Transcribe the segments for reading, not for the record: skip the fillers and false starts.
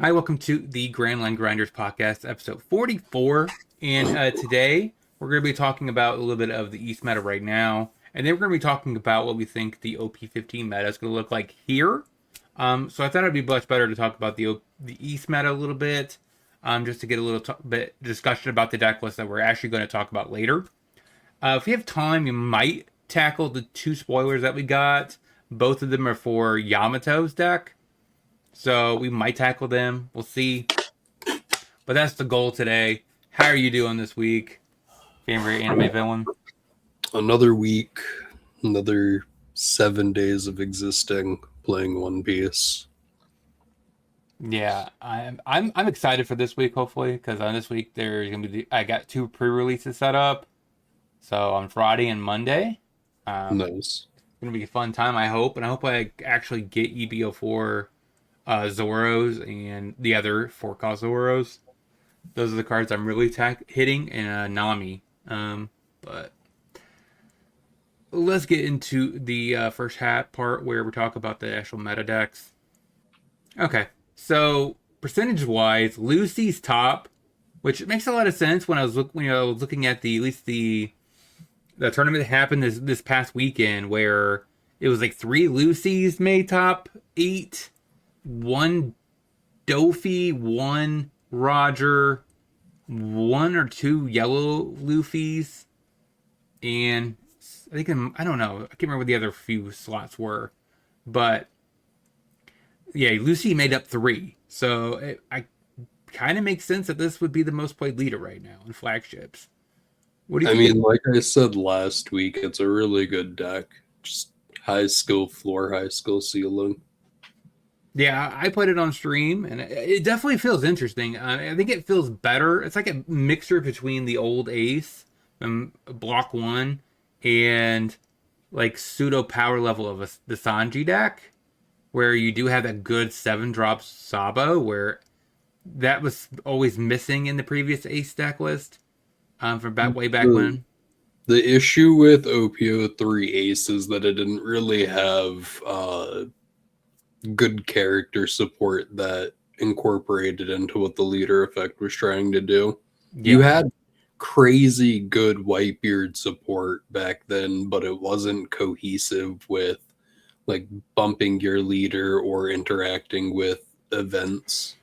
Hi, welcome to the GrandLine Grinders podcast, episode 44. And today we're going to be talking about a little bit of the East meta right now. And then we're going to be talking about what we think the OP15 meta is going to look like here. So I thought it'd be much better to talk about the East meta a little bit, just to get a little bit discussion about the deck list that we're actually going to talk about later. If we have time, we might tackle the two spoilers that we got. Both of them are for Yamato's deck. So we might tackle them. We'll see. But that's the goal today. How are you doing this week, favorite anime villain? Another week, another 7 days of existing, playing One Piece. Yeah, I'm excited for this week. Hopefully, because on this week there's gonna be I got two pre-releases set up. So on Friday and Monday, Nice. it's gonna be a fun time. I hope, and I hope I actually get EBO4 Zoros and the other 4-cost Zoros. Those are the cards I'm really hitting, and Nami. But let's get into the first hat part where we talk about the actual meta decks. Okay, so percentage wise, Lucy's top, which makes a lot of sense when I was looking at the at least the tournament that happened this past weekend where it was like 3 Lucy's made top 8, 1 Dofi, 1 Roger, 1 or 2 yellow Luffy's, and I think I don't know. I can't remember what the other few slots were, but yeah, Lucy made up 3. So I kind of makes sense that this would be the most played leader right now in flagships. What do you I think? mean, like I said last week, it's a really good deck. Just high skill floor, high skill ceiling. Yeah, I played it on stream, and it definitely feels interesting. I think it feels better. It's like a mixture between the old Ace from Block One and like pseudo power level of the Sanji deck, where you do have that good 7-drop Sabo, where that was always missing in the previous Ace deck list from way back The, when. the issue with OP03 Ace is that it didn't really have good character support that incorporated into what the leader effect was trying to do. You Yeah, had crazy good Whitebeard support back then, but it wasn't cohesive with like bumping your leader or interacting with events.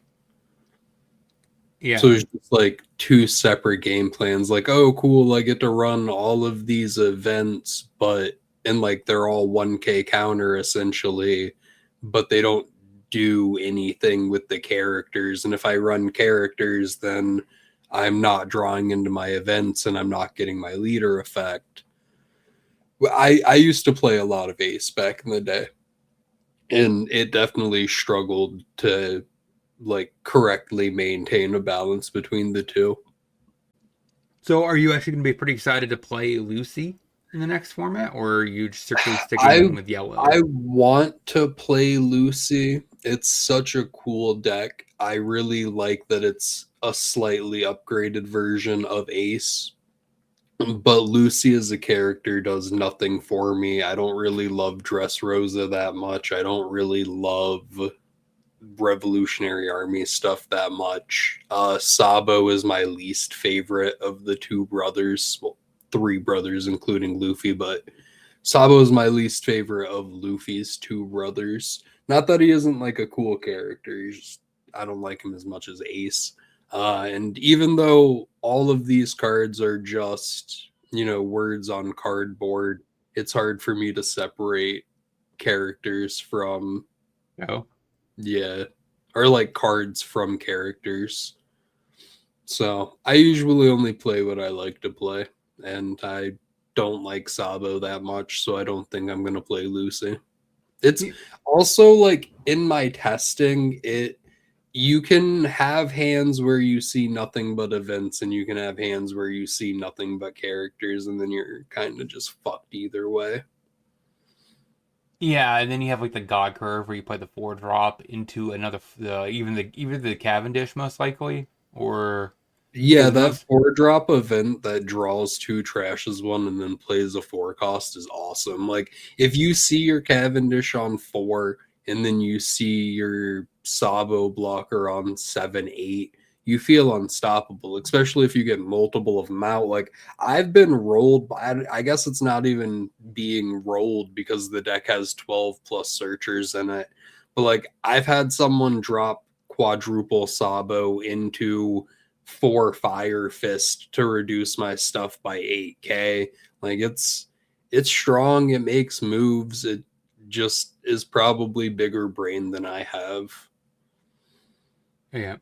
So yeah, it's just like two separate game plans. Like, oh, cool, I get to run all of these events, but and like they're all 1K counter essentially, but they don't do anything with the characters. And if I run characters, then I'm not drawing into my events and I'm not getting my leader effect. I used to play a lot of Ace back in the day, and it definitely struggled to like correctly maintain a balance between the two. So are you actually going to be pretty excited to play Lucy in the next format, or are you strictly I sticking with yellow? I want to play Lucy. It's such a cool deck. I really like that it's a slightly upgraded version of Ace. But Lucy as a character does nothing for me. I don't really love Dressrosa that much. I don't really love Revolutionary Army stuff that much. Sabo is my least favorite of the two brothers. Well, 3 brothers, including Luffy, but Sabo is my least favorite of Luffy's 2 brothers. Not that he isn't like a cool character. He's just, I don't like him as much as Ace. And even though all of these cards are just, words on cardboard, it's hard for me to separate characters from, Oh, yeah, or like cards from characters. So I usually only play what I like to play, and I don't like Sabo that much, so I don't think I'm gonna play Lucy. It's yeah. also like in my testing, it you can have hands where you see nothing but events, and you can have hands where you see nothing but characters, and then you're kind of just fucked either way. Yeah, and then you have like the God curve where you play the 4-drop into another even the Cavendish most likely, or Yeah, because that most 4-drop event that draws 2, trashes 1, and then plays a 4 cost is awesome. Like, if you see your Cavendish on 4 and then you see your Sabo blocker on 7-8, you feel unstoppable, especially if you get multiple of them out. Like, I've been rolled by, I guess it's not even being rolled because the deck has 12 plus searchers in it. But like, I've had someone drop quadruple Sabo into 4 Fire Fist to reduce my stuff by 8k. Like, it's strong, it makes moves, it just is probably bigger brain than I have. Yeah.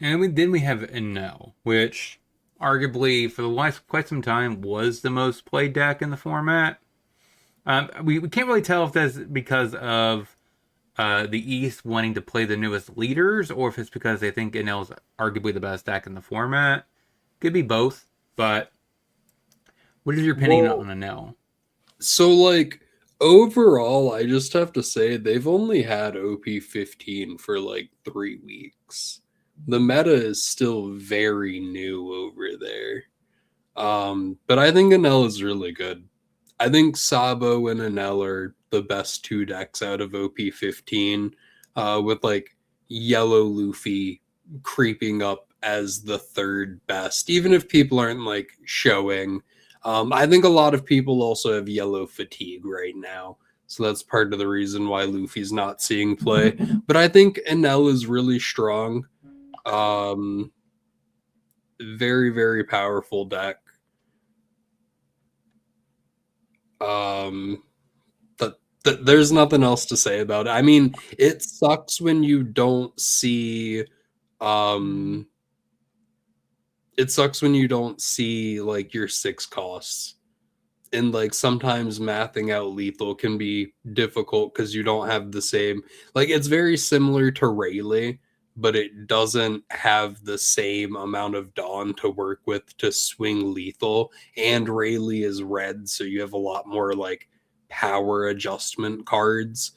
And then we have Enel, which arguably for the last quite some time was the most played deck in the format. We can't really tell if that's because of the East wanting to play the newest leaders, or if it's because they think Enel's arguably the best deck in the format. Could be both, but what is your opinion Well, on Enel? so like overall, I just have to say they've only had OP15 for like 3 weeks. The meta is still very new over there. But I think Enel is really good. I think Sabo and Enel are the best two decks out of OP15, with like Yellow Luffy creeping up as the third best, even if people aren't like showing. I think a lot of people also have Yellow Fatigue right now. So that's part of the reason why Luffy's not seeing play. But I think Enel is really strong. Um, Very, very powerful deck. Um, there's nothing else to say about it. I mean, it sucks when you don't see um it sucks when you don't see like your 6 costs. And like sometimes mathing out lethal can be difficult because you don't have the same, like it's very similar to Rayleigh, but it doesn't have the same amount of Dawn to work with to swing lethal. And Rayleigh is red, so you have a lot more like power adjustment cards.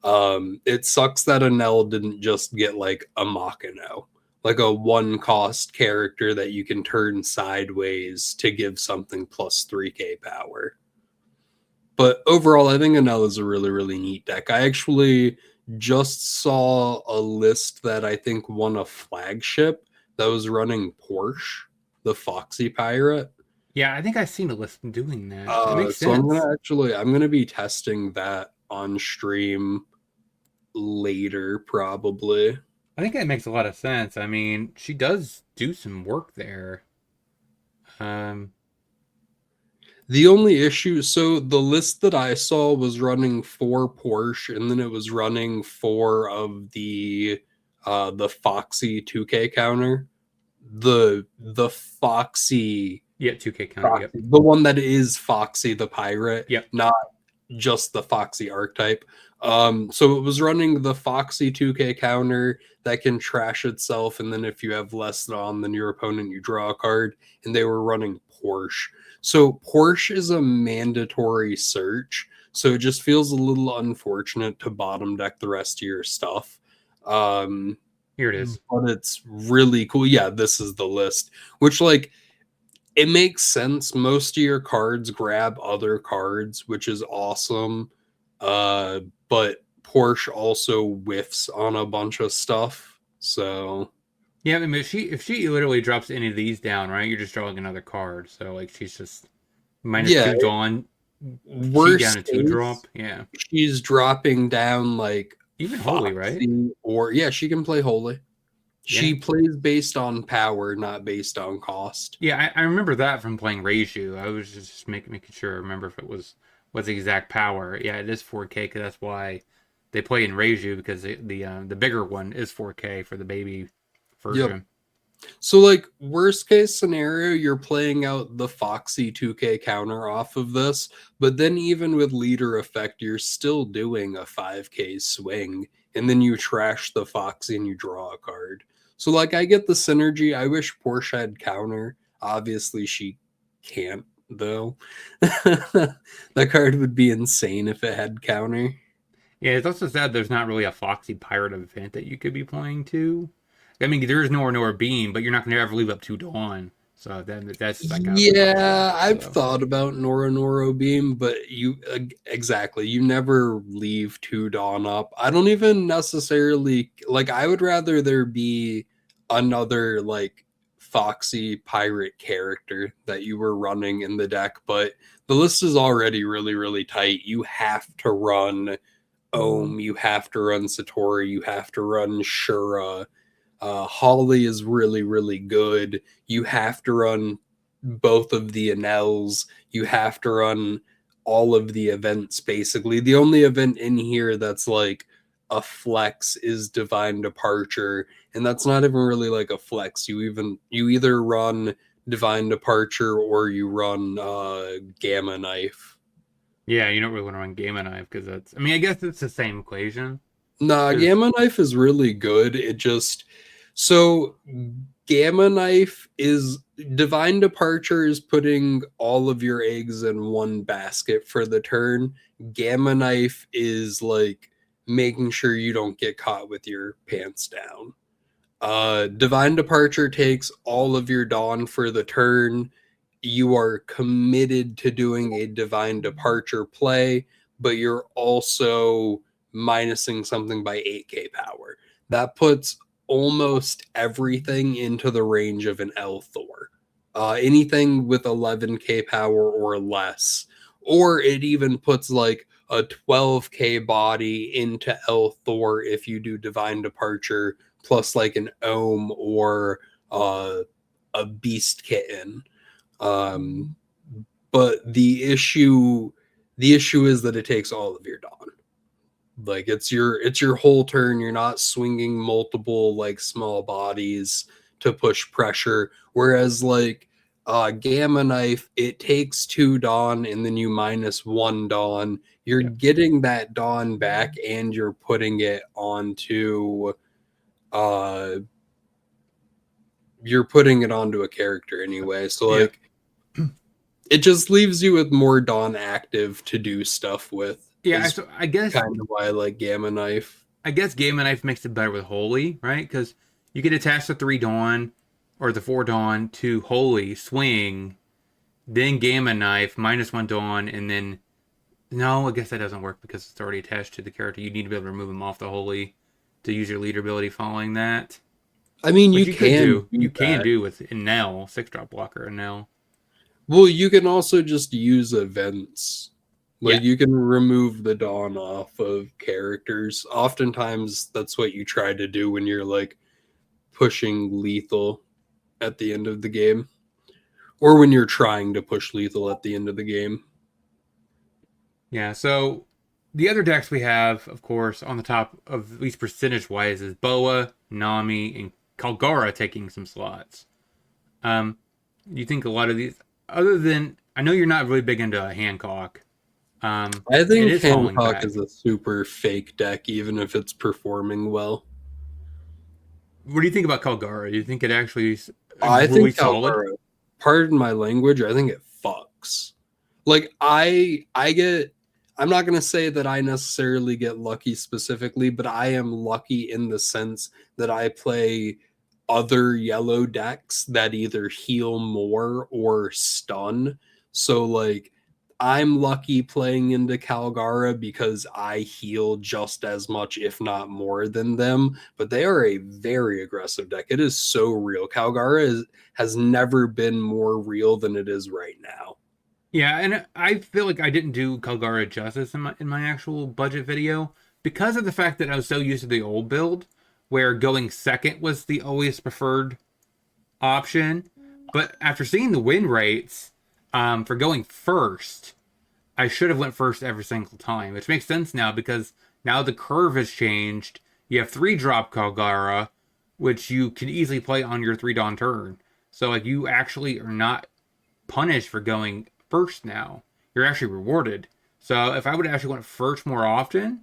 It sucks that Anel didn't just get like a Makino, like a 1 cost character that you can turn sideways to give something plus 3k power. But overall, I think Anel is a really, really neat deck. I actually just saw a list that I think won a flagship that was running Porsche, the Foxy Pirate. Yeah, I think I've seen a list doing that. It makes So sense. I'm gonna be testing that on stream later, probably. I think that makes a lot of sense. I mean, she does do some work there. Um, The only issue, so the list that I saw was running 4 Porsche, and then it was running 4 of the Foxy 2K counter. The Foxy, yeah, 2K counter. Yep. the one that is Foxy the pirate, Yep. not just the Foxy archetype. So it was running the Foxy 2K counter that can trash itself, and then if you have less than your opponent, you draw a card, and they were running Porsche. So Porsche is a mandatory search, so it just feels a little unfortunate to bottom deck the rest of your stuff. Um, Here it is. but it's really cool. Yeah, this is the list, which like it makes sense. Most of your cards grab other cards, which is awesome. But Porsche also whiffs on a bunch of stuff. So Yeah, I mean, if she literally drops any of these down, right, you're just drawing another card. So like, she's just minus yeah, two drawn, cheat down worst to two case, drop. Yeah, she's dropping down like even holy, right? Foxy, or yeah, she can play Holy. Yeah, She plays based on power, not based on cost. yeah. I remember that from playing Reiju. I was just making sure I remember if it was the exact power. Yeah, it is 4K because that's why they play in Reiju because the bigger one is 4K for the baby Yep. version. So, like, worst case scenario, you're playing out the Foxy 2K counter off of this, but then even with leader effect, you're still doing a 5K swing, and then you trash the Foxy and you draw a card. So, like, I get the synergy. I wish Porsche had counter. Obviously, she can't, though. That card would be insane if it had counter. Yeah, it's also sad there's not really a Foxy Pirate event that you could be playing too. I mean, there is Nor Beam, but you're not going to ever leave up 2 Dawn. So then that's like out of the question. Yeah, I've So thought about Noro Beam, but exactly, you never leave two Dawn up. I don't even necessarily like, I would rather there be another like Foxy pirate character that you were running in the deck, but the list is already really, really tight. You have to run Ohm, you have to run Satori, you have to run Shura. Holly is really, really good. You have to run both of the Enels. You have to run all of the events, basically. The only event in here that's like a flex is Divine Departure, and that's not even really like a flex. You either run Divine Departure or you run Gamma Knife. yeah, you don't really want to run Game and Knife because that's. I mean, I guess it's the same equation. Nah, Because Gamma Knife is really good. It just so Gamma Knife is Divine Departure is putting all of your eggs in one basket for the turn. Gamma Knife is like making sure you don't get caught with your pants down. Divine Departure takes all of your Dawn for the turn. You are committed to doing a Divine Departure play, but you're also minusing something by 8k power. That puts almost everything into the range of an L Thor. Anything with 11k power or less. Or it even puts like a 12k body into L Thor if you do Divine Departure plus like an Ohm or a Beast Kitten. Um, but the issue is that it takes all of your Dawn. Like it's your whole turn. You're not swinging multiple like small bodies to push pressure. Whereas like Gamma Knife, it takes two Dawn and then you minus one Dawn. You're yeah, getting that Dawn back and you're putting it onto uh a character anyway. So yeah, like it just leaves you with more Dawn active to do stuff with yeah. is So I guess kind of why I like Gamma Knife. Game and Knife makes it better with Holy, right? Because you can attach the 3 Dawn or the 4 Dawn to Holy, swing, then Game and Knife, -1 Dawn, and then. No, I guess that doesn't work because it's already attached to the character. You need to be able to remove him off the Holy to use your leader ability following that. I mean, Which you you could can do. You do can that. do with Enel, 6-drop blocker Enel. Well, you can also just use events. Yeah. Like you can remove the Dawn off of characters. Oftentimes that's what you try to do when you're like pushing lethal at the end of the game. Or when you're trying to push lethal at the end of the game. Yeah, so the other decks we have, of course, on the top of at least percentage wise is Boa, Nami, and Kalgara taking some slots. You think a lot of these, other than I know you're not really big into Hancock. I It think is falling Hancock back. is a super fake deck, even if it's performing well. What do you think about Kalgara? Do you think it actually is I really think solid? Calvaro, pardon my language, I think it fucks. Like I get I'm not gonna say that I necessarily get lucky specifically, but I am lucky in the sense that I play other yellow decks that either heal more or stun. So like I'm lucky playing into Calgara because I heal just as much, if not more, than them. But they are a very aggressive deck. It is so real. Has never been more real than it is right now. Yeah, and I feel like I didn't do Kalgara justice in my actual budget video because of the fact that I was so used to the old build where going second was the always preferred option. But after seeing the win rates for going first, I should have went first every single time, which makes sense now because now the curve has changed. You have 3-drop Kalgara, which you can easily play on your 3 Dawn turn. So like you actually are not punished for going first now. You're actually rewarded. So if I would have actually went first more often,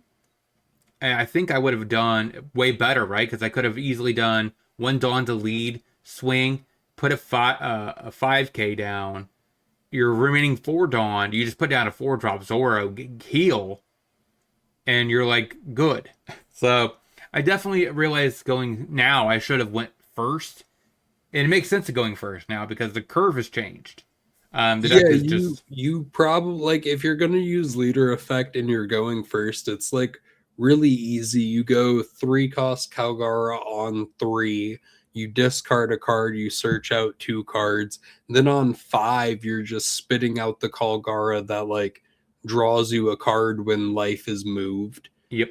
I think I would have done way better, right? Because I could have easily done 1 Dawn to lead, swing, put a 5k down. Your remaining 4 Dawn, you just put down a 4-drop Zoro heal, and you're like good. So I definitely realized going now I should have went first And it makes sense of going first now because the curve has changed. The Yeah, deck is you just you probably like if you're gonna use leader effect and you're going first, it's like really easy. You go 3 cost Calgara on 3, you discard a card, you search out 2 cards, then on 5 you're just spitting out the Calgara that like draws you a card when life is moved. yep.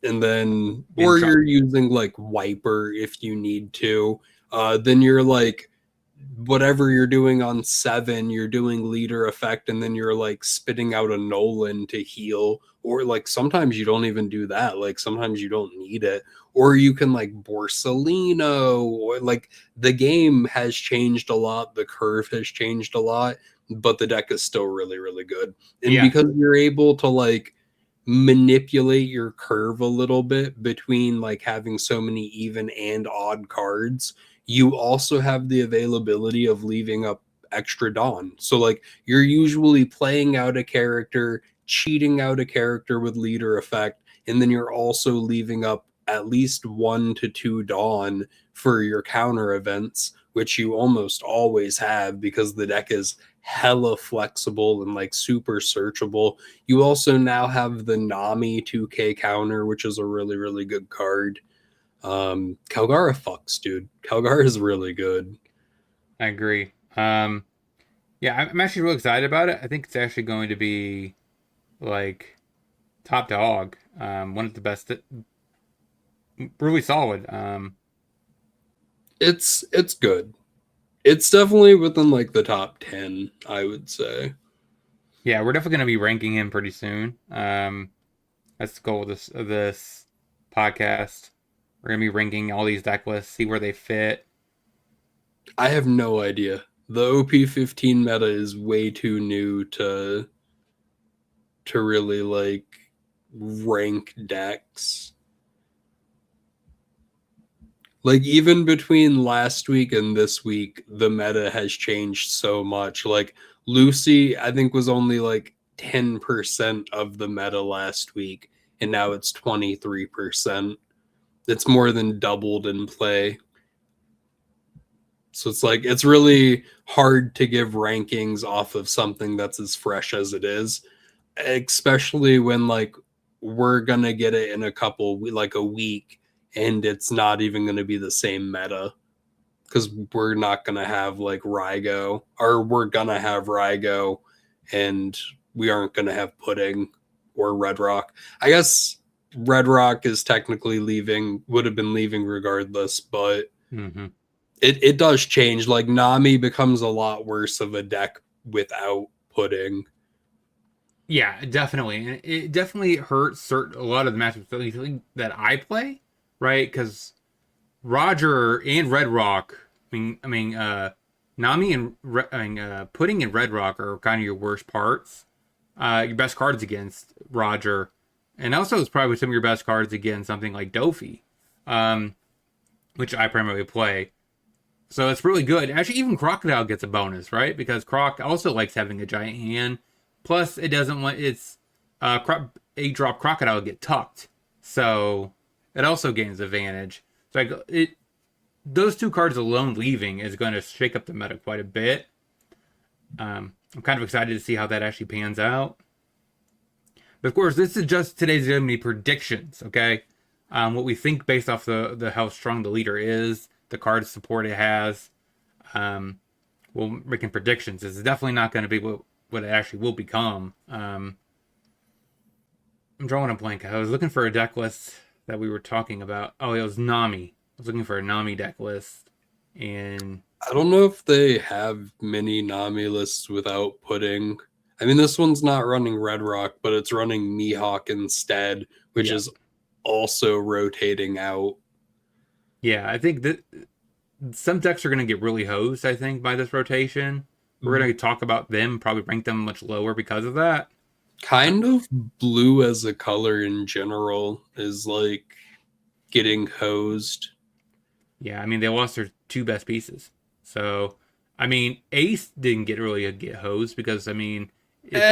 And then And or you're using like wiper if you need to. Then you're like whatever you're doing on 7, you're doing leader effect, and then you're like spitting out a Nolan to heal. Or like sometimes you don't even do that. Like sometimes you don't need it. Or you can like Borsalino, or like the game has changed a lot, the curve has changed a lot, but the deck is still really, really good. And yeah, because you're able to like manipulate your curve a little bit between like having so many even and odd cards, you also have the availability of leaving up extra Dawn. So like you're usually playing out a character, cheating out a character with leader effect, and then you're also leaving up at least 1 to 2 Dawn for your counter events, which you almost always have because the deck is hella flexible and like super searchable. You also now have the Nami 2K counter, which is a really, really good card. Calgara fucks, dude. Calgara is really good. I agree. Yeah, I'm actually real excited about it. I think it's actually going to be like top dog. One of the best, really solid. It's good. It's definitely within like the top 10, I would say. Yeah, we're definitely going to be ranking him pretty soon. That's the goal of this podcast. We're going to be ranking all these deck lists, see where they fit. I have no idea. The OP15 meta is way too new to really like rank decks. Like even between last week and this week, the meta has changed so much. Like Lucy, I think was only like 10% of the meta last week, and now it's 23%. It's more than doubled in play. So it's like it's really hard to give rankings off of something that's as fresh as it is, especially when like we're gonna get it in a couple like a week and it's not even gonna be the same meta because we're not gonna have like Rygo, or we're gonna have Rygo, and we aren't gonna have Pudding or Red Rock. I guess Red Rock is technically leaving, would have been leaving regardless, but Mm-hmm. it does change. Like Nami becomes a lot worse of a deck without Pudding. Yeah, definitely, and it definitely hurts a lot of the matchups at least that I play, right? Because Roger and Red Rock. Nami and Pudding and Red Rock are kind of your worst parts. Your best cards against Roger, and also it's probably some of your best cards against something like Dofi, um, which I primarily play. So it's really good. Actually, even Crocodile gets a bonus, right? Because Croc also likes having a giant hand. Plus, it doesn't want its 8-drop Crocodile get tucked, so it also gains advantage. So those two cards alone leaving is going to shake up the meta quite a bit. I'm kind of excited to see how that actually pans out. But of course, this is just today's going to be predictions, okay? What we think based off the how strong the leader is, the card support it has. We're making predictions. It's definitely not going to be what it actually will become. I'm drawing a blank. I was looking for a deck list that we were talking about. Oh, it was Nami. I was looking for a Nami deck list, and I don't know if they have many Nami lists without Pudding. I mean, this one's not running Red Rock, but it's running Mihawk instead, which yeah, is also rotating out. yeah. I think that some decks are going to get really hosed. I think by this rotation, we're going to talk about them, probably rank them much lower because of that. Kind of blue as a color in general is like getting hosed. Yeah, I mean they lost their two best pieces, so I mean Ace didn't get hosed because I mean it's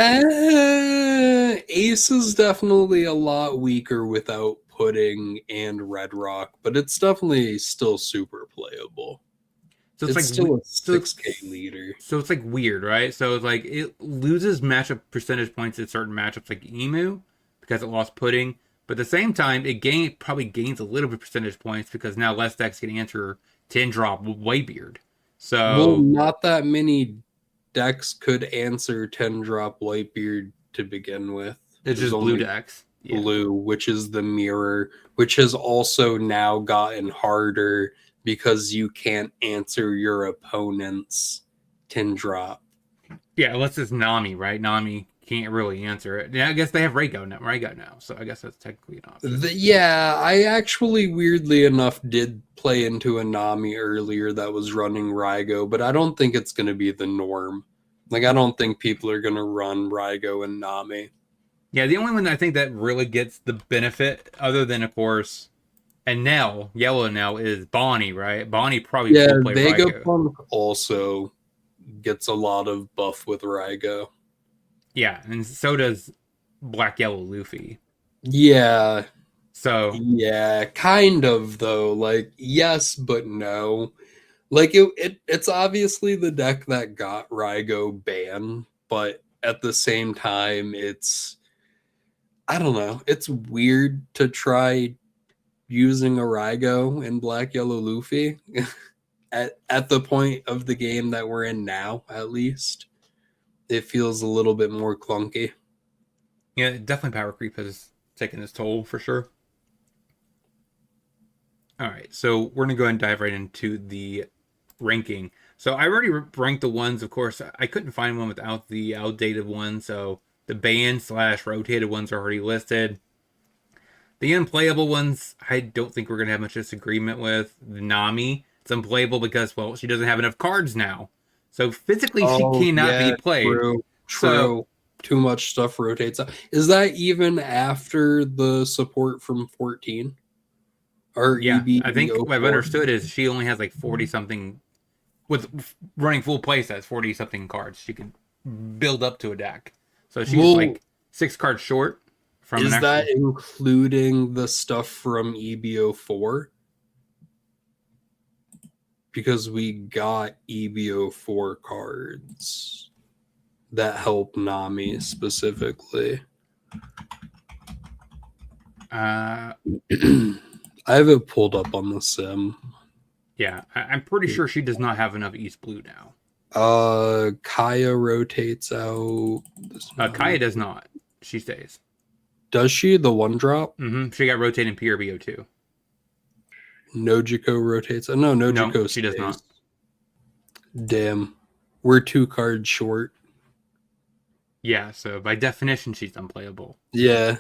Ace is definitely a lot weaker without Pudding and Red Rock, but it's definitely still super playable. So it's It's like still a so 6K it's leader. so it's like weird, right? So it's like it loses matchup percentage points in certain matchups like Emu because it lost pudding, but at the same time it probably gains a little bit percentage points because now less decks can answer 10 drop Whitebeard. Well, So not that many decks could answer 10 drop Whitebeard to begin with. it's There's just blue only decks. Yeah. blue, which is the mirror, which has also now gotten harder because you can't answer your opponent's 10 drop. Yeah, unless it's Nami, right? Nami can't really answer it. Yeah, I guess they have Raygo now, so I guess that's technically an option. Yeah, I actually, weirdly enough, did play into a Nami earlier that was running Rygo, but I don't think it's going to be the norm. Like, I don't think people are going to run Rygo and Nami. Yeah, the only one I think that really gets the benefit, other than of course, and Nell, Yellow Nell, is Bonnie, right? Bonnie probably Yeah, will play Raigo. Vegapunk also gets a lot of buff with Rygo. Yeah, and so does Black Yellow Luffy. Yeah, So yeah, kind of though. Like, yes, but no. Like it's obviously the deck that got Rygo banned, but at the same time, I don't know. It's weird to try using a Rygo in Black Yellow Luffy at the point of the game that we're in now, at least. It feels a little bit more clunky. yeah, definitely power creep has taken its toll for sure. All right, so we're gonna go ahead and dive right into the ranking. So I already ranked the ones. Of course, I couldn't find one without the outdated one. So the banned slash rotated ones are already listed. The unplayable ones, I don't think we're gonna have much disagreement with. The Nami, it's unplayable because well, she doesn't have enough cards now, so physically she Oh, cannot be yeah, played. true, So true. Too much stuff rotates out. Is that even after the support from 14 or yeah, I think what I've EBO4? understood is she only has like 40 something with running full play sets, 40 something cards she can build up to a deck. So she's Well, like 6 cards short from an is that actual. including the stuff from EBO4? Because we got EBO4 cards that help Nami specifically. Uh, I have it pulled up on the sim. yeah, I'm pretty sure she does not have enough East Blue now. Kaya rotates out. Kaya does not. She stays. Does she? The one drop? She got rotated in PRBO too. Nojiko rotates. No, No, Nojiko she does not. stays. Damn. We're 2 cards short. Yeah, so by definition, she's unplayable. Yeah.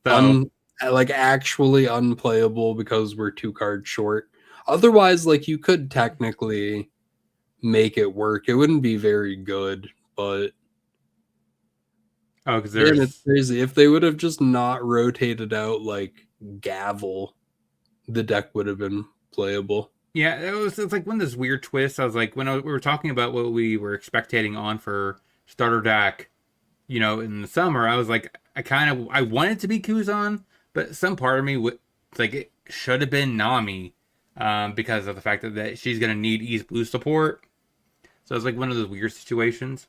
So Like actually unplayable because we're 2 cards short. Otherwise, like you could technically make it work. It wouldn't be very good, but oh, because damn, it's there's crazy. If they would have just not rotated out like Gavel, the deck would have been playable. yeah, it's like one of those weird twists. I was like when we were talking about what we were expectating on for starter deck, in the summer, I was like I wanted to be Kuzan, but some part of me would like it should have been Nami, because of the fact that she's gonna need East Blue support. So it's like one of those weird situations.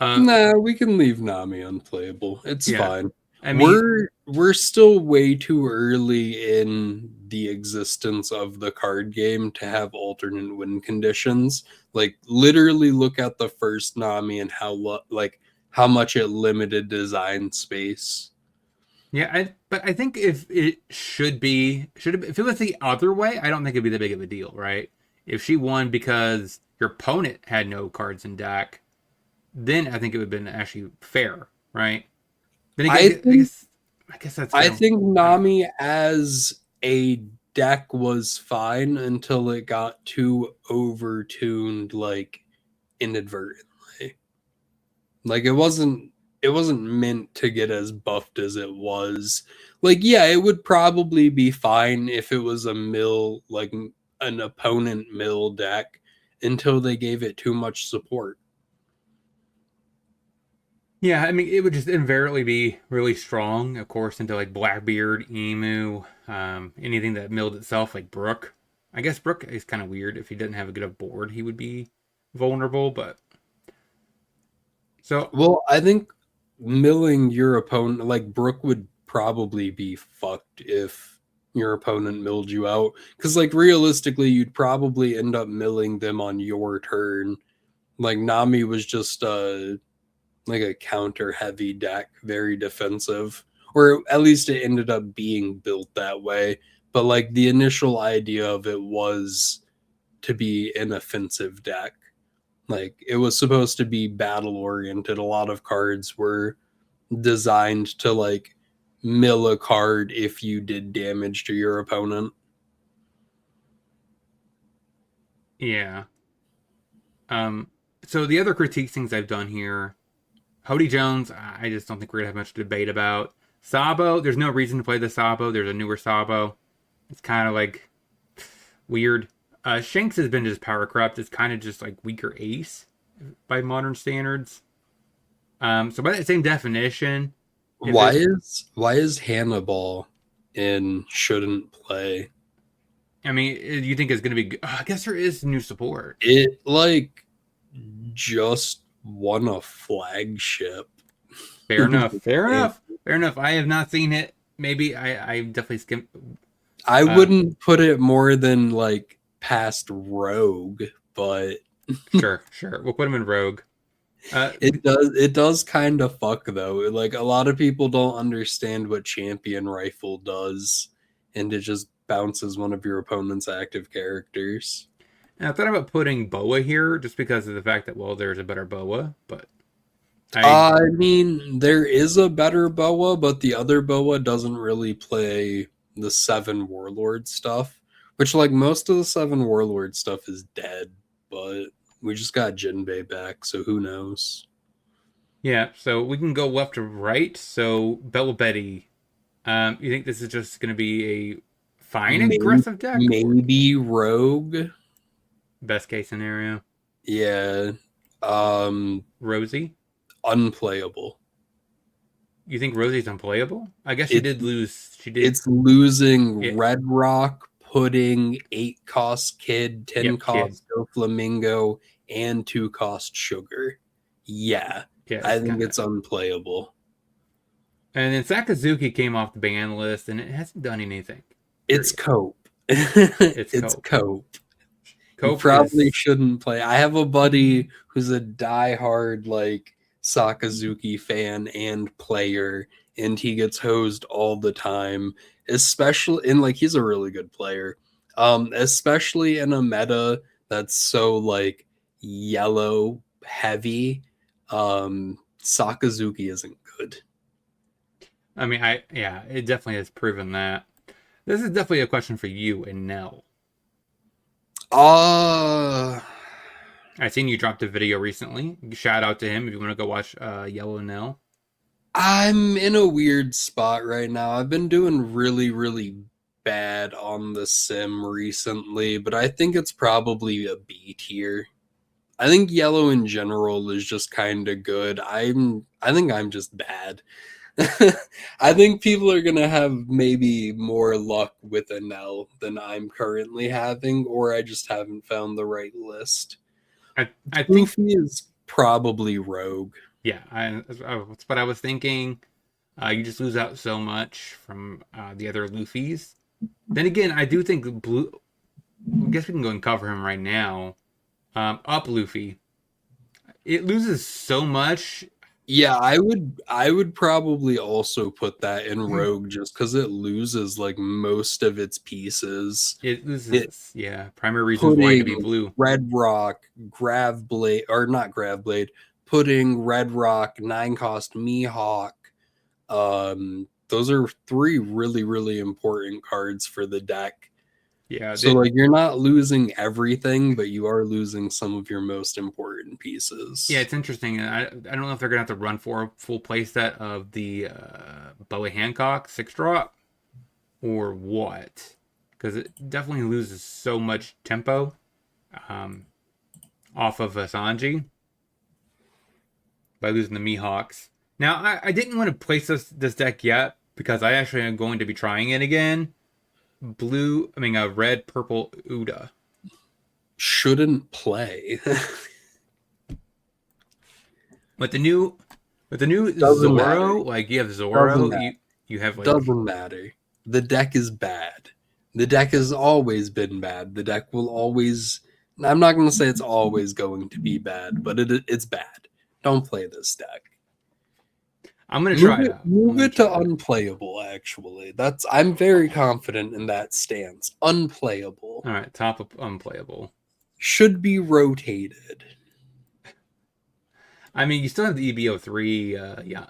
Uh, Nah, we can leave Nami unplayable. It's yeah, fine. I mean, We're still way too early in the existence of the card game to have alternate win conditions. Like literally look at the first Nami and how much it limited design space. yeah, but I think if it if it was the other way, I don't think it'd be that big of a deal, right? If she won because your opponent had no cards in deck, then I think it would have been actually fair, right? Then I again, think I guess that's I kind of think I don't know. Nami as a deck was fine until it got too overtuned like inadvertently. Like it wasn't meant to get as buffed as it was. Like yeah, it would probably be fine if it was a mill like an opponent mill deck until they gave it too much support. Yeah, I mean, it would just invariably be really strong, of course, into like Blackbeard, Emu, anything that milled itself, like Brook. I guess Brook is kind of weird. If he didn't have a good enough board, he would be vulnerable. But so Well, I think milling your opponent, like Brook would probably be fucked if your opponent milled you out. Because, like, realistically, you'd probably end up milling them on your turn. Like, Nami was just like a counter heavy deck, very defensive. Or at least it ended up being built that way. But, like, the initial idea of it was to be an offensive deck. Like it was supposed to be battle oriented. A lot of cards were designed to like mill a card if you did damage to your opponent. yeah. Um. So the other critique things I've done here, Hody Jones, I just don't think we're gonna have much debate about. Sabo, there's no reason to play the Sabo. There's a newer Sabo. It's kind of like weird. Shanks has been just power corrupt. It's kind of just like weaker ace by modern standards. So by that same definition, if it, Why is Hannibal in shouldn't play? I mean, you think it's gonna be? I guess there is new support. It like just won a flagship. Fair enough. Fair enough. Fair enough. I have not seen it. Maybe I definitely skimmed. I wouldn't put it more than like past Rogue, but Sure, sure. We'll put him in Rogue. it does kind of fuck though. Like a lot of people don't understand what champion rifle does, and it just bounces one of your opponent's active characters. And I thought about putting Boa here just because of the fact that well, there's a better Boa, but I mean, there is a better Boa, but the other Boa doesn't really play the Seven Warlord stuff, which like most of the Seven Warlord stuff is dead, but we just got Jinbei back, so who knows? yeah. So we can go left to right. So Bella Betty, you think this is just going to be a fine Maybe, aggressive deck, or maybe Rogue. best case scenario, Yeah. Um, Rosie? Unplayable. You think Rosie's unplayable? I guess she It did lose. She did. it's losing It, Red Rock, Pudding, 8 cost Kid, 10 yep, kid. cost Flamingo, and 2 cost Sugar. Yeah, Yeah, I it's think kind of. it's unplayable. And then Sakazuki came off the ban list, and it hasn't done anything. It's Period. Cope. It's It's Cope. Cope. You Cope probably is. shouldn't play. I have a buddy who's a diehard like Sakazuki fan and player, and he gets hosed all the time, especially in like he's a really good player. Especially in a meta that's so like yellow heavy. Sakazuki isn't good. I mean, yeah, it definitely has proven that. This is definitely a question for you and Nell. Uh I seen you dropped a video recently. Shout out to him if you want to go watch Yellow Nell. I'm in a weird spot right now. I've been doing really, really bad on the sim recently, but I think it's probably a B tier. I think yellow in general is just kind of good. I think I'm just bad. I think people are gonna have maybe more luck with an L than I'm currently having, or I just haven't found the right list. I think Goofy is probably Rogue. yeah, that's what I was thinking. You just lose out so much from the other Luffy's. Then again, I do think blue. I guess we can go and cover him right now. Up Luffy. It loses so much. Yeah, I would probably also put that in Rogue just because it loses like most of its pieces. It It loses, yeah, primary reasons why to be putting blue. Red Rock, Grav Blade, or not Grav Blade, putting Red Rock, 9 cost Mihawk. Those are 3 really, really important cards for the deck. Yeah, So like you're not losing everything, but you are losing some of your most important yeah, pieces. it's interesting. I don't know if they're gonna have to run for a full playset of the Bowie Hancock 6 drop or what, because it definitely loses so much tempo um, off of Asanji by losing the Mihawks. Now, I didn't want to place this deck yet because I actually am going to be trying it again. a red purple Uda. Shouldn't play. With the new Doesn't matter. Zoro, like you have Zoro, Doesn't matter. you have like Doesn't matter. The deck is bad. The deck has always been bad. The deck will always. I'm not going to say it's always going to be bad, but it's bad. Don't play this deck. I'm gonna try it out. Move it to unplayable. Actually, I'm very confident in that stance. Unplayable. All right, top of unplayable. Should be rotated. I mean, you still have the EBO3,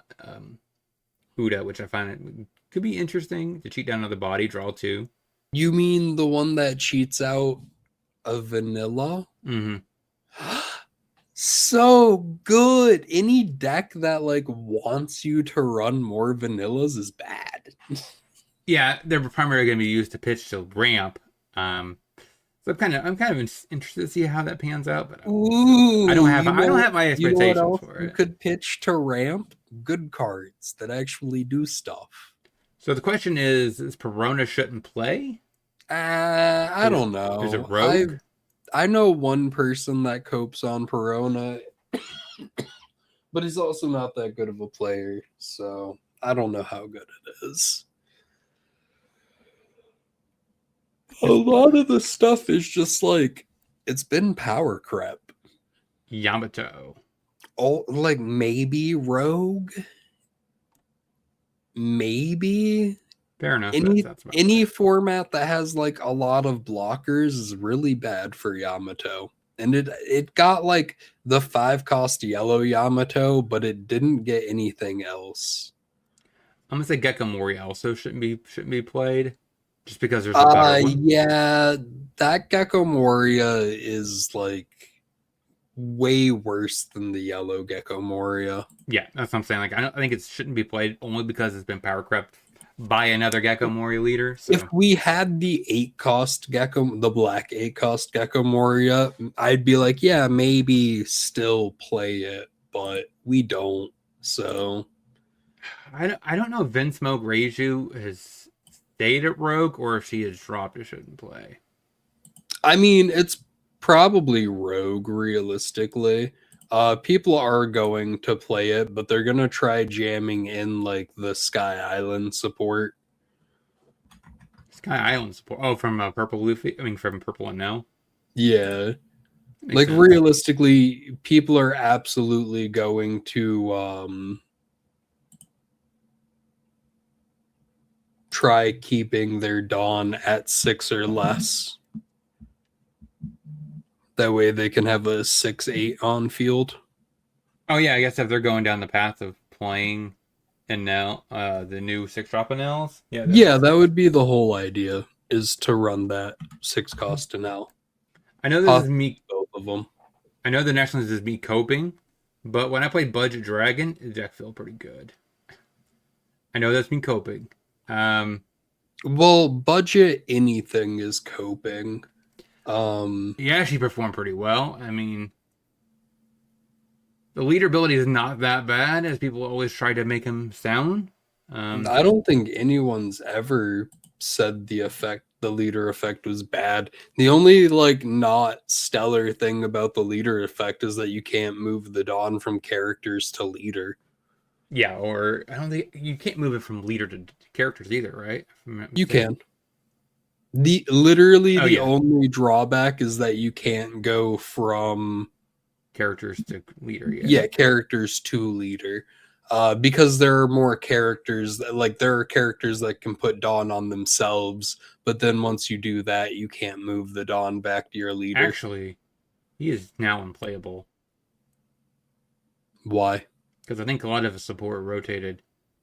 Uda, which I find it could be interesting to cheat down another body, draw 2. You mean the one that cheats out a vanilla? Mm-hmm. So good. Any deck that like wants you to run more vanillas is bad. Yeah, they're primarily going to be used to pitch to ramp. So I'm kind of interested to see how that pans out. But Ooh, I don't have high expectations for you it. could pitch to ramp good cards that actually do stuff. So the question is Perona shouldn't play? I don't know. Is it Rogue? I know one person that copes on Perona, but he's also not that good of a player, so I don't know how good it is. A lot of the stuff is just like it's been power crap. Yamato. Oh, like maybe Rogue, maybe. Fair enough. Any format that has like a lot of blockers is really bad for Yamato. And it got like the 5-cost yellow Yamato, but it didn't get anything else. I'm gonna say Gecko Mori also shouldn't be played, just because there's a better one. Yeah, that Gecko Moria is like way worse than the yellow Gecko Moria. Yeah, that's what I'm saying. Like I think it shouldn't be played only because it's been power crept by another Gecko Mori leader. So. If we had the 8-cost Gecko, the black 8-cost Gecko Moria, I'd be like, yeah, maybe still play it, but we don't. So I don't know if Vinsmoke Reiju has stayed at Rogue or if she has dropped it shouldn't play. I mean, it's probably Rogue realistically. People are going to play it, but they're gonna try jamming in like the Sky Island support. Sky Island support. Oh, from Purple Luffy. I mean, from Purple and Now. Yeah, like sense. Realistically, people are absolutely going to try keeping their Dawn at 6 or less. That way they can have a 6-8 on field. Oh yeah, I guess if they're going down the path of playing and now the new 6-drop Enels. Yeah, that would be the whole idea, is to run that 6-cost Enel. I know this is me. Both of them. I know the next one is me coping, but when I played Budget Dragon, the deck felt pretty good. I know that's me coping. Well, budget anything is coping. He actually performed pretty well. I mean, the leader ability is not that bad as people always try to make him sound. I don't think anyone's ever said the leader effect was bad. The only like not stellar thing about the leader effect is that you can't move the Dawn from characters to leader. Yeah, or I don't think you can't move it from leader to characters either, right? You can. The only drawback is that you can't go from characters to leader. Yeah, characters to leader. Because there are more characters, like there are characters that can put Dawn on themselves, but then once you do that, you can't move the Dawn back to your leader. Actually, he is now unplayable. Why? Because I think a lot of his support rotated.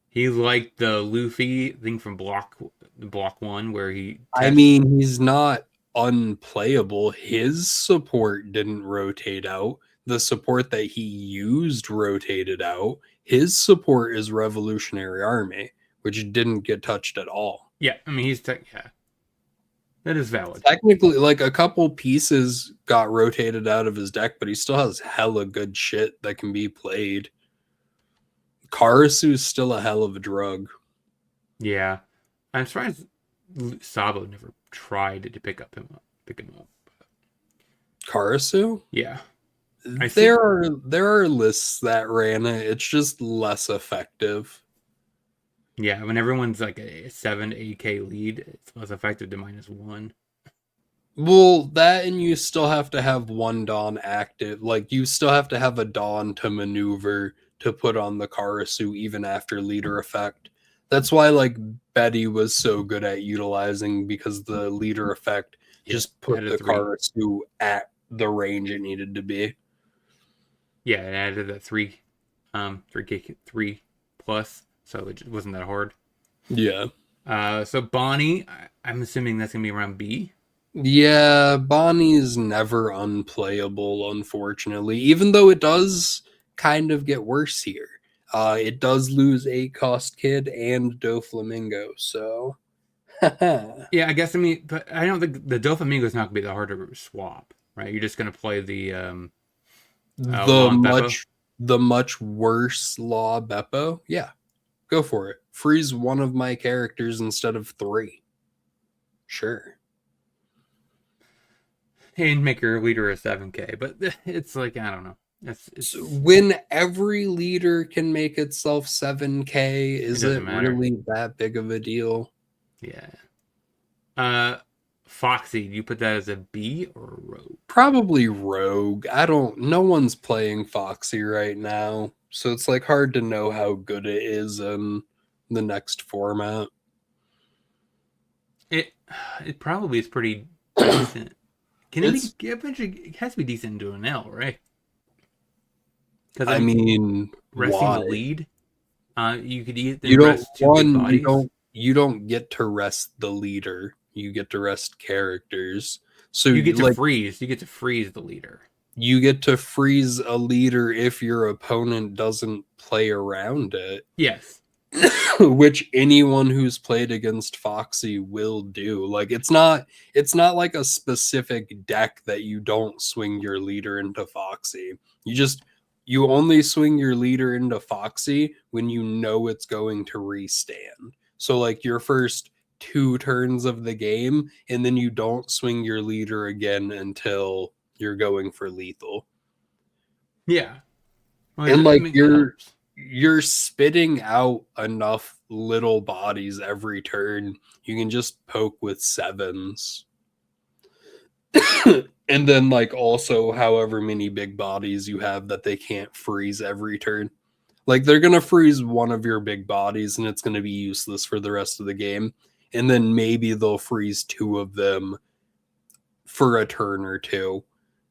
He's like the Luffy thing from Block 1, where he... I mean, he's not unplayable. His support didn't rotate out. The support that he used rotated out. His support is Revolutionary Army, which didn't get touched at all. Yeah, I mean, yeah. That is valid. Technically, like a couple pieces got rotated out of his deck, but he still has hella good shit that can be played. Karasu's still a hell of a drug. Yeah. I'm surprised Sabo never tried to pick him up. Karasu? Yeah, I see. There are lists that ran it. It's just less effective. Yeah, when everyone's like a 7 8K lead, it's less effective to -1. Well, that and you still have to have one Dawn active. Like you still have to have a Dawn to maneuver to put on the Karasu even after leader effect. That's why like Betty was so good at utilizing because the leader effect Yeah, just put added the 3. Karasu at the range it needed to be. Yeah, it added that 3K 3+, so it wasn't that hard. Yeah. So Bonnie, I'm assuming that's gonna be around B. Yeah, Bonnie's never unplayable, unfortunately, even though it does kind of get worse here. It does lose a cost kid and Doflamingo, so Yeah, I guess, I mean, but I don't think the Doflamingo is not gonna be that hard to swap, right? You're just gonna play the the Lawn Beppo. much worse Law Beppo. Yeah, go for it. Freeze one of my characters instead of three. Sure. And make your leader a 7K, but it's like, I don't know. So It's when every leader can make itself 7K, it is doesn't it matter. really that big of a deal? Yeah. Uh, Foxy, do you put that as a B or a Rogue? Probably Rogue. I don't. No one's playing Foxy right now, so it's like hard to know how good it is in the next format. It it probably is pretty decent. Can it be? It's. Eventually, it has to be decent into an L, right? Because I I mean, mean, resting why? the lead, you could You then don't. rest two big One. You bodies. don't. You don't get to rest the leader. You get to rest characters. So You get to like freeze. You get to freeze the leader. you get to freeze a leader if your opponent doesn't play around it. Yes. Which anyone who's played against Foxy will do. Like it's not like a specific deck that you don't swing your leader into Foxy. You only swing your leader into Foxy when you know it's going to restand. So like your first 2 turns of the game, and then you don't swing your leader again until you're going for lethal. Yeah. Well, And I like mean, it helps. you're spitting out enough little bodies every turn. You can just poke with sevens. And then like also however many big bodies you have that they can't freeze every turn. Like they're going to freeze one of your big bodies and it's going to be useless for the rest of the game. And then maybe they'll freeze 2 of them for a turn or two.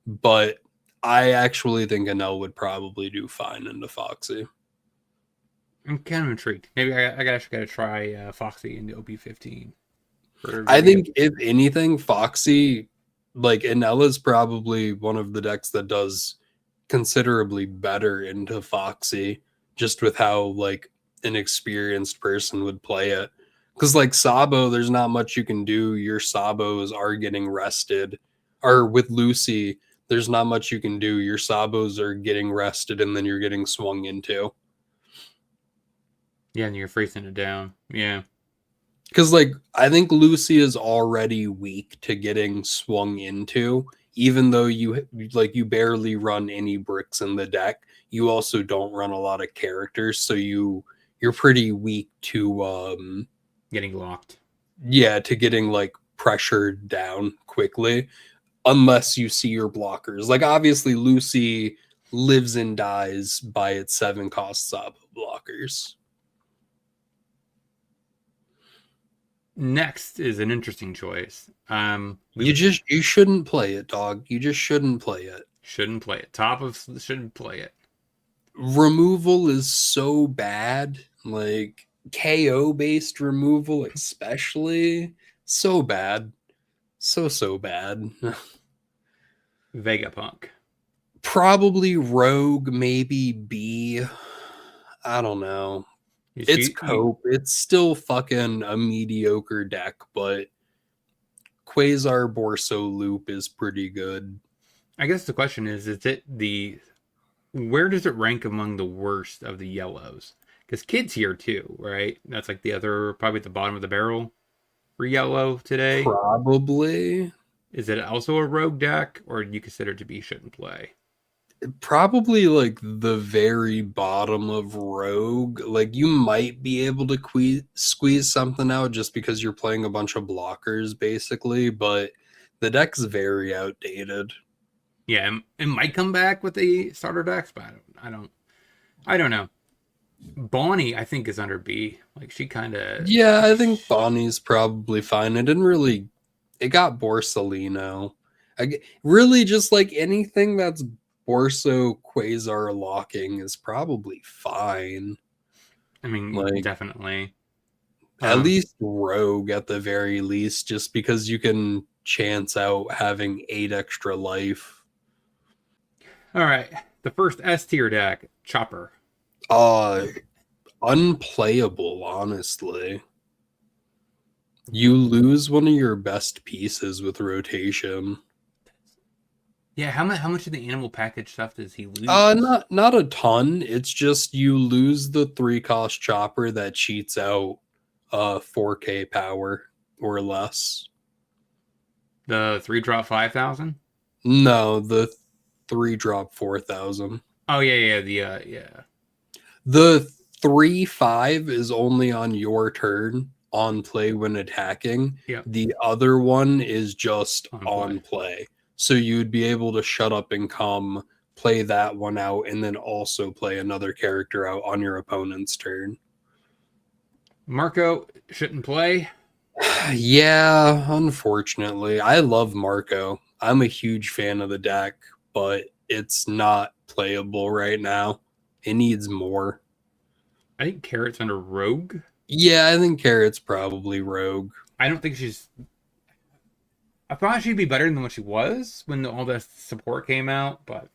But I actually think Anel would probably do fine into Foxy. I'm kind of intrigued. Maybe I actually got to try Foxy in the OP15 for a I video. think if anything, Foxy, like Inella's probably one of the decks that does considerably better into Foxy, just with how like an experienced person would play it. Because like Sabo, there's not much you can do. Your Sabos are getting rested, or with Lucy, there's not much you can do. Your Sabos are getting rested, and then you're getting swung into. Yeah, and you're freezing it down. Yeah. Because like I think Lucy is already weak to getting swung into, even though you barely run any bricks in the deck. You also don't run a lot of characters, so you're pretty weak to Getting locked. yeah, to getting like pressured down quickly unless you see your blockers. Like obviously Lucy lives and dies by its 7 cost Sabo blockers. Next is an interesting choice. You shouldn't play it, dog. You just shouldn't play it. Shouldn't play it. Top of shouldn't play it. Removal is so bad. Like KO based removal, especially. So bad. So bad. Vegapunk. Probably Rogue, maybe B. I don't know. It's Cope. It's still fucking a mediocre deck, but Quasar Borso Loop is pretty good. I guess the question is it the where does it rank among the worst of the yellows? Because Kid's here too, right? That's like the other, probably at the bottom of the barrel for yellow today. Probably. Is it also a rogue deck, or do you consider it to be shouldn't play? Probably like the very bottom of rogue. Like you might be able to squeeze something out just because you're playing a bunch of blockers basically, but the deck's very outdated. Yeah, it might come back with the starter decks, but I don't know. Bonnie, I think, is under B. Like she kind of. Yeah, I think Bonnie's probably fine. It didn't really. It got Borsalino. Really, just like anything that's Borso Quasar locking is probably fine. I mean, Like definitely. at least Rogue at the very least, just because you can chance out having 8 extra life. All right, the first S tier deck, Chopper. Uh, Unplayable, honestly. You lose one of your best pieces with rotation. Yeah, how much of the animal package stuff does he lose? Not a ton. It's just you lose the 3 cost chopper that cheats out 4K power or less. The 3-drop 5,000. No, the 3 drop 4,000. Oh yeah. The 3/5 is only on your turn on play when attacking. Yeah, The other one is just on on play. play. So you'd be able to shut up and come, play that one out, and then also play another character out on your opponent's turn. Marco shouldn't play. Yeah, unfortunately. I love Marco. I'm a huge fan of the deck, but it's not playable right now. It needs more. I think Carrot's under Rogue. Yeah, I think Carrot's probably Rogue. I don't think she's. I thought she'd be better than what she was when all the support came out, but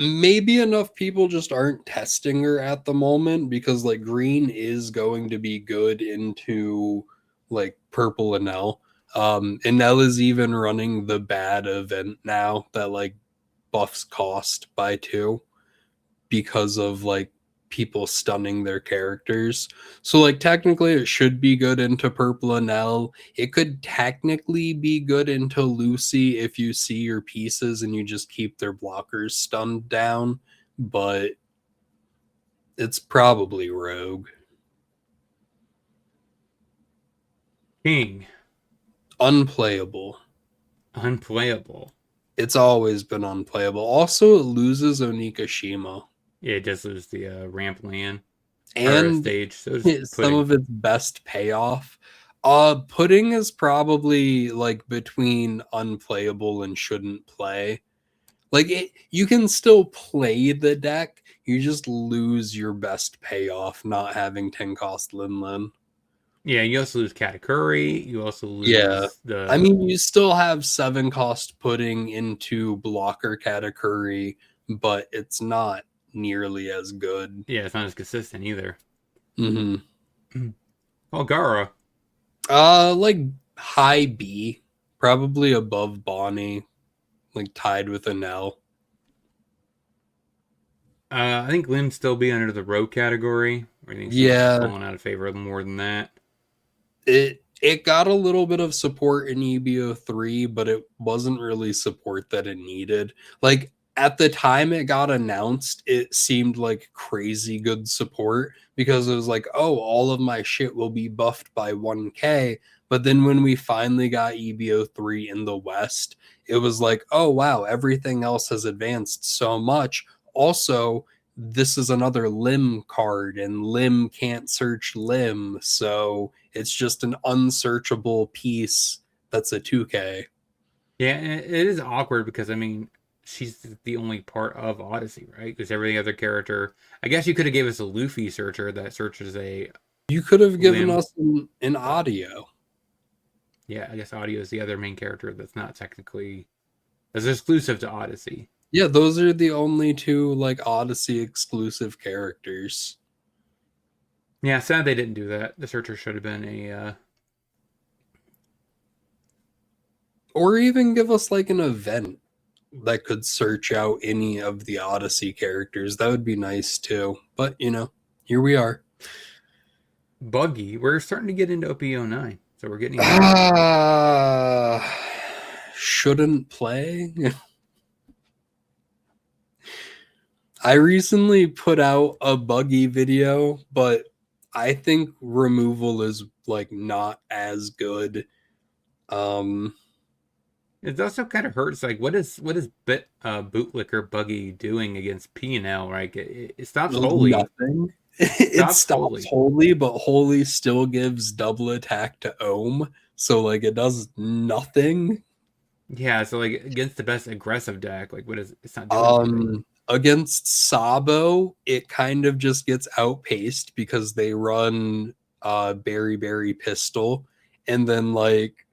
Maybe enough people just aren't testing her at the moment because like green is going to be good into like purple Enel. Enel is even running the bad event now that like buffs cost by 2 because of like people stunning their characters. So like technically it should be good into Purple Enel. It could technically be good into Lucy if you see your pieces and you just keep their blockers stunned down, but it's probably Rogue. King Unplayable. unplayable. It's always been unplayable. Also, it loses Onikashima Yeah, it does lose the ramp land or a and stage. So it's some pudding. of its best payoff. Pudding is probably like between unplayable and shouldn't play. Like it, you can still play the deck. You just lose your best payoff not having 10 cost Lin. Yeah, you also lose Katakuri. You also Yeah. lose I the. mean, you still have 7 cost pudding into blocker Katakuri, but it's not nearly as good. Yeah, it's not as consistent either. Mm-hmm. Oh, Gara. Like high B, probably above Bonnie, like tied with Enel. I think Lim's still be under the rogue category. Or I think she's Yeah, fallen out of favor more than that. it got a little bit of support in EBO3, but it wasn't really support that it needed. Like at the time it got announced, it seemed like crazy good support because it was like, oh, all of my shit will be buffed by 1K. But then when we finally got EBO3 in the West, it was like, oh wow, everything else has advanced so much. Also, this is another limb card, and limb can't search limb, so it's just an unsearchable piece that's a 2K. Yeah, and it is awkward because I mean, she's the only part of Odyssey, right? Because every other character, I guess you could have gave us a Luffy searcher that searches a You could have given limb, us an but audio. yeah, I guess Audio is the other main character that's not technically that's exclusive to Odyssey. Yeah, those are the only 2 like Odyssey exclusive characters. Yeah, sad they didn't do that. The searcher should have been a Or even give us like an event that could search out any of the Odyssey characters. That would be nice too. But here we are. buggy. We're starting to get into OP09. So we're getting there. Shouldn't play. I recently put out a buggy video, but I think removal is like not as good. Um, It also kind of hurts. Like, what is Bootlicker Buggy doing against P and L? Right, it stops Holy. nothing. It It stops stops Holy. Holy, but Holy still gives double attack to Ohm, so like it does nothing. Yeah, so like against the best aggressive deck, like what is it's not doing anything. Against Sabo, it kind of just gets outpaced because they run Berry Berry Pistol, and then like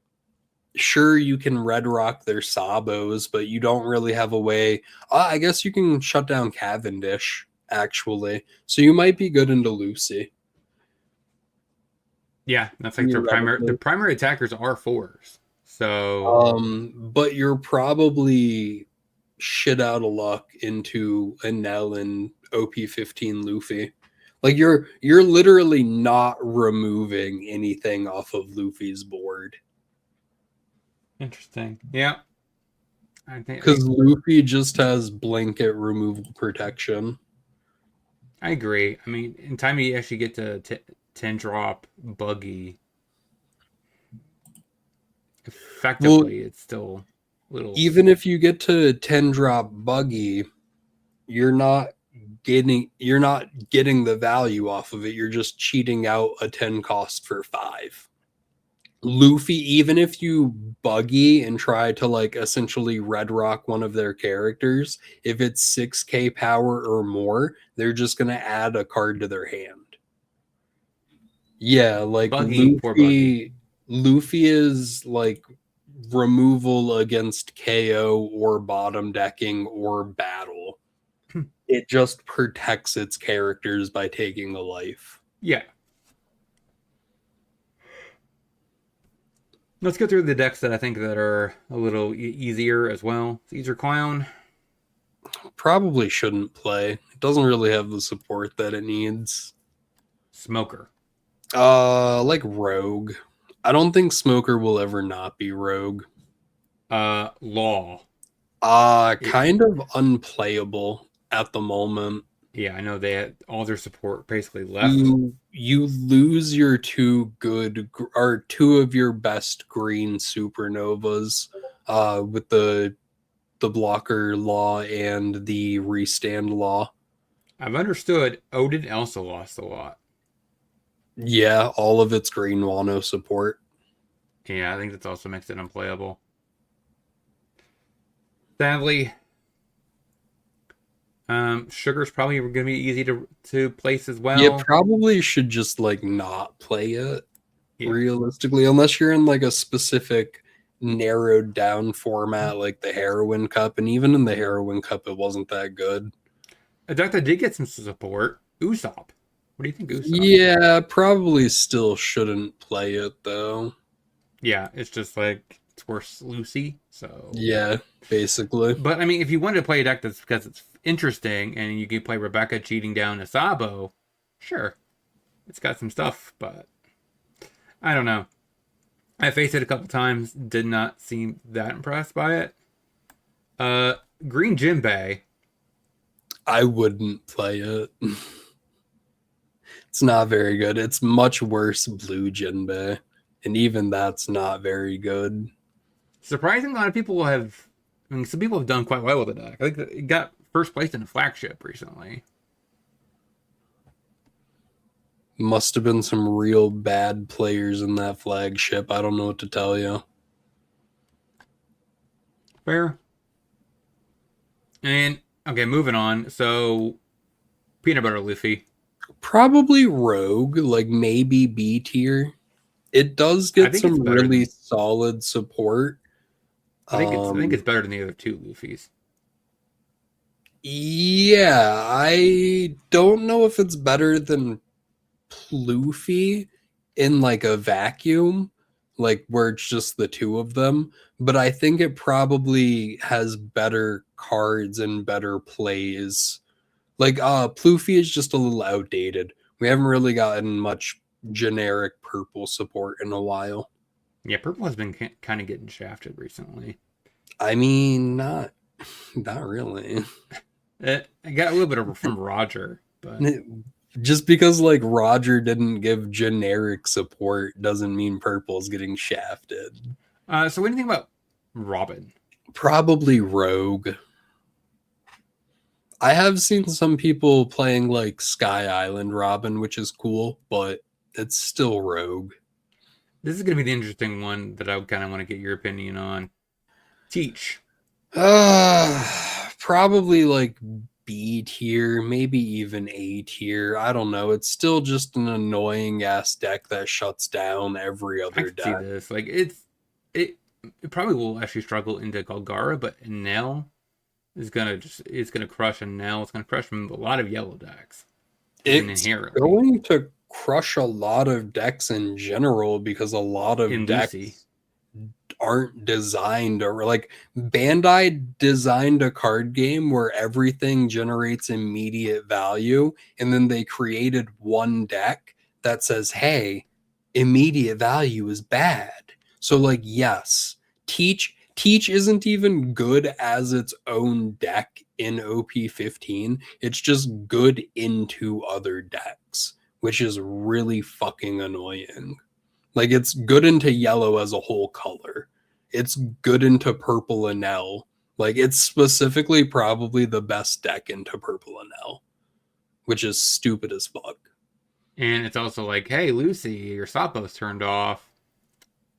sure you can red rock their Sabos, but you don't really have a way. I guess you can shut down Cavendish actually, so you might be good into Lucy. Yeah, that's like their Theoretically. primary attackers are fours. So But you're probably shit out of luck into a Nell and OP15 Luffy. Like you're literally not removing anything off of Luffy's board. interesting. Yeah, I think Because Luffy just has blanket removal protection. I agree. I mean, in time you actually get to 10 drop Buggy, Well, effectively, it's still little. even if you get to 10 drop Buggy, you're not getting the value off of it. You're just cheating out a 10 cost for 5. Luffy, even if you buggy and try to like essentially red rock one of their characters, if it's 6k power or more, they're just going to add a card to their hand. Yeah, like Buggy, poor Buggy. Luffy is like removal against KO or bottom decking or battle. It just protects its characters by taking a life. Yeah. Let's go through the decks that I think that are a little easier as well. Caesar Clown, Probably shouldn't play. It doesn't really have the support that it needs. Smoker. Like Rogue. I don't think Smoker will ever not be Rogue. Law. It, Kind of unplayable at the moment. yeah, I know they had all their support basically left. You lose your two of your best green supernovas with the blocker law and the restand law. I've understood Odin also lost a lot. Yeah, all of its green Wano support. Yeah, I think that also makes it unplayable. Sadly, Sugar's probably going to be easy to place as You well. probably should just like not play it Yeah, realistically, unless you're in like a specific narrowed down format like the Heroin Cup. And even in the Heroin Cup, it wasn't that good. a deck that did get some support, Usopp. What do you think, Usopp? Yeah, probably still shouldn't play it though. Yeah, it's just like it's worse Lucy. So, Yeah, basically. but I mean, if you wanted to play a deck that's because it's interesting and you can play Rebecca cheating down a Sabo, sure, it's got some stuff, but I don't know. I faced it a couple times, did not seem that impressed by it. Uh, Green Jinbei. I wouldn't play it. It's not very good. It's much worse Blue Jinbei. And even that's not very good. Surprisingly, a lot of people have. I mean, some people have done quite well with the deck. I think it got first place in a flagship recently. Must have been some real bad players in that flagship. I don't know what to tell you. Fair. And okay, moving on. So, Peanut Butter Luffy. Probably Rogue, like maybe B tier. It does I get think it's some better really than. solid support. I think it's Um, better than the other two Luffys. yeah, I don't know if it's better than Pluffy in like a vacuum, like where it's just the two of them, but I think it probably has better cards and better plays. Like Pluffy is just a little outdated. We haven't really gotten much generic purple support in a while. Yeah, purple has been kind of getting shafted recently. I mean, not really. I got a little bit of from Roger, but Just because like Roger didn't give generic support doesn't mean purple's getting shafted. so what do you think about Robin? Probably Rogue. I have seen some people playing like Sky Island Robin, which is cool, but it's still Rogue. This is going to be the interesting one that I kind of want to get your opinion on. Teach. Probably like B tier, maybe even A tier. I don't know. It's still just an annoying ass deck that shuts down every I other could see deck. this. Like it, it probably will actually struggle into Golgara, but Nell is gonna just it's gonna crush a Nell. It's gonna crush from a lot of yellow decks, even It's inherently going to crush a lot of decks in general because a lot of in Lucy. decks aren't designed, or like Bandai designed a card game where everything generates immediate value, and then they created one deck that says, hey, immediate value is bad. So like, yes, Teach isn't even good as its own deck in OP15. It's just good into other decks, which is really fucking annoying. Like it's good into yellow as a whole color. It's good into purple and L. Like it's specifically probably the best deck into purple and L, which is stupid as fuck. And it's also like, hey, Lucy, your Sapo's turned off.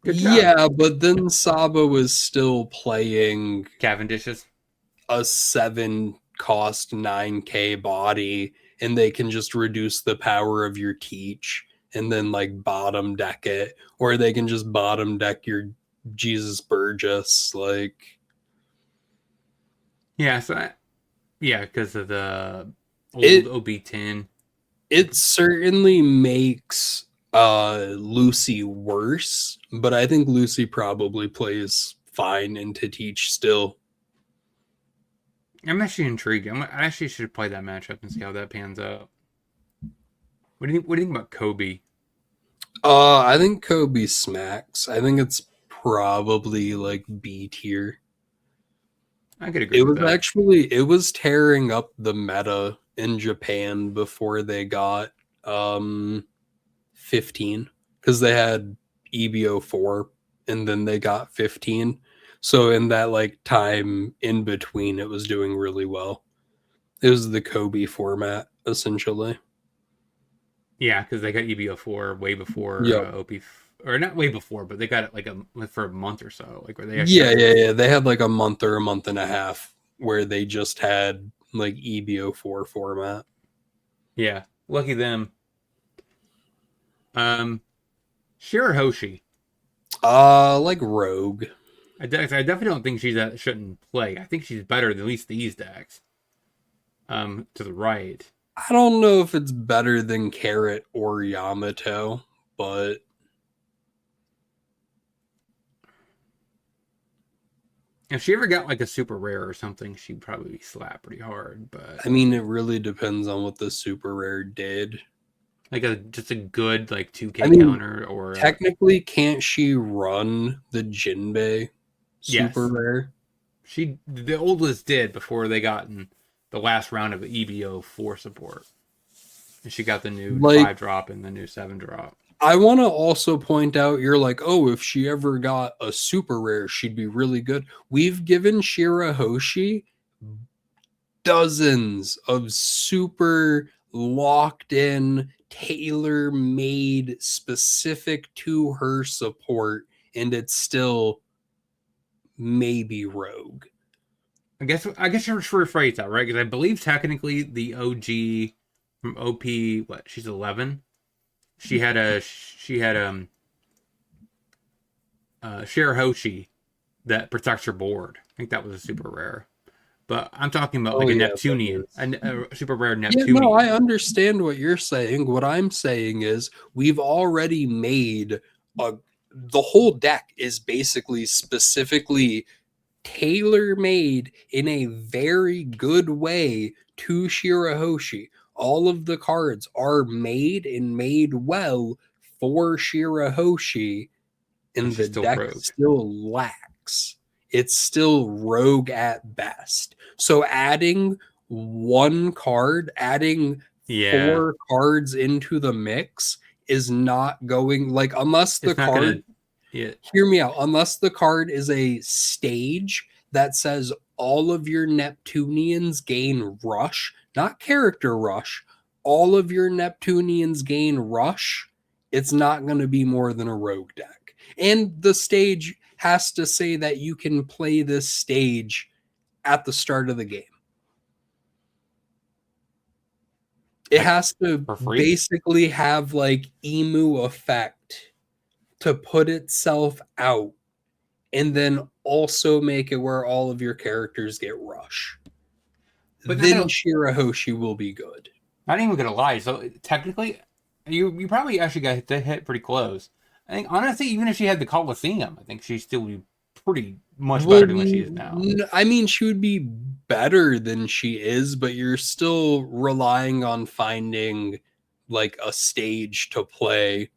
Good job. Yeah, but then Saba was still playing Cavendishes. a 7 cost 9k body, and they can just reduce the power of your Teach and then like bottom deck it, or they can just bottom deck your Jesus Burgess. Like Yeah, yeah, because of the old it OB10. it certainly makes Lucy worse, but I think Lucy probably plays fine into Teach still. I'm actually intrigued. I actually should play that matchup and see how that pans out. What do you think about Kobe? I think Kobe smacks. I think it's probably like B tier. I could agree It with was that. actually it was tearing up the meta in Japan before they got 15, because they had EBO4 and then they got 15. So in that like time in between, it was doing really well. It was the Kobe format essentially. Yeah, because they got EBO4 way before Yep. OP, or not way before, but they got it like for a month or so, like where they actually Yeah, got yeah, yeah. They had like a month or a month and a half where they just had like EBO4 format. yeah, lucky them. Um, Shirahoshi. Like Rogue. I definitely don't think shouldn't play. I think she's better than at least these decks. To the right. I don't know if it's better than Carrot or Yamato, but If she ever got like a super rare or something, she'd probably slap pretty hard. But I mean, it really depends on what the super rare did. like a just a good like I 2K mean, counter or technically, can't she run the Jinbei super yes, rare? the oldest did before they got in the last round of EBO4 support, and she got the new Like, 5 drop and the new 7 drop. I want to also point out, you're like, oh, if she ever got a super rare, she'd be really good. We've given Shirahoshi dozens of super locked in, tailor made, specific to her support, and it's still maybe Rogue. I guess you should rephrase that, right? Because I believe technically the OG from OP, what, she's 11. She had Shirahoshi that protects her board. I think that was a super rare. But I'm talking about Oh, like a yeah, that Neptunian, is. a super rare Yeah, no, I Neptunian. understand what you're saying. What I'm saying is we've already made a the whole deck is basically specifically tailor made in a very good way to Shirahoshi. All of the cards are made and made well for Shirahoshi, And and she's the still deck rogue. still lacks. It's still rogue at best. So adding one card, adding Yeah, 4 cards into the mix is not going, like, unless the it's not gonna. card, Yeah, hear me out, unless the card is a stage that says all of your Neptunians gain rush, not character rush, all of your Neptunians gain rush, it's not going to be more than a rogue deck. And the stage has to say that you can play this stage at the start of the game. It like has to for free. basically have like emu effect to put itself out, and then also make it where all of your characters get rush. But not Then gonna. Shirahoshi will be good. Not even gonna lie. So technically, you probably actually got to hit pretty close. I think honestly, even if she had the Coliseum, I think she'd still be pretty much Well, better than what she is now. I mean, she would be better than she is, but you're still relying on finding like a stage to play.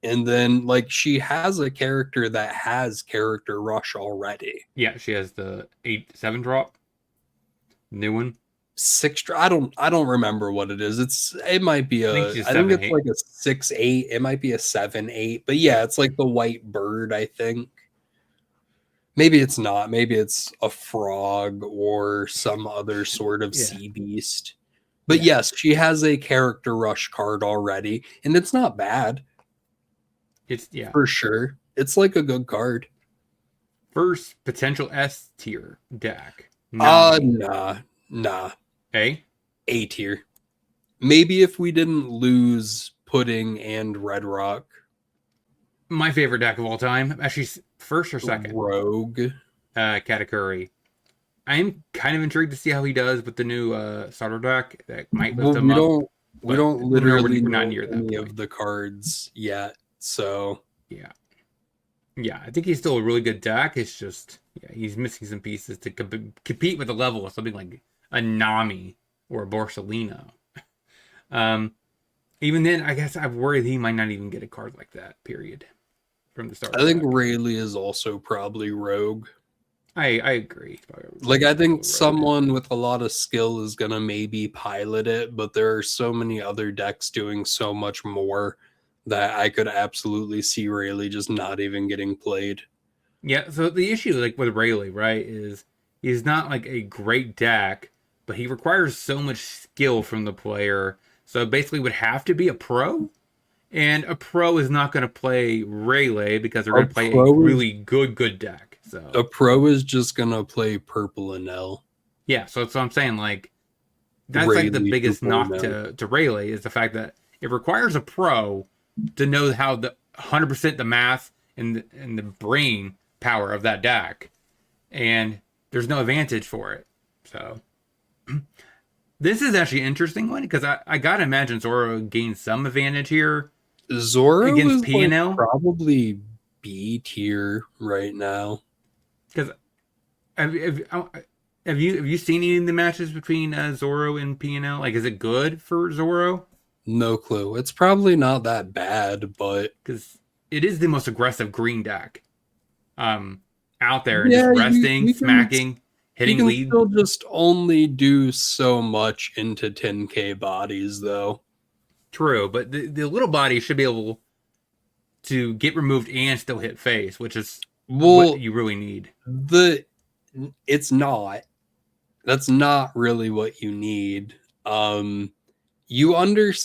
And then, like, she has a character that has character rush already. Yeah, she has the 8/7 drop, new one. I don't remember what it is. It might be I think she's I think 7 it's 8. like a 6/8. It might be a 7/8. But yeah, it's like the white bird, I think. Maybe it's not. Maybe it's a frog or some other sort of Yeah, sea beast. But yeah. yes, she has a character rush card already, and it's not bad It's yeah. for sure. It's like a good card. First potential S tier deck. Nami. Nah. A. A tier. Maybe if we didn't lose Pudding and Red Rock. My favorite deck of all time. Actually, first or second. Rogue. Katakuri. I am kind of intrigued to see how he does with the new starter deck that might lift Well, him up. we But don't literally we're not know near that any point. of the cards yet. So Yeah. Yeah, I think he's still a really good deck. It's just, yeah, he's missing some pieces to compete with the level of something like a Nami or a Borsalino. Um, Even then, I guess I'm worried he might not even get a card like that, period, from the I starter think deck. Rayleigh is also probably Rogue. I agree. Like, I think Rogue. someone with a lot of skill is gonna maybe pilot it, but there are so many other decks doing so much more that I could absolutely see Rayleigh just not even getting played. Yeah, so the issue like with Rayleigh, right, is he's not like a great deck, but he requires so much skill from the player. So it basically would have to be a pro. And a pro is not going to play Rayleigh because they're A going to play a pro is really good deck. a So pro is just gonna play purple and L. yeah, so that's what I'm saying. Like that's like the Rayleigh biggest knock 2.0. to Rayleigh is the fact that it requires a pro to know how the 100% the math and the brain power of that deck, and there's no advantage for it. So this is actually an interesting one because I gotta imagine Zoro gains some advantage here Zoro against is P like and L probably B tier right now. because have you seen any of the matches between Zoro and P and L? Like, is it good for Zoro? No clue. It's probably not that bad, but Because it is the most aggressive green deck out there and just yeah, resting, smacking, you hitting can lead. still just only do so much into 10k bodies though. True, but the little body should be able to get removed and still hit face, which is what Well, you really need. the it's not. That's not really what you need. You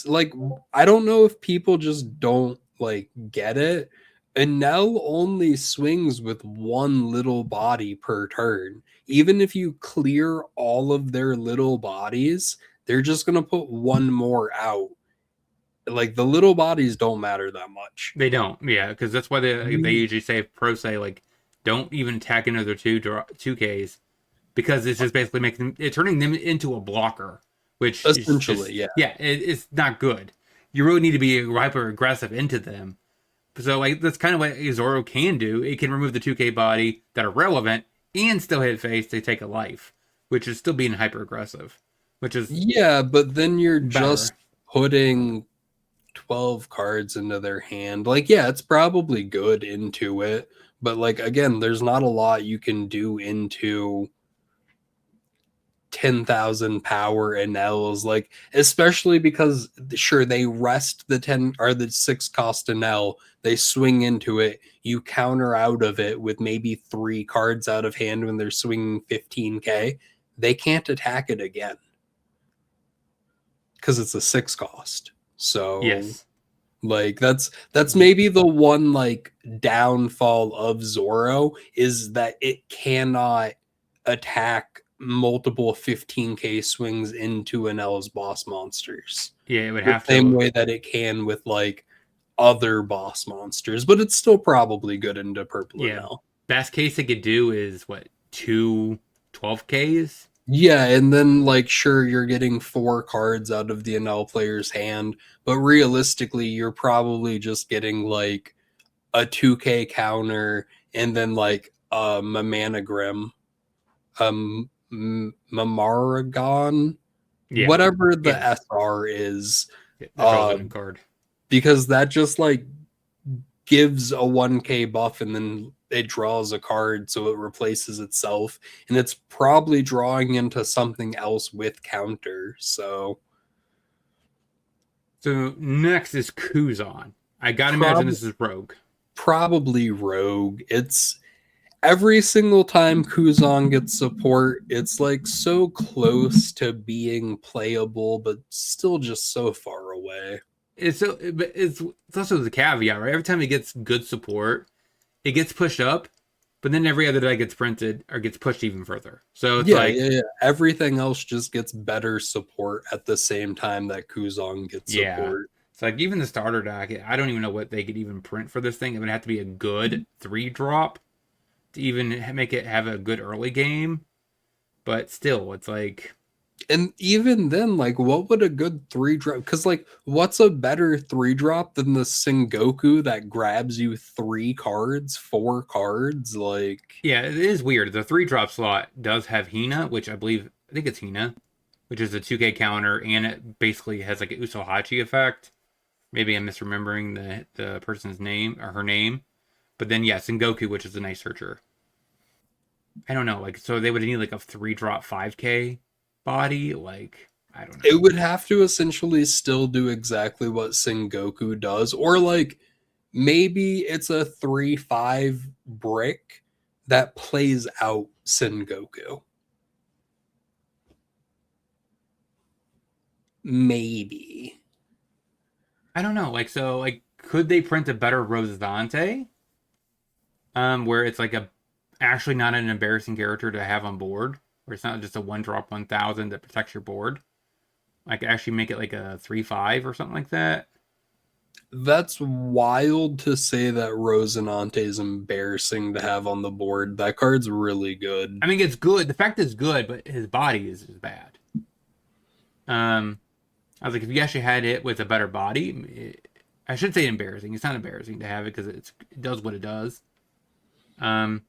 like, I don't know if people just don't like get it. And Nell only swings with one little body per turn. Even if you clear all of their little bodies, they're just gonna put one more out. Like, the little bodies don't matter that much. They don't, yeah, because that's why they You usually say pro say like don't even attack another two Ks because it's just basically making it turning them into a blocker, which is essentially, just yeah. yeah, it's not good. You really need to be hyper aggressive into them. So like that's kind of what Zoro can do. It can remove the 2K body that are relevant and still hit face to take a life, which is still being hyper aggressive, which is Yeah, but then you're better. just putting 12 cards into their hand. Like, yeah, it's probably good into it, but like again, there's not a lot you can do into 10,000 power and L's, like especially because sure they rest the 10 or the 6 cost an L, they swing into it, you counter out of it with maybe 3 cards out of hand when they're swinging 15k, they can't attack it again because it's a 6 cost. So Yes. like that's maybe the one like downfall of Zoro is that it cannot attack multiple 15k swings into an L's boss monsters. Yeah, it would The have same to. way that it can with like other boss monsters, but it's still probably good into purple and Yeah. L. Best case it could do is what, two 12Ks? Yeah, and then like sure you're getting 4 cards out of the NL player's hand, but realistically you're probably just getting like a 2k counter and then like a Mamanagram, Mamaragon, Yeah. whatever the Yes. SR is, That draws a uh, new card. because that just like gives a 1k buff and then it draws a card so it replaces itself, and it's probably drawing into something else with counter. So So next is Kuzan. I gotta imagine prob- this is Rogue. probably Rogue. It's every single time Kuzan gets support, it's like so close to being playable, but still just so far away. But it's also the caveat, right? Every time it gets good support, it gets pushed up, but then every other die gets printed or gets pushed even further. So it's Yeah, like, yeah, yeah. Everything else just gets better support at the same time that Kuzan gets yeah. support. It's like even the starter deck, I don't even know what they could even print for this thing. It would have to be a good 3 drop to even make it have a good early game. But still, it's like, And even then, like, what would a good 3 drop? Because, like, what's a better 3 drop than the Sengoku that grabs you 3 cards, 4 cards? Like, yeah, it is weird. The 3 drop slot does have Hina, which I think it's Hina, which is a 2K counter, and it basically has like an Usohachi effect. Maybe I'm misremembering the person's name or her name. But then, yeah, Sengoku, which is a nice searcher. I don't know. Like, so they would need like a 3 drop 5K body. Like, I don't it know. would have to essentially still do exactly what Sengoku does, or like maybe it's a 3/5 brick that plays out Sengoku. Maybe. I don't know. Like, so, like, could they print a better Rosante? Where it's like a actually not an embarrassing character to have on board, where it's not just a 1 drop 1,000 that protects your board. Like, actually make it like a 3/5 or something like that. That's wild to say that Rosinante is embarrassing to have on the board. That card's really good. I mean, it's good. The fact is good, but his body is bad. Um, I was like, if you actually had it with a better body, I should say embarrassing. It's not embarrassing to have it because it does what it does. Um,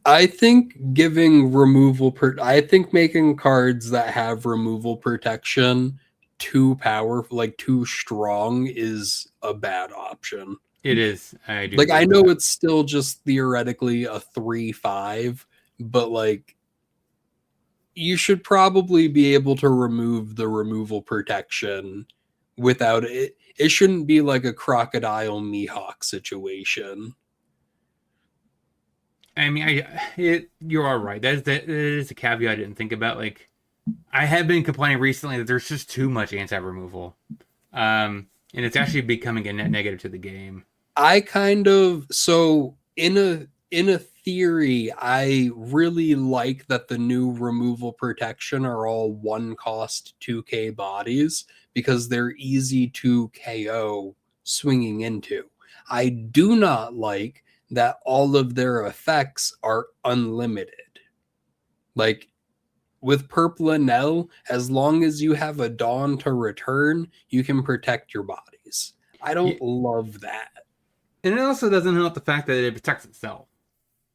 I think I think making cards that have removal protection too powerful, like too strong, is a bad option. it is. I do Like agree I with know that. it's still just theoretically a 3/5, but like you should probably be able to remove the removal protection without it. It shouldn't be like a crocodile Mihawk situation. I mean, you're all right. That is a caveat I didn't think about. Like, I have been complaining recently that there's just too much anti removal, and it's actually becoming a net negative to the game. I kind of so in a theory, I really like that the new removal protection are all 1 cost 2k bodies because they're easy to KO swinging into. I do not like that all of their effects are unlimited. Like with Purple and Nell, as long as you have a Dawn to return, you can protect your bodies. I Yeah, don't love that. and it also doesn't help the fact that it protects itself.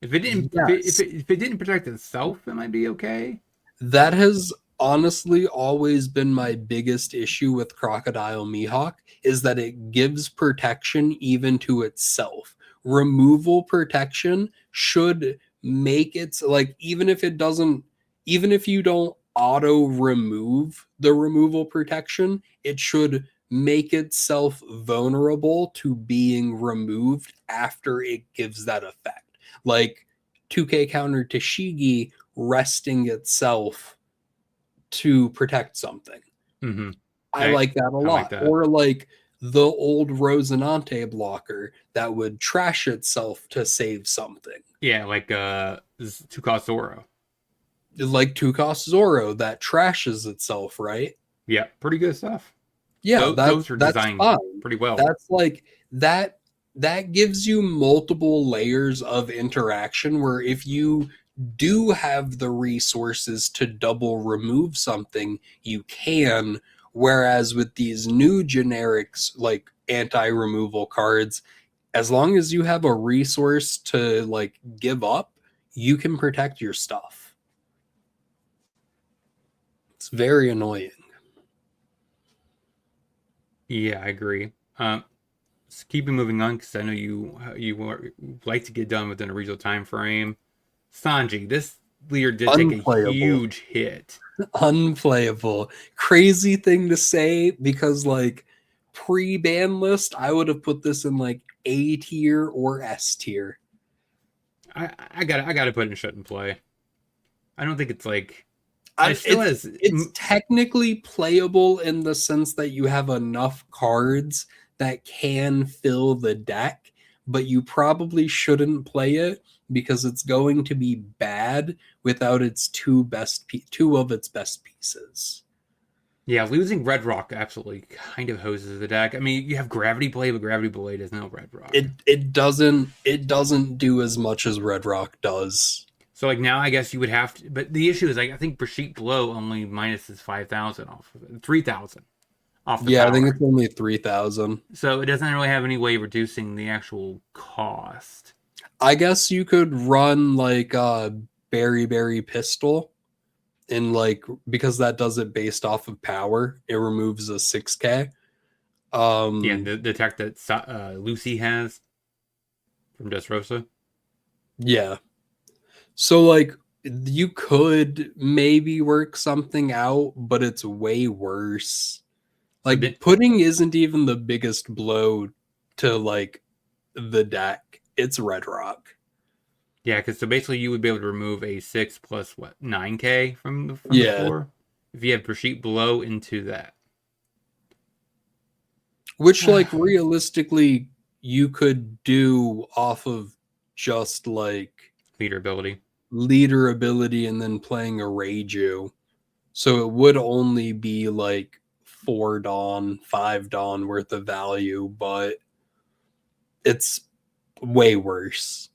If it didn't, Yes, if it didn't protect itself, it might be okay. that has honestly always been my biggest issue with Crocodile Mihawk is that it gives protection even to itself. Removal protection should make it like even if it doesn't, even if you don't auto remove the removal protection, it should make itself vulnerable to being removed after it gives that effect. Like 2K counter Tashigi resting itself to protect something. Mm-hmm. I like that a I like lot. that. Or like the old Rosinante blocker that would trash itself to save something. Yeah, like Two-Cost Zoro. Like 2-cost Zoro that trashes itself, right? Yeah, pretty good stuff. Yeah, Those are that's designed fine. pretty well. That's like that gives you multiple layers of interaction where if you do have the resources to double remove something, you can. Whereas with these new generics like anti-removal cards, as long as you have a resource to like give up, you can protect your stuff. It's very annoying. Yeah, I agree. So keeping moving on because I know like to get done within a reasonable time frame. Sanji, this leader did take a Unplayable. huge hit. Unplayable. Crazy thing to say because like pre-ban list, I would have put this in like A tier or S tier. I gotta put in shouldn't play. I don't think it's like it I, still it's has. it's technically playable in the sense that you have enough cards that can fill the deck, but you probably shouldn't play it because it's going to be bad without its two of its best pieces. Yeah, losing Red Rock absolutely kind of hoses the deck. I mean, you have Gravity Blade, but Gravity Blade is no Red Rock. It doesn't do as much as Red Rock does. So like now, I guess you would have to. But the issue is like I think Brigitte Blow only minuses 5,000 off of it, 3,000 off the Yeah, I think power. it's only 3,000. So it doesn't really have any way of reducing the actual cost. I guess you could run like Berry Berry Pistol and like because that does it based off of power, it removes a 6K. Yeah, Um the tech that Lucy has from Dressrosa. yeah. So like you could maybe work something out, but it's way worse. So then, Like pudding isn't even the biggest blow to like the deck. It's Red Rock. yeah, because so basically you would be able to remove a 6 plus what 9K from the Yeah. floor if you have Brigitte Blow into that. Which like realistically you could do off of just like Leader ability. leader ability and then playing a Reiju. So it would only be like 4 Dawn, 5 Dawn worth of value, but it's way worse.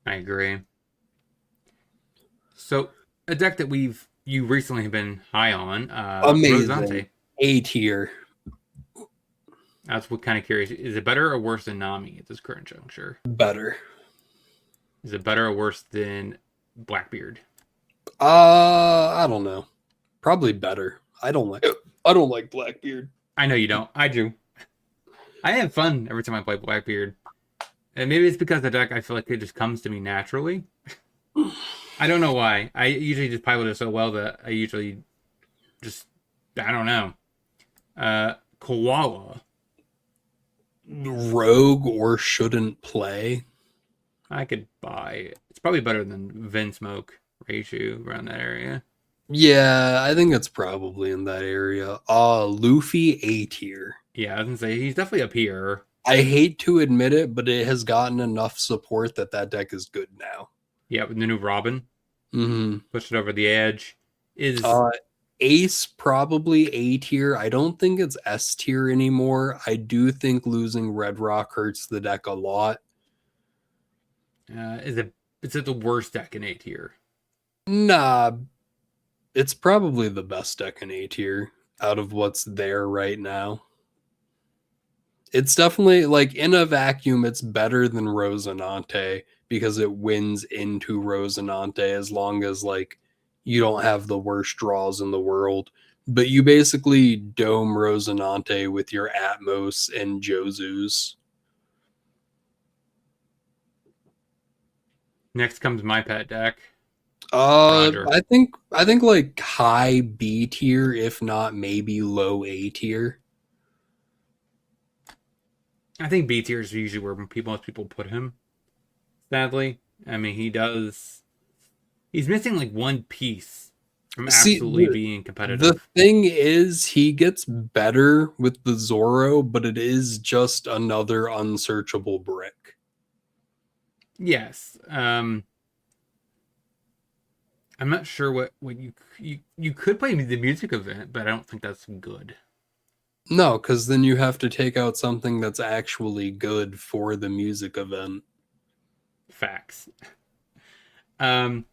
I agree. So a deck that you recently have been high on, Amazing. Rosante. A tier. That's what kind of curious. Is it better or worse than Nami at this current juncture? Better. Is it better or worse than Blackbeard? I don't know. Probably better. I don't like Blackbeard. I know you don't. I do. I have fun every time I play Blackbeard. And maybe it's because the deck I feel like it just comes to me naturally. I don't know why. I usually just pilot it so well that I usually just I don't know. Koala. Rogue or shouldn't play. I could buy it. It's probably better than Vinsmoke, Reishu around that area. Yeah, I think it's probably in that area. Luffy A tier. Yeah, I was gonna say he's definitely up here. I hate to admit it, but it has gotten enough support that deck is good now. Yeah, with the new Robin. Mm-hmm. Pushed it over the edge. Is Ace probably A tier. I don't think it's S tier anymore. I do think losing Red Rock hurts the deck a lot. is it the worst deck in A tier? Nah, it's probably the best deck in A tier out of what's there right now. It's definitely like in a vacuum, it's better than Rosinante because it wins into Rosinante as long as like you don't have the worst draws in the world. But you basically dome Rosinante with your Atmos and Jozus. Next comes my pet deck. Roger. I think like high B tier, if not maybe low A tier. I think B tier is usually where most people put him. Sadly, I mean he's missing like one piece from See, absolutely being the competitive. thing is, he gets better with the Zoro, but it is just another unsearchable brick. Yes. I'm not sure what you could play the music event, but I don't think that's good. No, because then you have to take out something that's actually good for the music event. Facts. Um,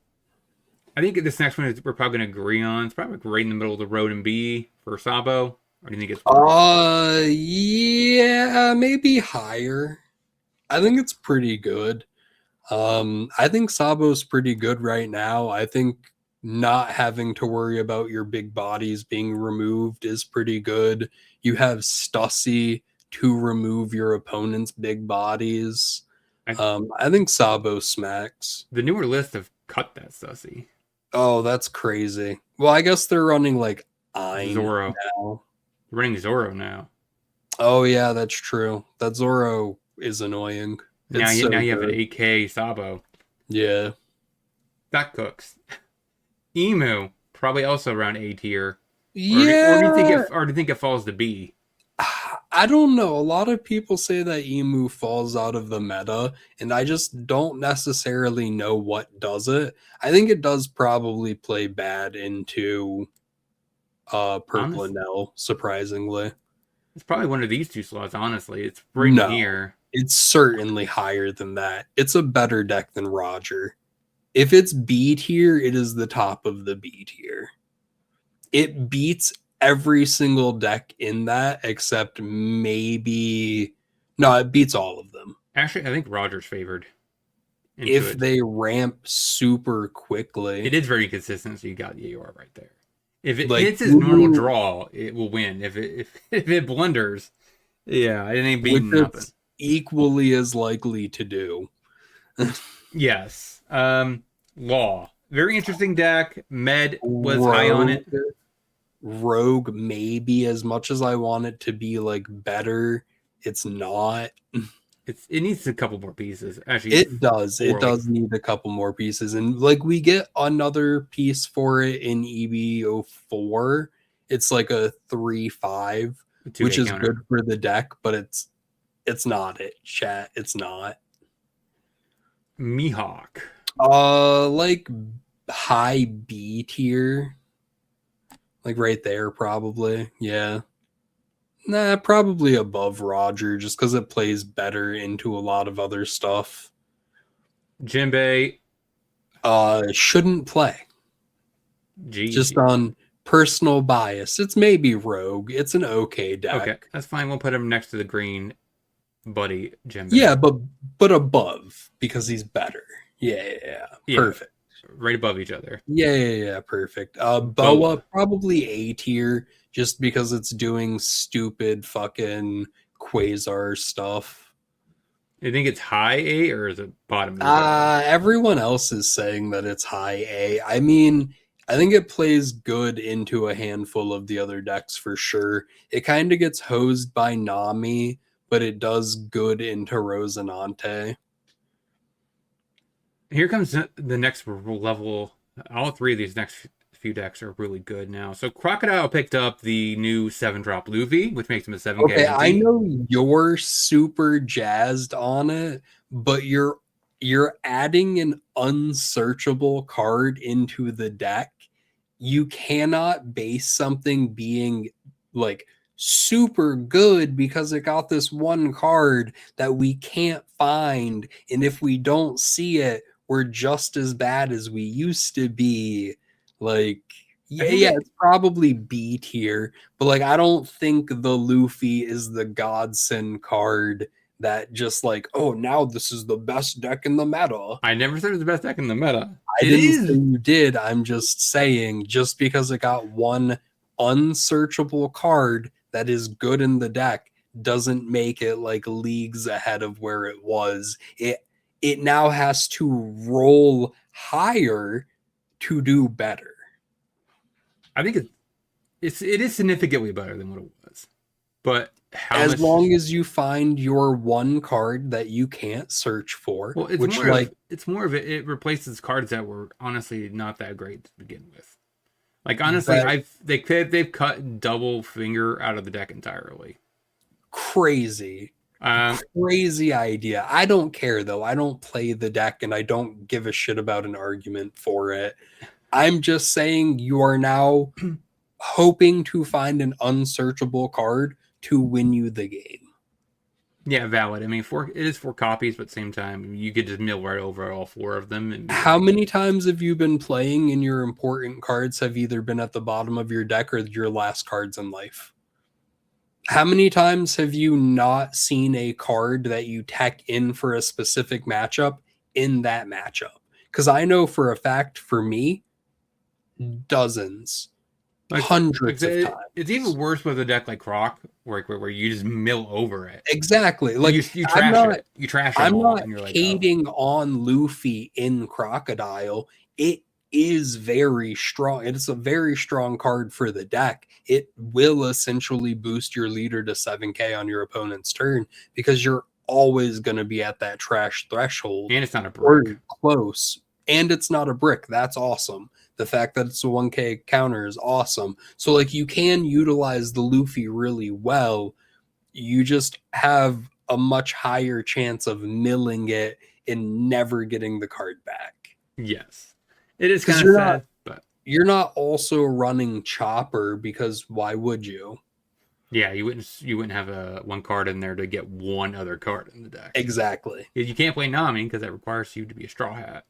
I think this next one is we're probably going to agree on. It's probably right in the middle of the road in B for Sabo. Or do you think it's worse? Yeah, maybe higher. I think it's pretty good. I think Sabo's pretty good right now. I think not having to worry about your big bodies being removed is pretty good. You have Stussy to remove your opponent's big bodies. I, I think Sabo smacks. the newer list have cut that sussy. Oh, that's crazy. Well, I guess they're running like Ein Zoro. now. You're running Zoro now. Oh yeah, that's true. That Zoro is annoying. Now It's you so now you have an good. 8K Sabo. Yeah. That cooks. Emu probably also around A tier. Yeah. Or do you think it falls to B? I don't know. A lot of people say that Emu falls out of the meta, and I just don't necessarily know what does it. I think it does probably play bad into Purple Honest, and L, surprisingly. it's probably one of these two slots. Honestly, it's right in No, here. it's certainly higher than that. It's a better deck than Roger. If it's B tier, it is the top of the B tier. It beats every single deck in that except maybe no, it beats all of them. Actually, I think Roger's favored into If it. they ramp super It quickly. is very consistent, so you got the AOR right there. If it Like hits his normal Emu, draw, it will win. If it blunders, yeah, it ain't which beating nothing. it's equally as likely to do. Yes. Law. Very interesting deck. Med was high on Rogue, it. Rogue, maybe as much as I want it to be like better, it's not. It needs a couple more pieces. Actually, It does. It four, like does need a couple more pieces. And like we get another piece for it in EB04. It's like a 3/5, a 2K which is counter. good for the deck, but it's not it, chat. It's not. Mihawk. Like high B tier. Like right there, probably. Yeah. Nah, probably above Roger, just because it plays better into a lot of other stuff. Jinbei. Shouldn't play. Just GG. on personal bias. It's maybe Rogue. It's an okay Okay, deck. that's fine. We'll put him next to the green buddy Yeah, Jinbei. but above because he's better. Yeah. Yeah, Perfect. right above each other. Yeah, perfect. Boa Boa. probably A tier just because it's doing stupid fucking Quasar stuff. You think it's high A or is it bottom of the barrel? Everyone else is saying that it's high A. I mean, I think it plays good into a handful of the other decks for sure. It kind of gets hosed by Nami, but it does good into Rosinante. Here comes the next level. All three of these next few decks are really good now. So Crocodile picked up the new 7-drop Luffy, which makes him a 7K Okay, I multi. know you're super jazzed on it, but you're adding an unsearchable card into the deck. You cannot base something being like super good because it got this one card that we can't find, and if we don't see it, we're just as bad as we used to be. Like I think yeah, it's probably B tier, but like I don't think the Luffy is the godsend card that just like, oh, now this is the best deck in the meta. I never said it was the best deck in the meta. I it didn't say is. you did. I'm just saying, just because it got one unsearchable card that is good in the deck doesn't make it like leagues ahead of where it was. It now has to roll higher to do better. I think it is significantly better than what it was. But how As much? long as you find your one card that you can't search for, Well, which like it's more of it replaces cards that were honestly not that great to begin with. Like honestly, that they've cut double finger out of the deck entirely. crazy Um, crazy idea. I don't care though. I don't play the deck and I don't give a shit about an argument for it. I'm just saying you are now hoping to find an unsearchable card to win you the game. yeah, valid. I mean, it is 4 copies, but at the same time, you could just mill right over all 4 of them and be How like, many times have you been playing and your important cards have either been at the bottom of your deck or your last cards in life? How many times have you not seen a card that you tech in for a specific matchup in that matchup? Because I know for a fact, for me, dozens, hundreds of it's even times. worse with a deck like Croc, where you just mill over it. Exactly. Like You I'm trash not it. You trash them I'm all, not and you're like, oh, hating on Luffy in Crocodile. It is very strong. It's a very strong card for the deck. It will essentially boost your leader to 7k on your opponent's turn because you're always going to be at that trash threshold and it's not a or brick. close. And it's not a brick. That's awesome. The fact that it's a 1k counter is awesome. So like you can utilize the Luffy really well. You just have a much higher chance of milling it and never getting the card back. Yes, it is Because kind of sad, but you're not also running Chopper because why would you? yeah, you wouldn't have a 1 card in there to get one other card in the deck. Exactly. You can't play Nami because that requires you to be a Straw Hat.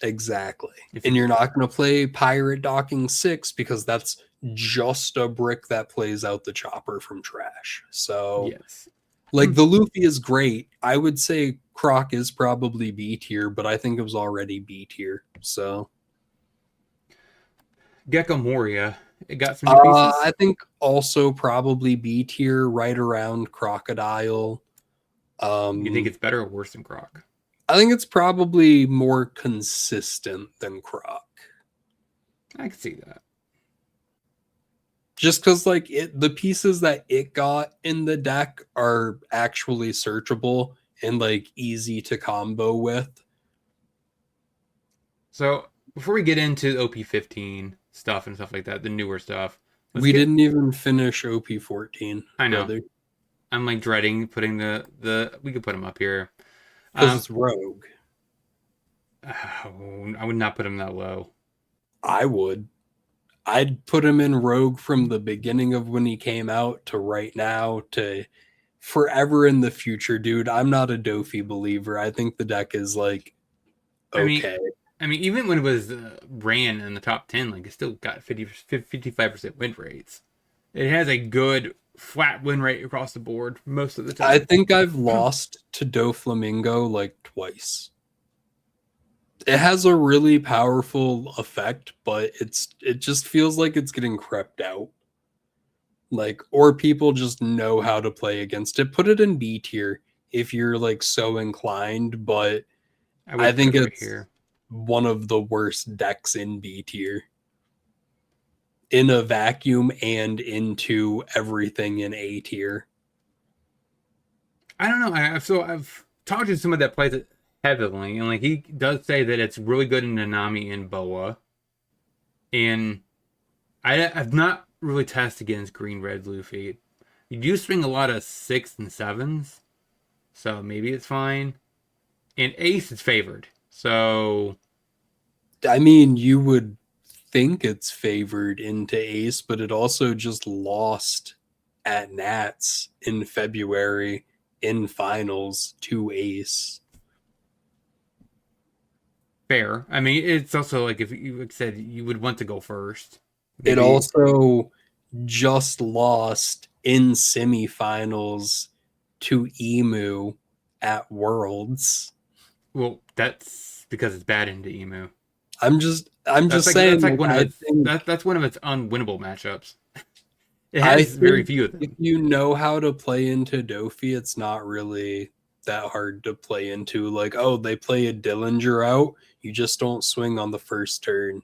Exactly. If And you you're not going to play Pirate Docking 6 because that's just a brick that plays out the Chopper from trash. So, yes, like, the Luffy is great. I would say Croc is probably B tier, but I think it was already B tier. So, Gecko Moria, it got some new pieces. I think also probably B tier, right around Crocodile. You think Um, it's better or worse than Croc? I think it's probably more consistent than Croc. I can see that. Just because like the pieces that it got in the deck are actually searchable and like easy to combo with. So before we get into the OP15 stuff and stuff like that, the newer stuff, let's We get. didn't even finish OP14, I know brother, I'm like dreading putting the. We could put them up here. because Um, it's Rogue. I would not put him that low. I would. I'd put him in Rogue from the beginning of when he came out to right now to forever in the future, dude. I'm not a Dofi believer. I think the deck is like I mean, okay. even when it was ran in the top 10, like it still got 55% win rates. It has a good flat win rate across the board most of the I time. think I've lost to Doflamingo like twice. It has a really powerful effect, but it just feels like it's getting crept out. Like, or people just know how to play against it. Put it in B tier if you're like so inclined, but I I would put think it right it's here. one of the worst decks in B tier. In a vacuum and into everything in A tier. I don't know. I've talked to someone that plays it heavily, and like he does say that it's really good in Nanami and Boa. And I've not really tested against Green Red Luffy. You do swing a lot of 6 and 7s, so maybe it's fine. And Ace is favored, so I mean, you would think it's favored into Ace, but it also just lost at Nats in February in finals to Ace. fair. I mean, it's also like if you like said you would want to go first, It maybe. also just lost in semifinals to Emu at Worlds. Well, that's because it's bad into Emu. I'm just That's saying, like like, one of its that's one of its unwinnable matchups. It I has very think few of if them. you know how to play into Dofi, it's not really that hard to play into. Like, oh, they play a Dillinger out, you just don't swing on the first turn.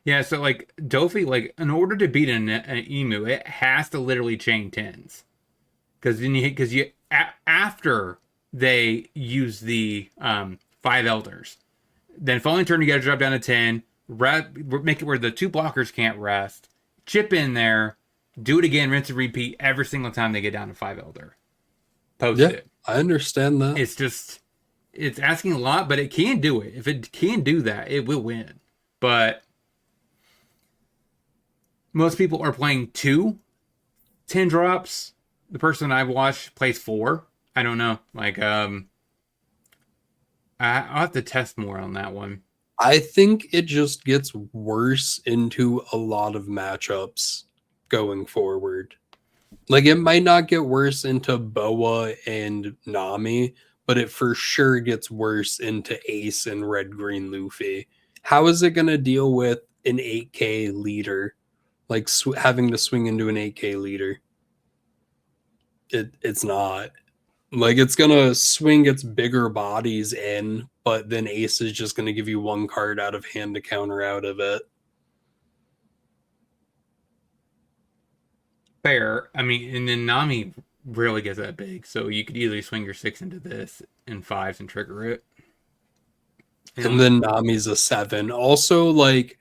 Yeah, so like Dofi, like in order to beat an emu, it has to literally chain tens because you after they use the five elders, then following turn you got to drop down to 10, make it where the two blockers can't rest, chip in there, do it again, rinse and repeat every single time they get down to five elder. Post Yeah, it. I understand that. It's just it's asking a lot, but it can do it. If it can do that, it will win. But most people are playing 10 drops. The person I've watched plays four. I don't know. Like, I'll have to test more on that one. I think it just gets worse into a lot of matchups going forward. Like it might not get worse into Boa and Nami, but it for sure gets worse into Ace and Red Green Luffy. How is it going to deal with an 8K leader? Like having to swing into an 8K leader? It's not. Like it's gonna swing its bigger bodies in, but then Ace is just gonna give you one card out of hand to counter out of it. Fair. I mean, and then Nami rarely gets that big, so you could easily swing your six into this and fives and trigger it. And And then Nami's a 7. Also, like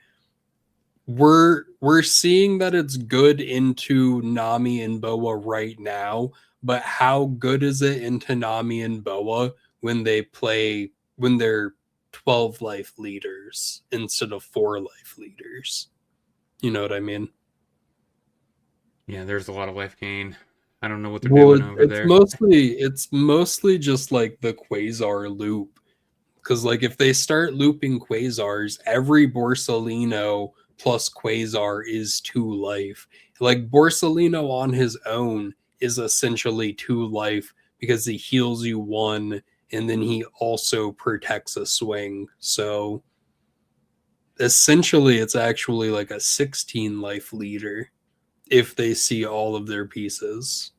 we're seeing that it's good into Nami and Boa right now, but how good is it into Nami and Boa when they're 12 life leaders instead of 4 life leaders? You know what I mean? yeah, there's a lot of life gain. I don't know what they're Well, doing over there. it's mostly just like the Quasar loop. Because like if they start looping Quasars, every Borsalino plus Quasar is 2 life. Like Borsalino on his own is essentially 2 life because he heals you 1 and then he also protects a swing. So essentially it's actually like a 16 life leader if they see all of their pieces.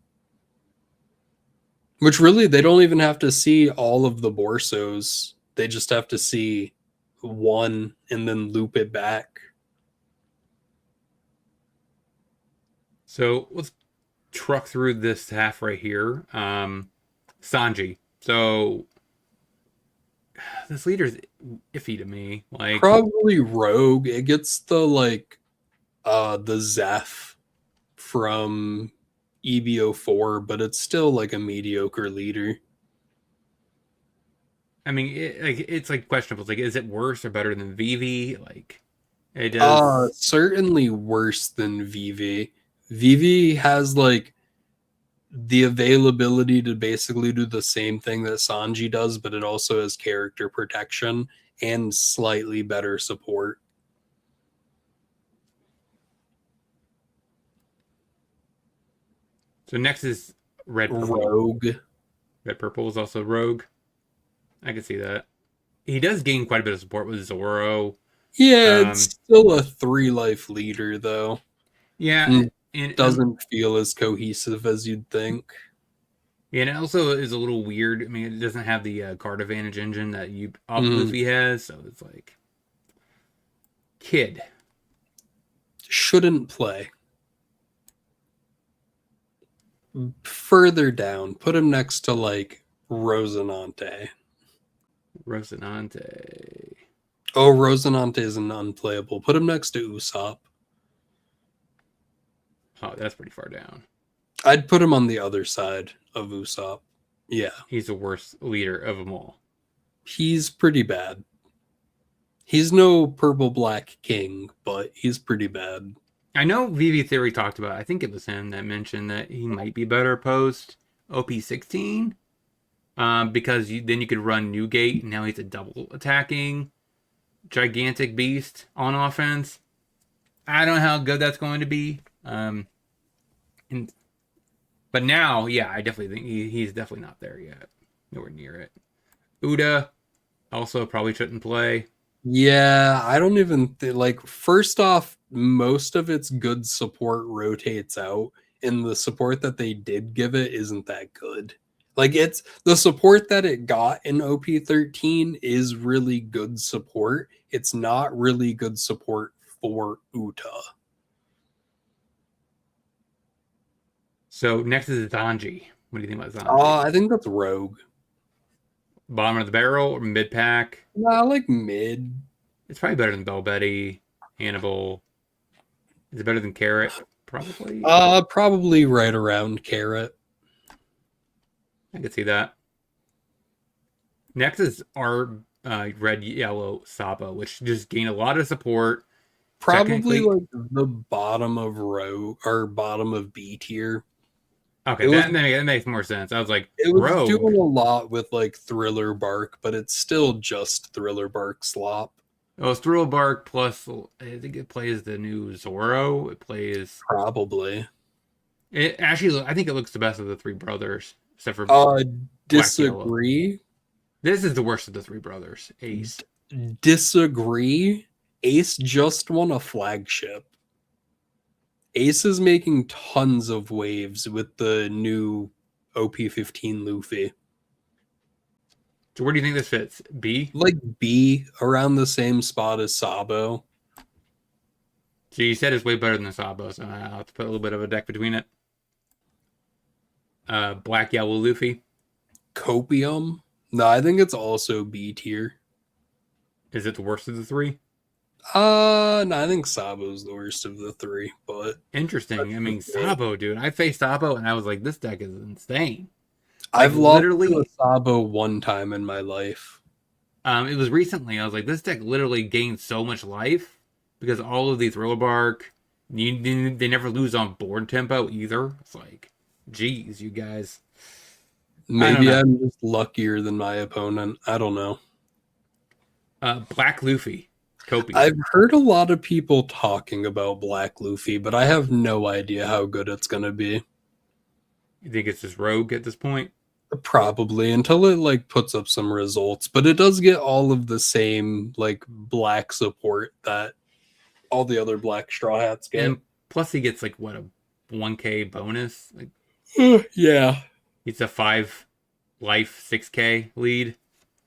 Which really, they don't even have to see all of the Borsos. They just have to see one and then loop it back. So let's truck through this half right here. Sanji. So this leader's iffy to me. Like, Probably Rogue. It gets the Zeph from EBO4, but it's still like a mediocre leader. I mean, it's like questionable. It's like, is it worse or better than Vivi? Like, it does. Certainly worse than Vivi. Vivi has like the availability to basically do the same thing that Sanji does, but it also has character protection and slightly better support. So next is Red Purple. Rogue. Red Purple is also Rogue. I can see that. He does gain quite a bit of support with Zoro. Yeah, it's Um, still a 3 life leader though. yeah, And doesn't feel as cohesive as you'd think. and it also is a little weird. I mean, it doesn't have the card advantage engine that you Mm, Luffy has, so it's like kid. shouldn't play. Further down, put him next to like Rosinante. Rosinante. Oh, Rosinante is an unplayable. Put him next to Usopp. Oh, that's pretty far down. I'd put him on the other side of Usopp. Yeah, He's the worst leader of them all. he's pretty bad. He's no purple black king, but he's pretty bad. I know Vivi Theory talked about. I think it was him that mentioned that he might be better post OP16, because then you could run Newgate, and now he's a double attacking gigantic beast on offense. I don't know how good that's going to be. And but now, yeah, I definitely think he's definitely not there yet. Nowhere near it. Uda also probably shouldn't play. Yeah, I don't even like first off, most of its good support rotates out, and the support that they did give it isn't that good. Like it's the support that it got in OP13 is really good support. It's not really good support for Uta. So next is Zanji. What do you think about Zanji? I think that's Rogue. Bottom of the barrel or mid pack? Nah, like mid. It's probably better than Bell Betty, Hannibal. Is it better than Carrot? Probably. Probably right around Carrot. I could see that. Next is our red yellow Sabo, which just gained a lot of support. Probably Technically, like the bottom of row or bottom of B tier. okay, It was that makes more sense. I was like, it was Rogue. doing a lot with like Thriller Bark, but it's still just Thriller Bark slop. Oh, it's Thrill Bark plus. I think it plays the new Zoro. It plays. Probably. It actually. I think it looks the best of the three brothers, except for Uh Black Yellow. Disagree. This is the worst of the three brothers. Ace. Disagree. Ace just won a flagship. Ace is making tons of waves with the new OP15 Luffy. So where do you think this fits? B. Like B around the same spot as Sabo. So you said it's way better than the Sabo, so I'll have to put a little bit of a deck between it. Black Yellow Luffy. Copium. No, I think it's also B tier. Is it the worst of the three? No, I think Sabo's the worst of the three, but Interesting. I mean, Sabo, dude. I faced Sabo and I was like, this deck is insane. Like I've lost to a literally, Sabo one time in my life. it was recently. I was like, this deck literally gained so much life because all of these roller bark, they never lose on board tempo either. It's like, geez, you guys. I don't Maybe know. I'm just luckier than my opponent. I don't know. Black Luffy, copium. I've heard a lot of people talking about Black Luffy, but I have no idea how good it's going to be. You think it's just rogue at this point? Probably until it like puts up some results, but it does get all of the same like black support that all the other black straw hats get. And plus, he gets like what a 1K bonus. Like Yeah. it's a 5 life 6K lead,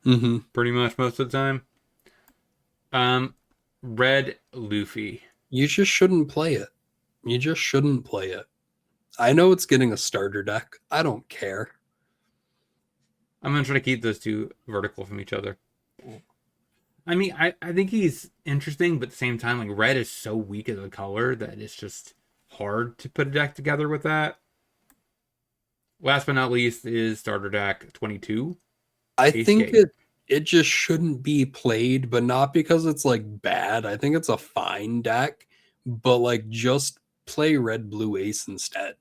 Mm-hmm. pretty much most of the time. Um, Red Luffy. You just shouldn't play it. You just shouldn't play it. I know it's getting a starter deck. I don't care. I'm gonna try to keep those two vertical from each other. I mean, I think he's interesting, but at the same time, like red is so weak as a color that it's just hard to put a deck together with that. Last but not least is starter deck 22. I Ace think Gate. it just shouldn't be played, but not because it's like bad. I think it's a fine deck, but like just play red blue ace instead.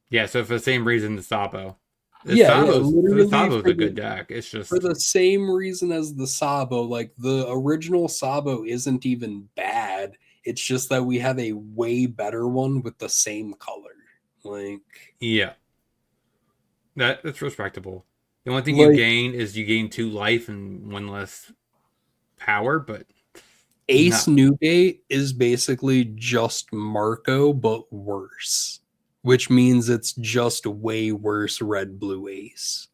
Yeah, so for the same reason the Sabo. Yeah, The literally Sabo's a good deck. It's for just the same reason as the Sabo, like the original Sabo isn't even bad. It's just that we have a way better one with the same color. Like yeah. That's respectable. The only thing you like gain is you gain 2 life and 1 less power, but Ace no. Newgate is basically just Marco, but worse, which means it's just way worse red blue ace.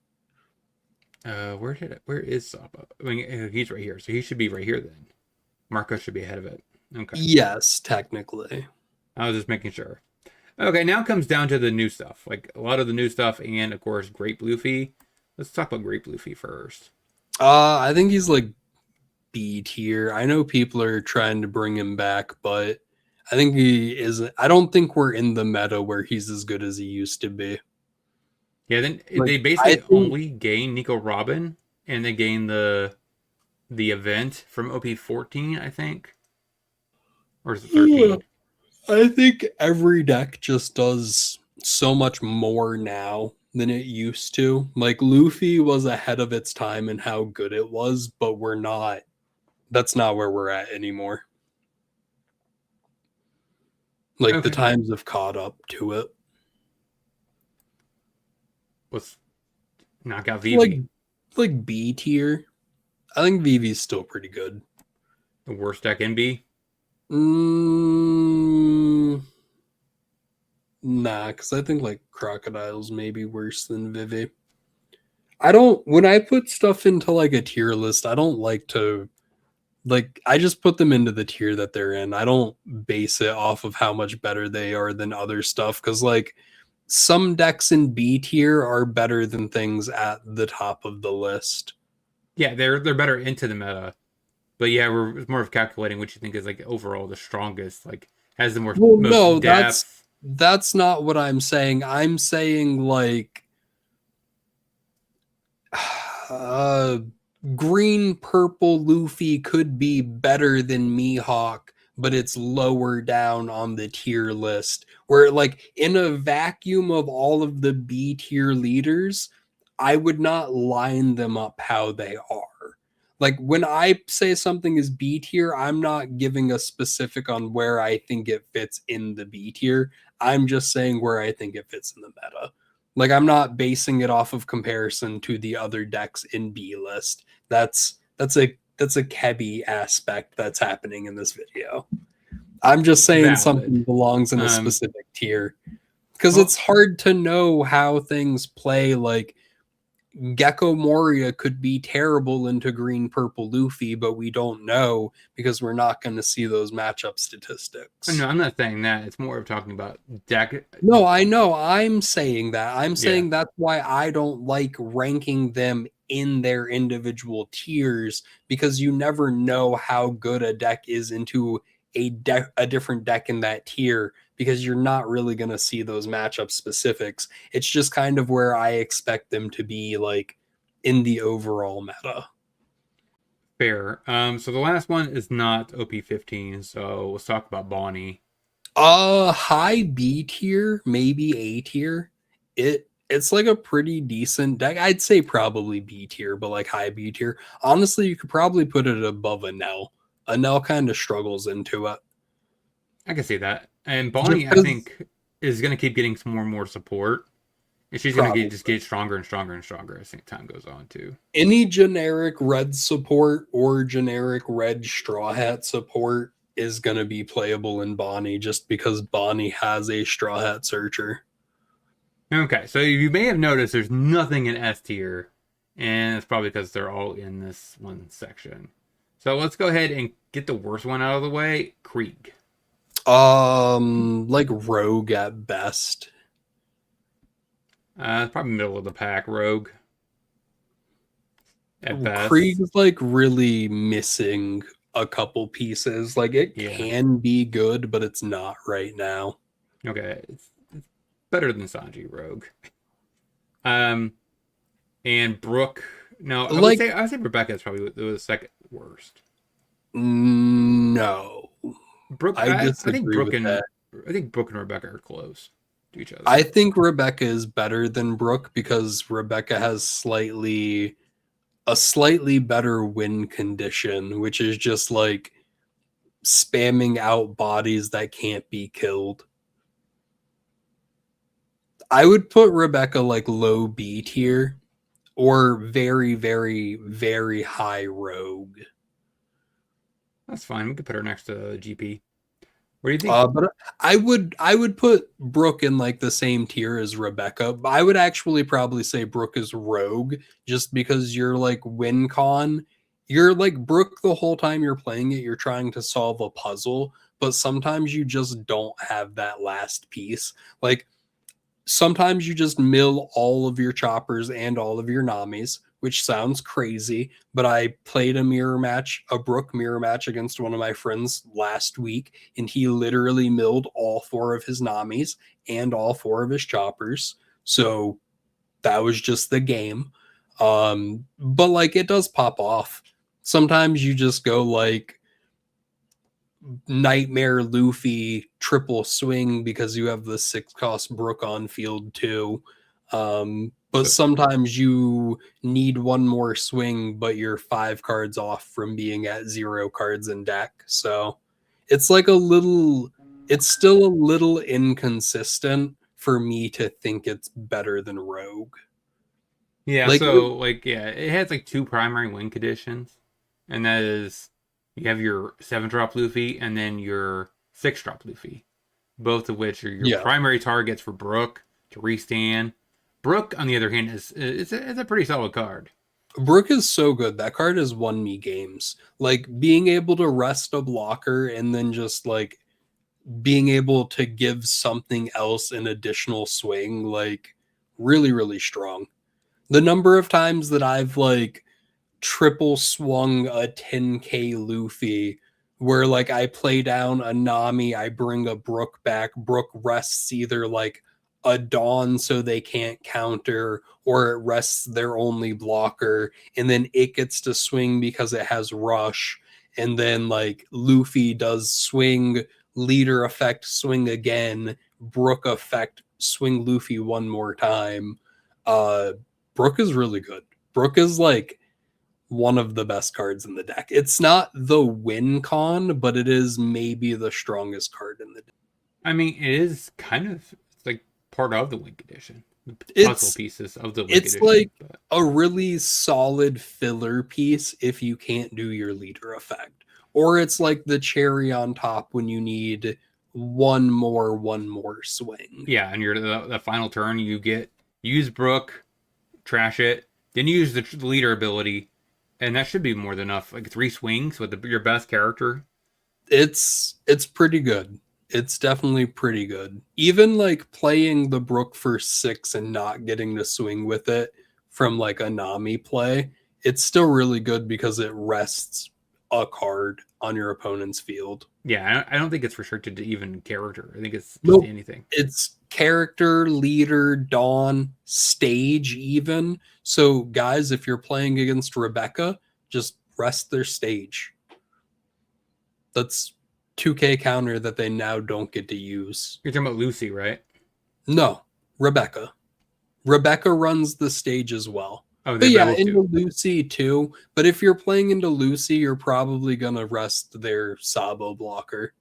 Where is Sabo? I mean, he's right here, so he should be right here then. Marco should be ahead of it. Okay, Yes, technically. I was just making sure. Okay, now it comes down to the new stuff, like a lot of the new stuff, and of course, Great Bluefy. Let's talk about Great Bluefy first. I think he's like B tier. I know people are trying to bring him back, but I think he isn't. I don't think we're in the meta where he's as good as he used to be. Yeah, then Like they I basically think only gain Nico Robin, and they gain the event from OP14, I think, or is it 13? I think every deck just does so much more now than it used to. Like Luffy was ahead of its time in how good it was, but we're not. That's not where we're at anymore. Like the Okay, times have caught up to it. let's knock out Like Vivi. like B tier. I think Vivi's still pretty good. The worst deck in B? Mm, nah, because I think like Crocodiles may be worse than Vivi. I don't, when I put stuff into like a tier list, I don't like to, like, I just put them into the tier that they're in. I don't base it off of how much better they are than other stuff. Because, like, some decks in B tier are better than things at the top of the list. Yeah, they're better into the meta. But yeah, we're it's more of calculating what you think is like overall the strongest, like has the Well, most no, that's depth. that's not what I'm saying. I'm saying like uh green purple Luffy could be better than Mihawk, but it's lower down on the tier list. Where like in a vacuum of all of the B tier leaders, I would not line them up how they are. Like when I say something is B tier, I'm not giving a specific on where I think it fits in the B tier. I'm just saying where I think it fits in the meta. Like I'm not basing it off of comparison to the other decks in B list. That's a KebbieG aspect that's happening in this video. I'm just saying Valid. something belongs in a Um, specific tier because it's well, hard to know how things play. Like Gecko Moria could be terrible into green purple Luffy, but we don't know because we're not going to see those matchup statistics. no, I'm not saying that. It's more of talking about deck. No, I know. I'm saying that. I'm Yeah, saying that's why I don't like ranking them in their individual tiers because you never know how good a deck is into a different deck in that tier because you're not really going to see those matchup specifics. It's just kind of where I expect them to be like in the overall meta. fair. So the last one is not OP15. So let's talk about Bonnie. High B tier, maybe A tier. It's like a pretty decent deck. I'd say probably B tier, but like high B tier. Honestly, you could probably put it above a Nell. A Nell kind of struggles into it. I can see that. And Just Bonnie, I because think, is going to keep getting some more and more support. And she's going to probably just get stronger and stronger and stronger as time goes on, too. any generic red support or generic red straw hat support is going to be playable in Bonnie just because Bonnie has a straw hat searcher. Okay, so you may have noticed there's nothing in S tier, and it's probably because they're all in this one section. So let's go ahead and get the worst one out of the way, Krieg. Like Rogue at best. It's probably middle of the pack, Rogue, at best. Krieg's like really missing a couple pieces. Like it Yeah, can be good, but it's not right now. okay, it's better than Sanji, Rogue. Um, and Brooke. No, Like I would say Rebecca is probably the second worst. no, Brooke, I I disagree with that. think Brooke and Rebecca are close to each I other. think Rebecca is better than Brooke because Rebecca has a slightly better win condition, which is just like spamming out bodies that can't be killed. I would put Rebecca like low B tier or very, very, very high rogue. That's fine. We could put her next to GP. What do you think? But I would put Brooke in like the same tier as Rebecca. I would actually probably say Brooke is rogue just because you're like win con. You're like Brooke the whole time you're playing it, you're trying to solve a puzzle, but sometimes you just don't have that last piece. Like sometimes you just mill all of your choppers and all of your Namis, which sounds crazy, but I played a Brook mirror match against one of my friends last week, and he literally milled all four of his Namis and all four of his choppers. So that was just the game. But like it does pop off. Sometimes you just go like Nightmare Luffy triple swing because you have the 6 cost Brook on field too. But So sometimes you need one more swing, but you're 5 cards off from being at 0 cards in deck. So it's like it's still a little inconsistent for me to think it's better than Rogue. yeah, Like, so like yeah, it has like two primary win conditions, and that is You have your 7-drop Luffy and then your 6-drop Luffy, both of which are your Yeah. primary targets for Brook to restand. Brook, on the other hand, is a pretty solid card. Brook is so good. That card has won me games. Like being able to rest a blocker and then just like being able to give something else an additional swing, like really, really strong. The number of times that I've like triple swung a 10k Luffy where like I play down a Nami, I bring a Brook back, Brook rests either like a Dawn so they can't counter, or it rests their only blocker, and then it gets to swing because it has rush, and then like Luffy does swing, leader effect, swing again, Brook effect, swing Luffy one more time. uh Brook is really good. Brook is like one of the best cards in the deck. It's not the win con, but it is maybe the strongest card in the deck. I mean, it is kind of it's like part of the Link Edition, the puzzle It's pieces of the Link it's Edition. like But a really solid filler piece if you can't do your leader effect. Or it's like the cherry on top when you need one more swing. yeah, and you're the final turn, use Brook, trash it, then use the leader ability, and that should be more than enough. Like 3 swings with your best character. It's pretty good. It's definitely pretty good. Even like playing the Brook for 6 and not getting to swing with it from like a Nami play, it's still really good because it rests a card on your opponent's field. Yeah, I don't think it's restricted to even character. I think it's just Nope. anything. It's character, leader, Dawn, stage, even. So, guys, if you're playing against Rebecca, just rest their stage. That's 2k counter that they now don't get to use. You're talking about Lucy, right? No, Rebecca. Rebecca runs the stage as well. Oh, But they yeah, both into do. Lucy too. But if you're playing into Lucy, you're probably gonna rest their Sabo blocker.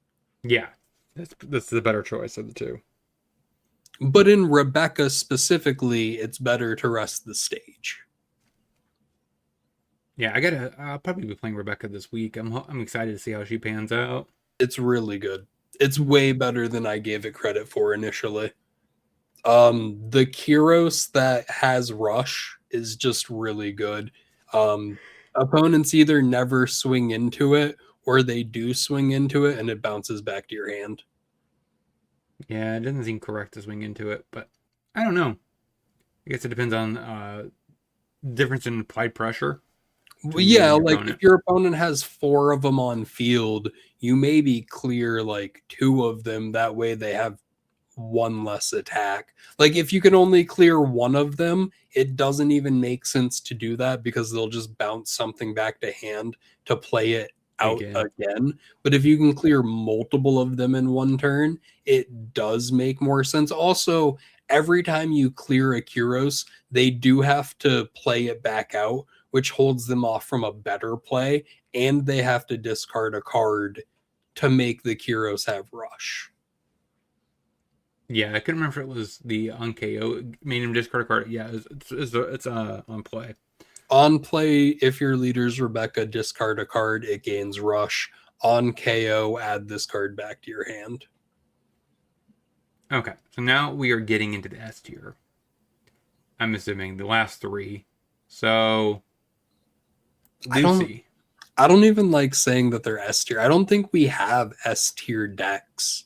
Yeah, that's the better choice of the two. But in Rebecca specifically, it's better to rest the stage. Yeah, I'll probably be playing Rebecca this week. I'm excited to see how she pans out. It's really good. It's way better than I gave it credit for initially. The Kyros that has rush is just really good. Um, Opponents either never swing into it or they do swing into it and it bounces back to your hand. Yeah, it doesn't seem correct to swing into it, but I don't know. I guess it depends on difference in applied pressure Well, between you yeah, and your like if opponent. your opponent has 4 of them on field, you maybe clear like 2 of them. That way they have one less attack. Like if you can only clear one of them, it doesn't even make sense to do that because they'll just bounce something back to hand to play it out Again, again. But if you can clear multiple of them in one turn, it does make more sense. Also, every time you clear a Kyros, they do have to play it back out, which holds them off from a better play, and they have to discard a card to make the Kyros have rush. yeah, I couldn't remember if it was the on KO made him discard a card. Yeah, it's on play. On play, if your leader's Rebecca, discard a card, it gains rush. On KO, add this card back to your hand. Okay, so now we are getting into the S tier. I'm assuming the last three. So I don't Lucy. I don't even like saying that they're S tier. I don't think we have S tier decks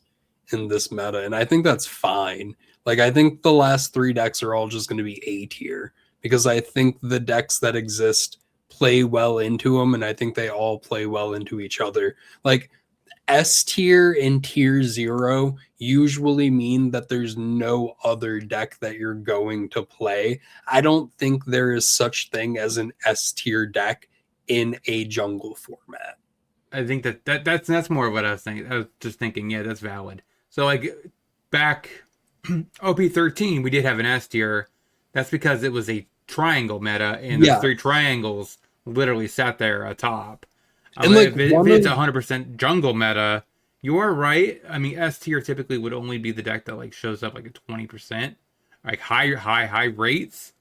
in this meta, and I think that's fine. Like I think the last 3 decks are all just going to be A tier because I think the decks that exist play well into them, and I think they all play well into each other. Like S tier and tier 0 usually mean that there's no other deck that you're going to play. I don't think there is such thing as an S tier deck in a jungle format. I think that's more of what I was thinking. I was just thinking, yeah, that's valid. So like back OP13, we did have an S tier. That's because it was a triangle meta, and those Yeah. 3 triangles literally sat there atop. And like If one it's of 100% jungle meta, you are right. I mean, S tier typically would only be the deck that like shows up like a 20%, like high rates,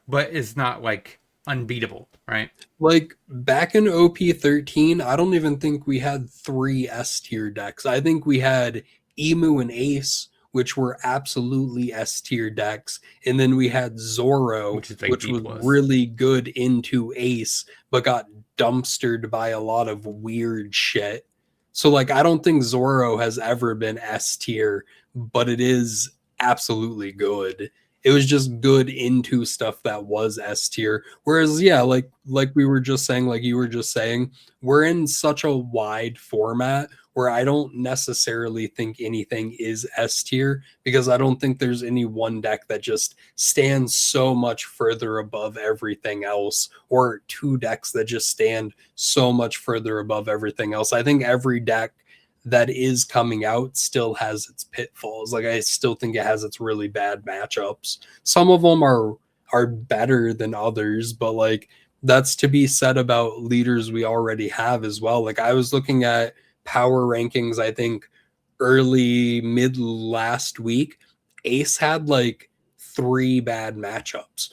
but it's not like unbeatable, right? Like back in OP13, I don't even think we had three S tier decks. I think we had Emu and Ace, which were absolutely S tier decks, and then we had Zoro, Which is like which B was plus. really good into Ace, but got dumpstered by a lot of weird shit. So like I don't think Zoro has ever been S tier, but it is absolutely good. It was just good into stuff that was S tier. Whereas, yeah, like we were just saying, like you were just saying, we're in such a wide format where I don't necessarily think anything is S tier because I don't think there's any one deck that just stands so much further above everything else, or two decks that just stand so much further above everything else. I think every deck that is coming out still has its pitfalls. Like I still think it has its really bad matchups. Some of them are better than others, but like that's to be said about leaders we already have as well. Like I was looking at power rankings, I think early mid last week. Ace had like three bad matchups.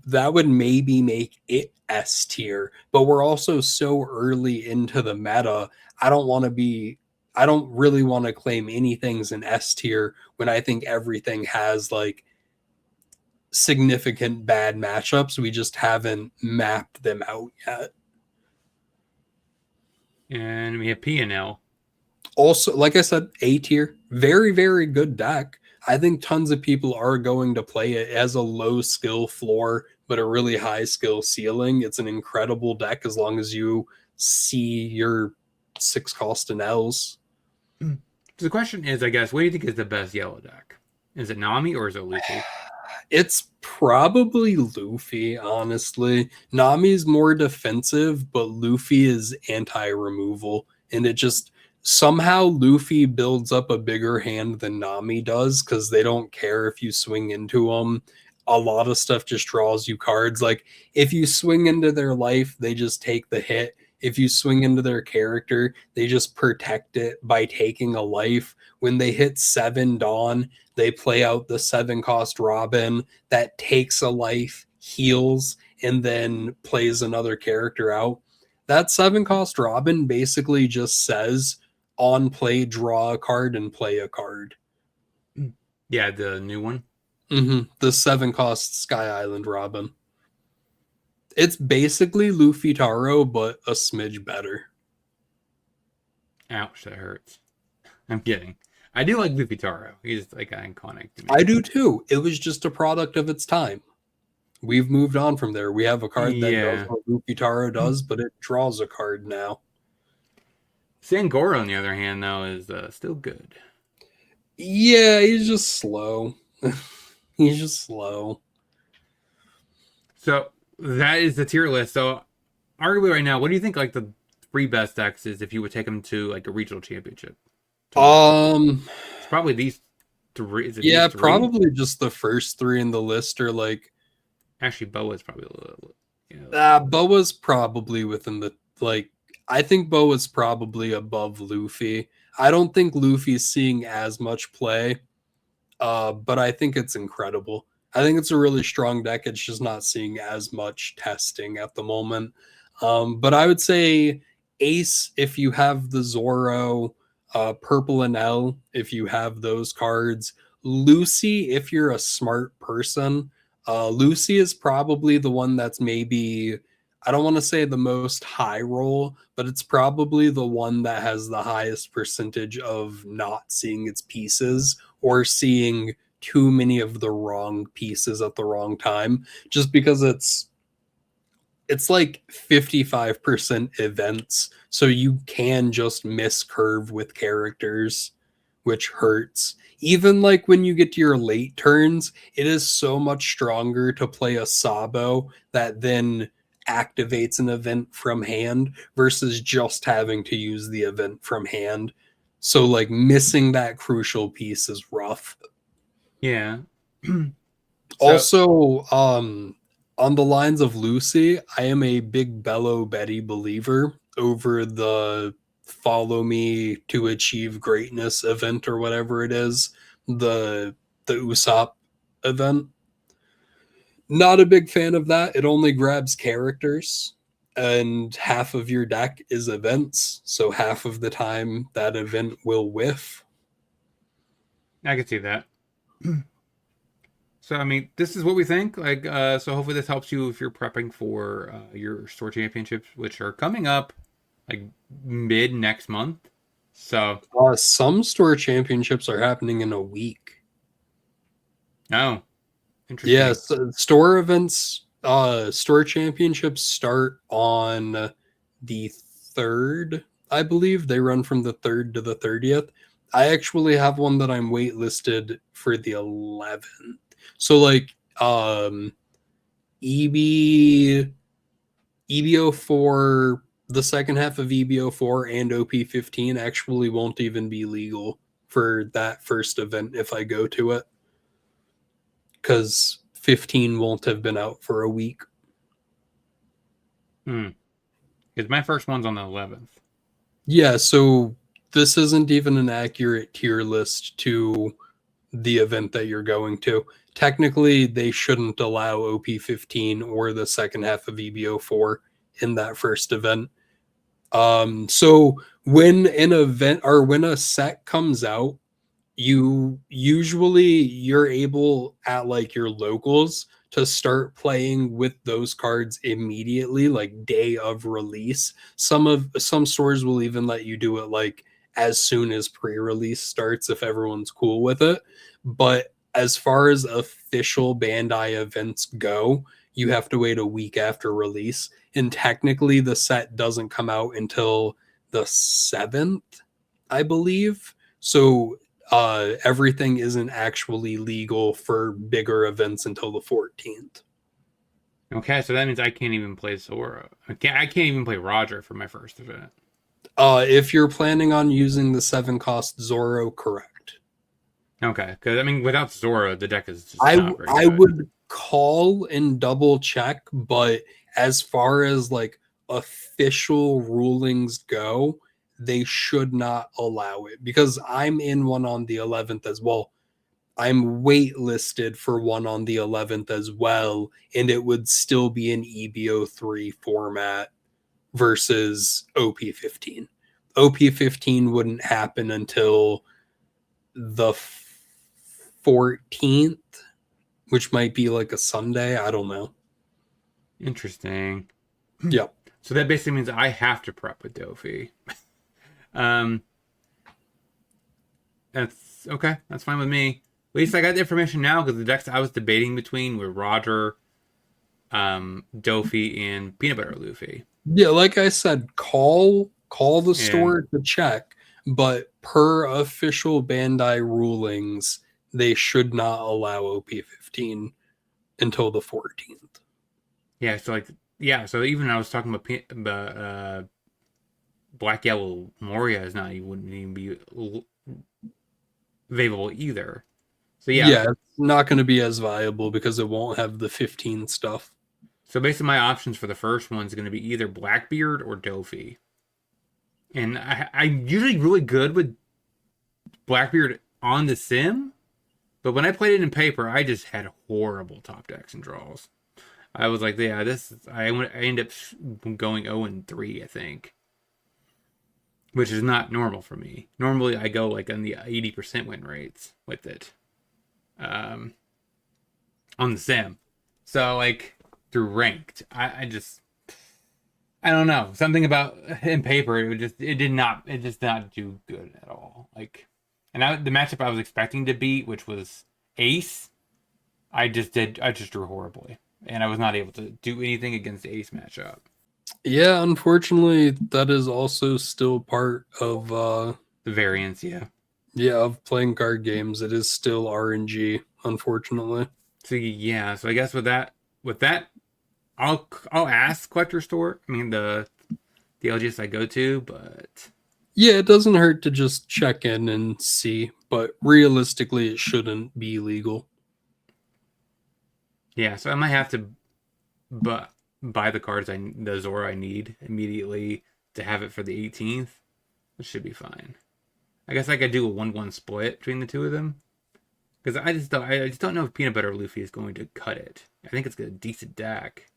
That would maybe make it S tier, but we're also so early into the meta. I don't want to be I don't really want to claim anything's an S tier when I think everything has like significant bad matchups. We just haven't mapped them out yet. And we have P and L. Also, like I said, A tier, very, very good deck. I think tons of people are going to play it as a low skill floor, but a really high skill ceiling. It's an incredible deck as long as you see your six cost and L's. So the question is, I guess, what do you think is the best yellow deck? Is it Nami or is it Luffy? It's probably Luffy, honestly. Nami's more defensive, but Luffy is anti removal. And it just somehow Luffy builds up a bigger hand than Nami does because they don't care if you swing into them. A lot of stuff just draws you cards. Like if you swing into their life, they just take the hit. If you swing into their character, they just protect it by taking a life. When they hit 7 Dawn, they play out the 7 cost Robin that takes a life, heals, and then plays another character out. That 7 cost Robin basically just says on play, draw a card and play a card. Yeah, the new one. The 7 cost Sky Island Robin. It's basically Luffy Taro, but a smidge better. Ouch, that hurts. I'm kidding. I do like Luffy Taro. He's like iconic to I me. do too. It was just a product of its time. We've moved on from there. We have a card that does Yeah. what Luffy Taro does, but it draws a card now. Sangoro, on the other hand, though, is still good. Yeah, he's just slow. He's just slow. So that is the tier list. So arguably right now, what do you think like the three best decks is if you would take them to like a regional championship tomorrow? Um, It's probably these three. Is it these yeah, three? probably just the first three in the list are like Actually, Boa is probably a little. Yeah. Boa's probably within the like I think Boa's probably above Luffy. I don't think Luffy's seeing as much play, but I think it's incredible. I think it's a really strong deck. It's just not seeing as much testing at the moment. But I would say Ace if you have the Zoro, Purple and L if you have those cards. Lucy if you're a smart person. Lucy is probably the one that's maybe I don't want to say the most high roll, but it's probably the one that has the highest percentage of not seeing its pieces or seeing too many of the wrong pieces at the wrong time just because it's like 55% events so you can just miss curve with characters which hurts even like when you get to your late turns it is so much stronger to play a Sabo that then activates an event from hand versus just having to use the event from hand, so like missing that crucial piece is rough. Yeah. So Also, on the lines of Lucy, I am a big Bello Betty believer over the follow me to achieve greatness event or whatever it is, the Usopp event. Not a big fan of that. It only grabs characters, and half of your deck is events. So half of the time that event will whiff. I can see that. So I mean, this is what we think. Like, so hopefully this helps you if you're prepping for your store championships, which are coming up like mid next month. So, Some store championships are happening in a week. oh, Yes, interesting. store events, store championships start on the 3rd, I believe. They run from the 3rd to the 30th. I actually have one that I'm waitlisted for the 11th. So like EB EBO4, the second half of EBO4 and OP15 actually won't even be legal for that first event if I go to it, because 15 won't have been out for a week. Hmm. Because my first one's on the 11th. Yeah, so this isn't even an accurate tier list to the event that you're going to. Technically, they shouldn't allow OP15 or the second half of EBO4 in that first event. So when an event or when a set comes out, you're able at like your locals to start playing with those cards immediately, like day of release. Some stores will even let you do it like as soon as pre-release starts if everyone's cool with it. But as far as official Bandai events go, you have to wait a week after release, and technically the set doesn't come out until the 7th, I believe. So everything isn't actually legal for bigger events until the 14th. Okay, so that means I can't even play Zora. I can't even play Roger for my first event. If you're planning on using the 7 cost Zoro, correct. Okay, because I mean, without Zora, the deck is just I not very I good. would call and double check, but as far as like official rulings go, they should not allow it because I'm in one on the 11th as well. I'm waitlisted for one on the 11th as well, and it would still be an EBO3 format versus OP15. OP15 wouldn't happen until the 14th, which might be like a Sunday. I don't know. Interesting. Yep. So that basically means I have to prep with Dofi. Um, that's okay. That's fine with me. At least I got the information now because the decks I was debating between were Roger, Dofi, and Peanut Butter Luffy. Yeah, like I said, call the And store to check, but per official Bandai rulings, they should not allow OP15 until the 14th. yeah, so like yeah, so even I was talking about Black Yellow Moria is not even wouldn't even be available either. So yeah, Yeah, it's not going to be as viable because it won't have the 15 stuff. so basically my options for the first one is going to be either Blackbeard or Dofi. And I'm usually really good with Blackbeard on the sim, but when I played it in paper, I just had horrible top decks and draws. I was like, yeah, I end up going 0-3, I think, which is not normal for me. Normally, I go like on the 80% win rates with it, um, on the sim. So like through ranked, I don't know, something about in paper it just not do good at all. Like, and the matchup I was expecting to beat, which was Ace, I just drew horribly, and I was not able to do anything against the Ace matchup. Yeah, unfortunately, that is also still part of The variance, yeah. yeah, of playing card games. It is still RNG, unfortunately. So yeah, so I guess with that, I'll ask Collector Store. I mean the LGS I go to, but Yeah, it doesn't hurt to just check in and see, but realistically it shouldn't be legal. yeah, so I might have to but buy the Zora I need immediately to have it for the 18th, which should be fine. I guess I could do a 1-1 split between the two of them. Because I just don't know if Peanut Butter Luffy is going to cut it. I think it's a decent deck.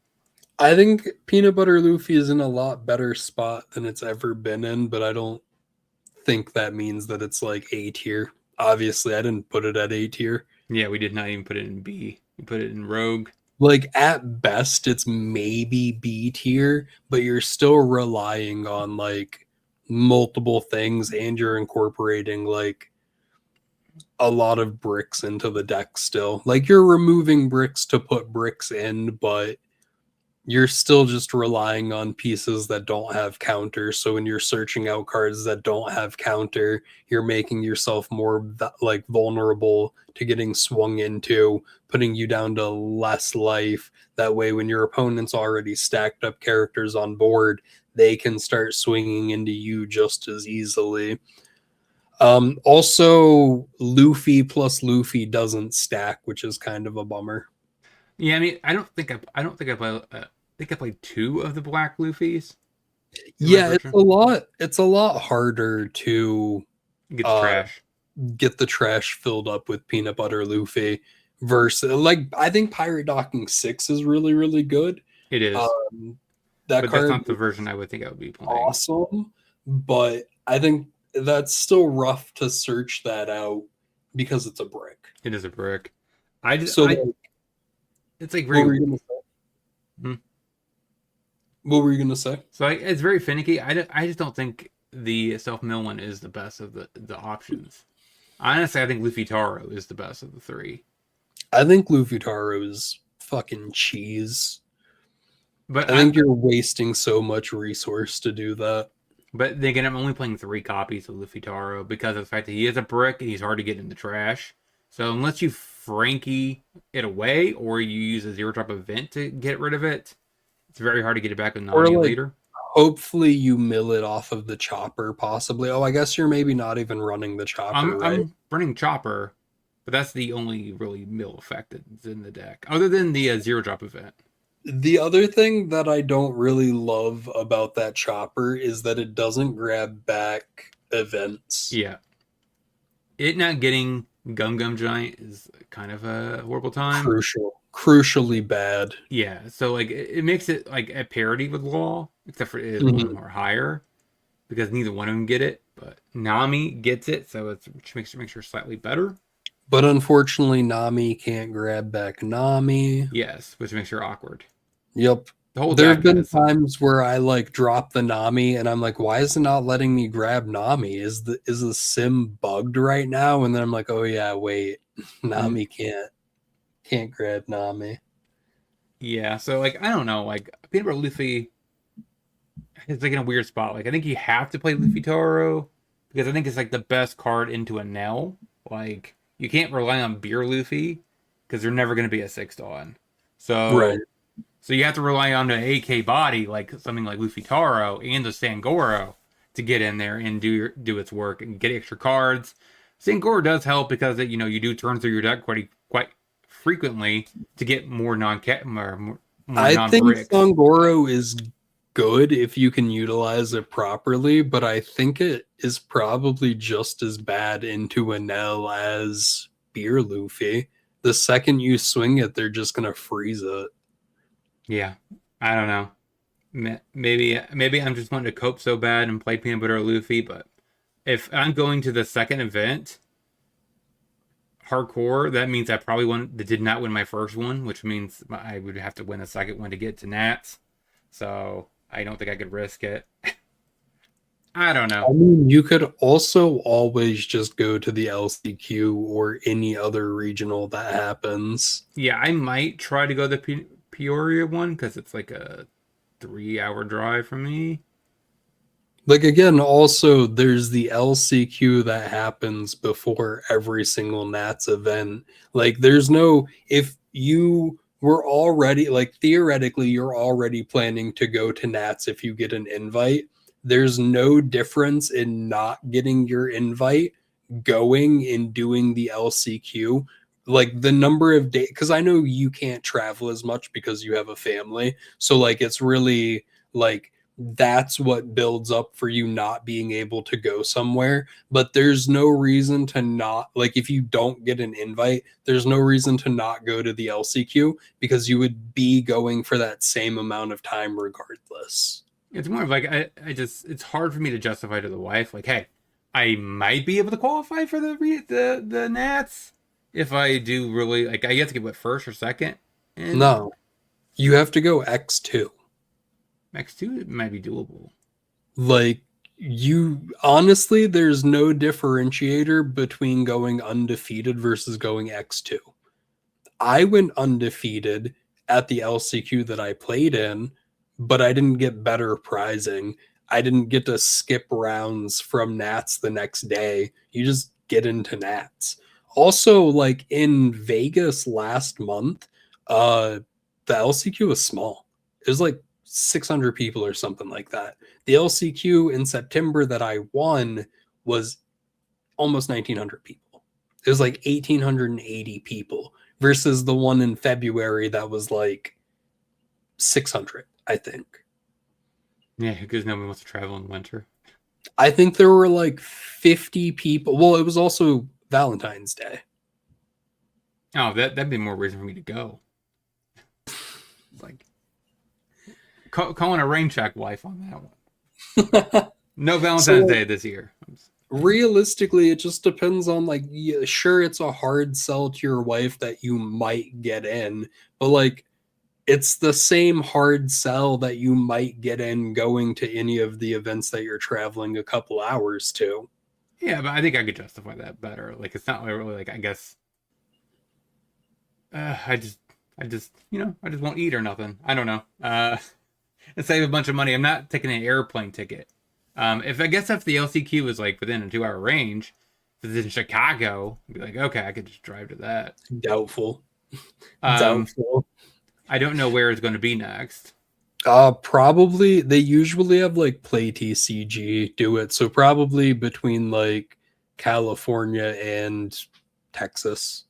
I think Peanut Butter Luffy is in a lot better spot than it's ever been in, but I don't think that means that it's like A tier. Obviously, I didn't put it at A tier. Yeah, we did not even put it in B. We put it in Rogue. Like at best, it's maybe B tier, but you're still relying on like multiple things and you're incorporating like a lot of bricks into the deck still. Like you're removing bricks to put bricks in, but you're still just relying on pieces that don't have counter. So when you're searching out cards that don't have counter, you're making yourself more like vulnerable to getting swung into, putting you down to less life. That way, when your opponent's already stacked up characters on board, they can start swinging into you just as easily. Also, Luffy plus Luffy doesn't stack, which is kind of a bummer. Yeah, I mean, I don't think I play. I think I played two of the Black Luffys in my Yeah, version. it's a lot harder to Get the uh trash. get the trash filled up with peanut butter Luffy versus like I think Pirate Docking 6 is really, really good. It is, Um that but that's card not the is version I would think I would be playing. awesome, but I think that's still rough to search that out because it's a brick. It is a brick. I just, So I, like, it's like what very. were you gonna say? Hmm. What were you gonna say? So it's very finicky. I just don't think the self mill one is the best of the options. Honestly, I think Luffy Taro is the best of the three. I think Luffy Taro is fucking cheese. But I think you're wasting so much resource to do that. then again, I'm only playing 3 copies of Luffy Taro because of the fact that he is a brick and he's hard to get in the trash. So unless you Frankie it away or you use a 0 drop event to get rid of it, it's very hard to get it back with Or Nani like later. hopefully you mill it off of the chopper possibly. Oh, I guess you're maybe not even running the chopper, right? I'm running Chopper, but that's the only really mill effect that's in the deck, other than the 0 drop event. The other thing that I don't really love about that chopper is that it doesn't grab back events. Yeah, it not getting Gum Gum Giant is kind of a horrible time. Crucially bad. Yeah, so like it makes it like at parity with Law, except for it is one Mhm. more higher because neither one of them get it. But Nami gets it, so it's which makes her slightly better. But unfortunately, Nami can't grab back Nami. Yes, which makes her awkward. Yep. The whole There have deck been has some. times where I like drop the Nami and I'm like, why is it not letting me grab Nami? Is the sim bugged right now? And then I'm like, oh yeah, wait. Nami can't grab Nami. Yeah, so like I don't know, like Peanut Butter Luffy is like in a weird spot. Like I think you have to play Luffy Taro because I think it's like the best card into a Nell. Like you can't rely on Beer Luffy because they're never going to be a 6 on. Right. So you have to rely on an AK body like something like Luffy Taro and the Sangoro to get in there and do its work and get extra cards. Sangoro does help because you do turn through your deck quite frequently to get more more I non think bricks. Sangoro is good if you can utilize it properly, but I think it is probably just as bad into a Nell as Beer Luffy. The second you swing it, they're just gonna freeze it. Yeah, I don't know. Maybe I'm just wanting to cope so bad and play Peanut Butter Luffy, but if I'm going to the second event hardcore, that means I probably did not win my first one, which means I would have to win the second one to get to Nats. So I don't think I could risk it. I don't know. I mean, you could also always just go to the LCQ or any other regional that happens. Yeah, I might try to go the Peoria one because it's like a 3 hour drive from me. Like again, also there's the LCQ that happens before every single Nats event. Like there's no if you were already like theoretically you're already planning to go to Nats if you get an invite. There's no difference in not getting your invite going and doing the LCQ. Like the number of days because I know you can't travel as much because you have a family. So like it's really like that's what builds up for you not being able to go somewhere. But there's no reason to not, like, if you don't get an invite, there's no reason to not go to the LCQ because you would be going for that same amount of time regardless. It's more of like I just it's hard for me to justify to the wife like, hey, I might be able to qualify for the Nats if I do really like I get to get what first or second in No, you have to go X2. X2. It might be doable. Like, you honestly, there's no differentiator between going undefeated versus going X2. I went undefeated at the LCQ that I played in, but I didn't get better prizing. I didn't get to skip rounds from Nats the next day. You just get into Nats. Also, like in Vegas last month, the LCQ was small. It was like 600 people or something like that. The LCQ in September that I won was almost 1900 people. It was like 1880 people versus the one in February that was like 600, I think. Yeah, because nobody wants to travel in winter. I think there were like 50 people. Well, it was also Valentine's Day. Oh, that'd be more reason for me to go. Like calling a rain check wife on that one. No Valentine's Day this year. Realistically, it just depends on, like, yeah, sure, it's a hard sell to your wife that you might get in, but like it's the same hard sell that you might get in going to any of the events that you're traveling a couple hours to. Yeah, but I think I could justify that better. Like it's not really like I guess I just I just won't eat or nothing. I don't know. And save a bunch of money. I'm not taking an airplane ticket. If I guess if the LCQ is like within a 2 hour range, if it's in Chicago, I'd be like, okay, I could just drive to that. Doubtful. Um, Doubtful. I don't know where it's going to be next. Probably they usually have like Play TCG do it, so probably between like California and Texas,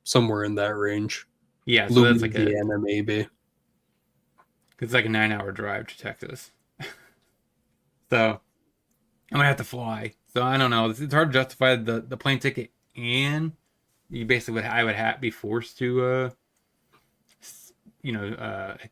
somewhere in that range. Yeah, so that's like Louisiana, maybe. it's like a 9 hour drive to Texas. So I'm gonna have to fly. So I don't know. It's hard to justify the plane ticket, and you basically would be forced to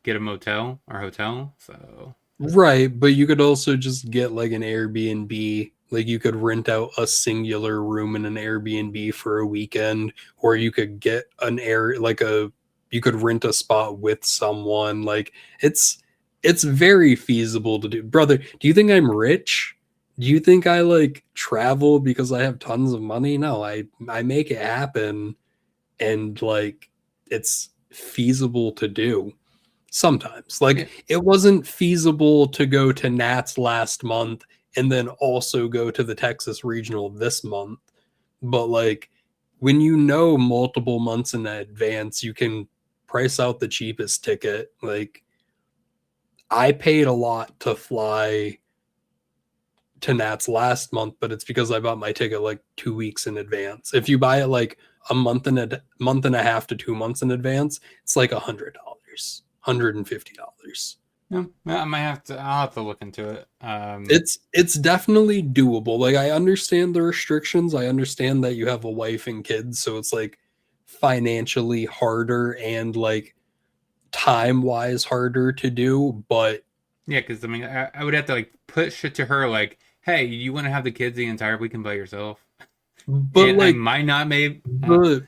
get a motel or hotel. So Right, but you could also just get like an Airbnb. Like, you could rent out a singular room in an Airbnb for a weekend, or you could get an air like a you could rent a spot with someone. Like, it's very feasible to do. Brother, do you think I'm rich? Do you think I like travel because I have tons of money? No, I make it happen, and like it's feasible to do. Sometimes. yeah, Like, it wasn't feasible to go to Nats last month and then also go to the Texas Regional this month. But like, when you know multiple months in advance, you can price out the cheapest ticket. Like, I paid a lot to fly to Nats last month, but it's because I bought my ticket like 2 weeks in advance. If you buy it like a month and a half to 2 months in advance, it's like $150. no, I might have to. I'll have to look into it. It's definitely doable. Like, I understand the restrictions. I understand that you have a wife and kids, so it's like financially harder and like time wise harder to do. But Yeah, because I mean, I would have to like put shit to her like, hey, you want to have the kids the entire weekend by yourself? And I like might not maybe.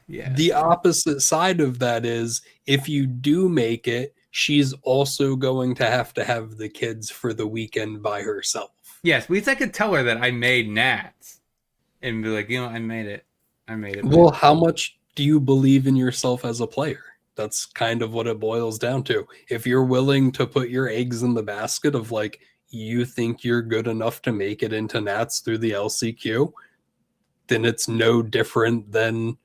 Yeah. the opposite side of that is, if you do make it, she's also going to have the kids for the weekend by herself. Yes, at least I could tell her that I made Nats and be like, I made it. I made it. Well, how much do you believe in yourself as a player? That's kind of what it boils down to. If you're willing to put your eggs in the basket of like, you think you're good enough to make it into Nats through the LCQ, then it's no different than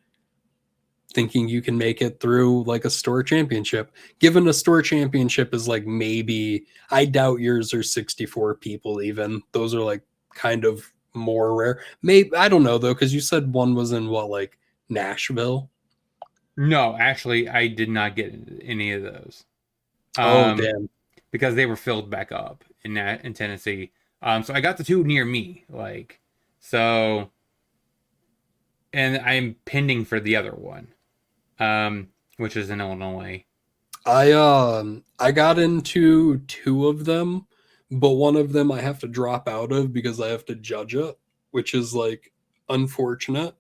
thinking you can make it through like a store championship. Given a store championship is like, maybe, I doubt yours are 64 people even. Those are like kind of more rare. Maybe, I don't know though, because you said one was in what, like Nashville? No, actually, I did not get any of those. Oh, damn. because they were filled back up in Tennessee. So I got the two near me, like so, and I'm pending for the other one, which is in Illinois. I got into two of them, but one of them I have to drop out of because I have to judge it, which is like unfortunate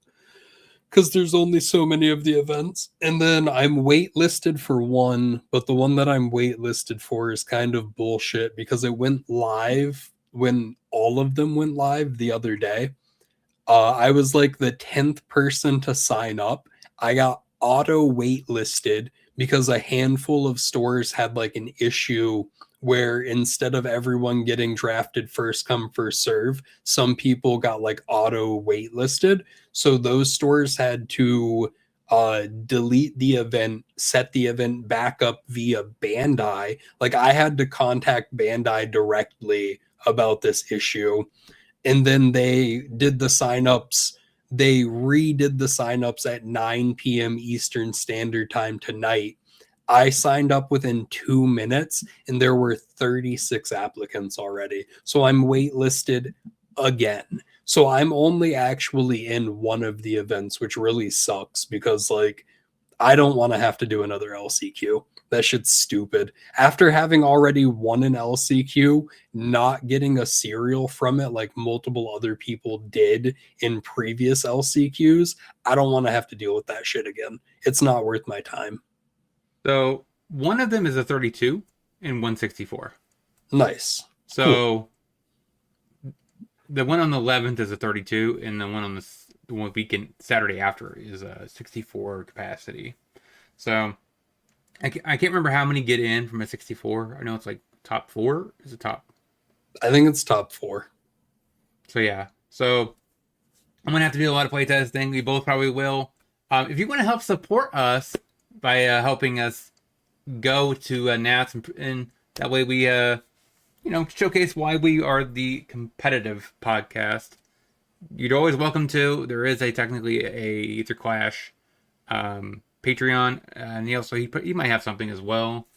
because there's only so many of the events. And then I'm waitlisted for one, but the one that I'm waitlisted for is kind of bullshit because it went live when all of them went live the other day. I was like the 10th person to sign up. I got auto waitlisted because a handful of stores had like an issue where instead of everyone getting drafted first come first serve, some people got like auto waitlisted. So those stores had to delete the event, set the event back up via Bandai. Like I had to contact Bandai directly about this issue, and then they did the signups. They redid the signups at 9 p.m. Eastern Standard Time tonight. I signed up within 2 minutes, and there were 36 applicants already. So I'm waitlisted again. So I'm only actually in one of the events, which really sucks because, like, I don't want to have to do another LCQ. That shit's stupid. After having already won an LCQ, not getting a serial from it like multiple other people did in previous LCQs, I don't want to have to deal with that shit again. It's not worth my time. So one of them is a 32 and 164. Nice. Cool. So the one on the 11th is a 32, and the one on the one weekend Saturday after is a 64 capacity. So I can't remember how many get in from a 64. I know it's like top four. Is it top? I think it's top four. So yeah. So I'm gonna have to do a lot of playtesting. We both probably will. If you want to help support us by helping us go to Nats, and that way we showcase why we are the competitive podcast. You're always welcome to. There is technically a Ether Clash Patreon, and he might have something as well.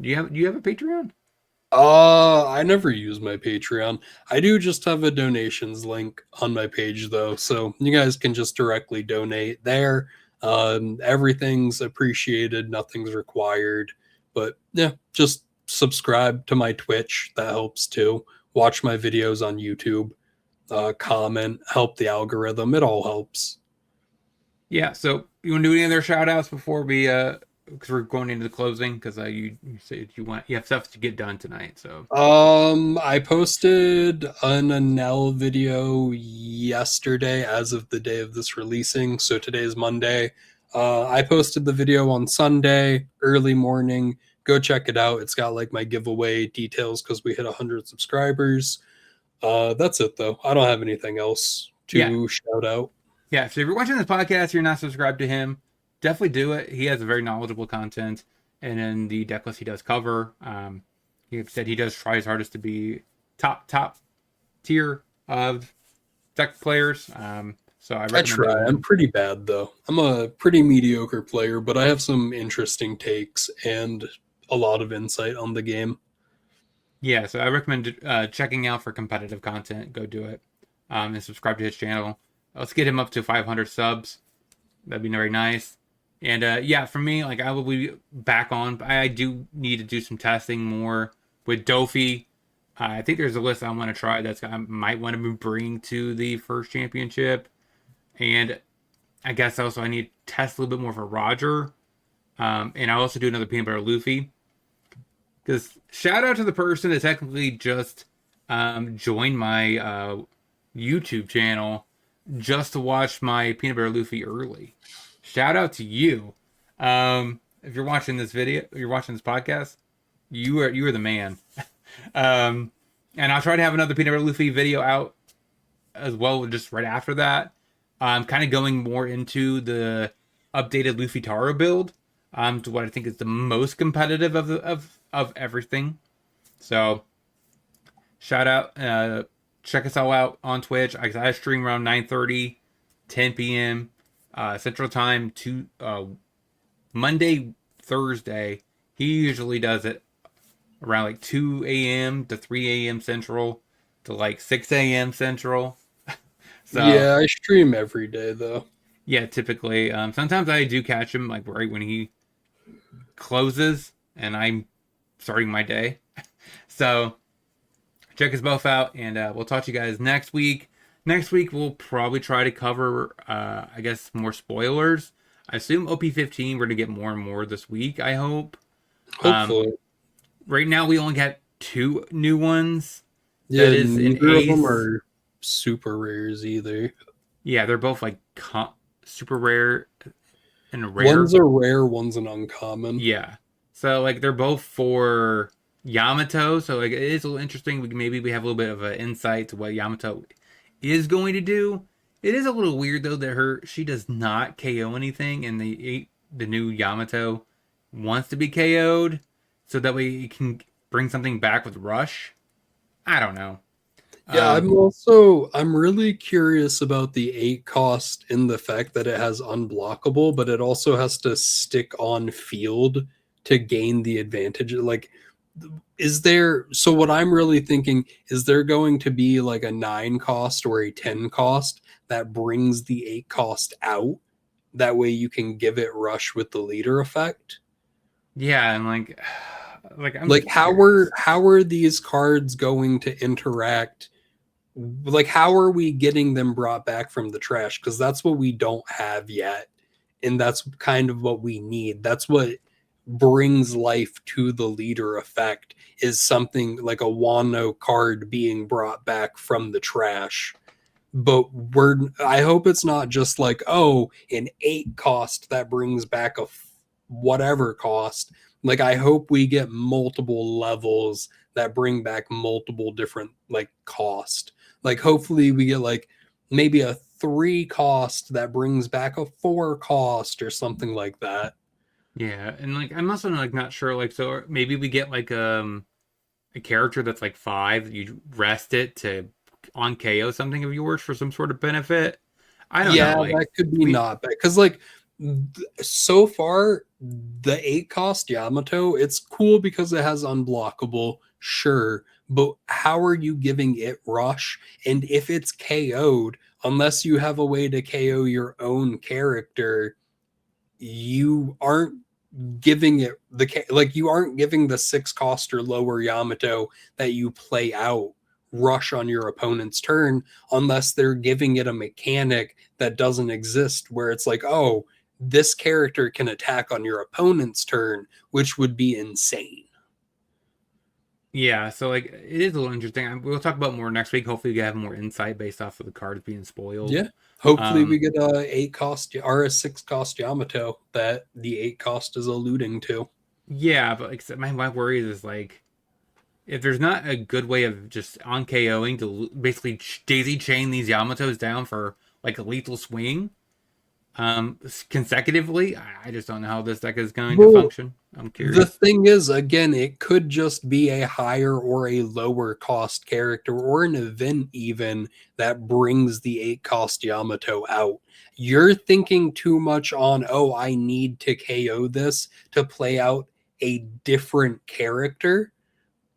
Do you have a Patreon? I never use my Patreon. I do just have a donations link on my page though, so you guys can just directly donate there. Everything's appreciated, nothing's required. But yeah, just subscribe to my Twitch. That helps too. Watch my videos on YouTube. Comment, help the algorithm. It all helps. Yeah. So you want to do any other shout outs before we because we're going into the closing, because you said you have stuff to get done tonight. So I posted an Anel video yesterday as of the day of this releasing, so today is Monday. I posted the video on Sunday early morning. Go check it out. It's got like my giveaway details because we hit 100 subscribers. That's it though. I don't have anything else to shout out. Yeah, so if you're watching this podcast, you're not subscribed to him, definitely do it. He has a very knowledgeable content, and in the deck list he does cover. He said he does try his hardest to be top tier of deck players. So I recommend. I try. I'm pretty bad though. I'm a pretty mediocre player, but I have some interesting takes and a lot of insight on the game. Yeah, so I recommend checking out for competitive content. Go do it, and subscribe to his channel. Let's get him up to 500 subs. That'd be very nice. And yeah, for me, like I will be back on. I do need to do some testing more with Dofi. I think there's a list I want to try that's I might want to bring to the first championship. And I guess also I need to test a little bit more for Roger. And I'll also do another peanut butter Luffy. Because shout out to the person that technically just joined my YouTube channel just to watch my peanut butter Luffy early. Shout out to you. If you're watching this video, you're watching this podcast, you are the man. And I'll try to have another peanut butter Luffy video out as well, just right after that. Kind of going more into the updated Luffy Taro build, to what I think is the most competitive of everything. So shout out, check us all out on Twitch. I stream around 9:30, 10 p.m. Central Time to Monday, Thursday. He usually does it around like 2 a.m. to 3 a.m. Central to like 6 a.m. Central. So Yeah, I stream every day though. yeah, typically, sometimes I do catch him like right when he closes and I'm starting my day. So check us both out, and we'll talk to you guys next week. Next week we'll probably try to cover, I guess, more spoilers. I assume OP15 we're gonna get more and more this week. I hope. Um, Hopefully. right now we only got two new ones. That Yeah, is an neither of them Ace. are super rares either. Yeah, they're both like super rare and One's rare. a rare, one's an uncommon. Yeah. So like they're both for Yamato. So like it is a little interesting. Maybe we have a little bit of an insight to what Yamato is going to do. It is a little weird though that she does not KO anything, and the new Yamato wants to be KO'd, so that way he can bring something back with Rush. I don't know. Yeah, Um, I'm really curious about the 8 cost in the fact that it has unblockable, but it also has to stick on field to gain the advantage. Like, is there, so what I'm really thinking, is there going to be like a 9 cost or a 10 cost that brings the 8 cost out? That way you can give it rush with the leader effect? yeah, and like I'm Like curious. how are these cards going to interact? Like how are we getting them brought back from the trash? Because that's what we don't have yet, and that's kind of what we need. That's what brings life to the leader effect, is something like a Wano card being brought back from the trash. But I hope it's not just like, oh, an 8 cost that brings back a whatever cost. Like I hope we get multiple levels that bring back multiple different like cost. Like hopefully we get like maybe a 3 cost that brings back a 4 cost or something like that. Yeah, and like I'm also like not sure. Like so maybe we get like a character that's like five, you rest it to on KO something of yours for some sort of benefit. I don't Yeah, know. Like that could be we, not bad because like so far the 8 cost Yamato, it's cool because it has unblockable, sure, but how are you giving it rush? And if it's KO'd, unless you have a way to KO your own character, you aren't giving it like you aren't giving the 6 cost or lower Yamato that you play out rush on your opponent's turn, unless they're giving it a mechanic that doesn't exist where it's like, oh, this character can attack on your opponent's turn, which would be insane. yeah. So like it is a little interesting. We'll talk about more next week. Hopefully, we have more insight based off of the cards being spoiled. Yeah. Hopefully we Um, get a 8 cost or a 6 cost Yamato that the 8 cost is alluding to. yeah, but like my worry is like if there's not a good way of just on KOing to basically daisy chain these Yamatos down for like a lethal swing, consecutively, I just don't know how this deck is going to Well, function. I'm the curious. thing is, again, it could just be a higher or a lower cost character or an event even that brings the 8 cost Yamato out. You're thinking too much on, oh, I need to KO this to play out a different character,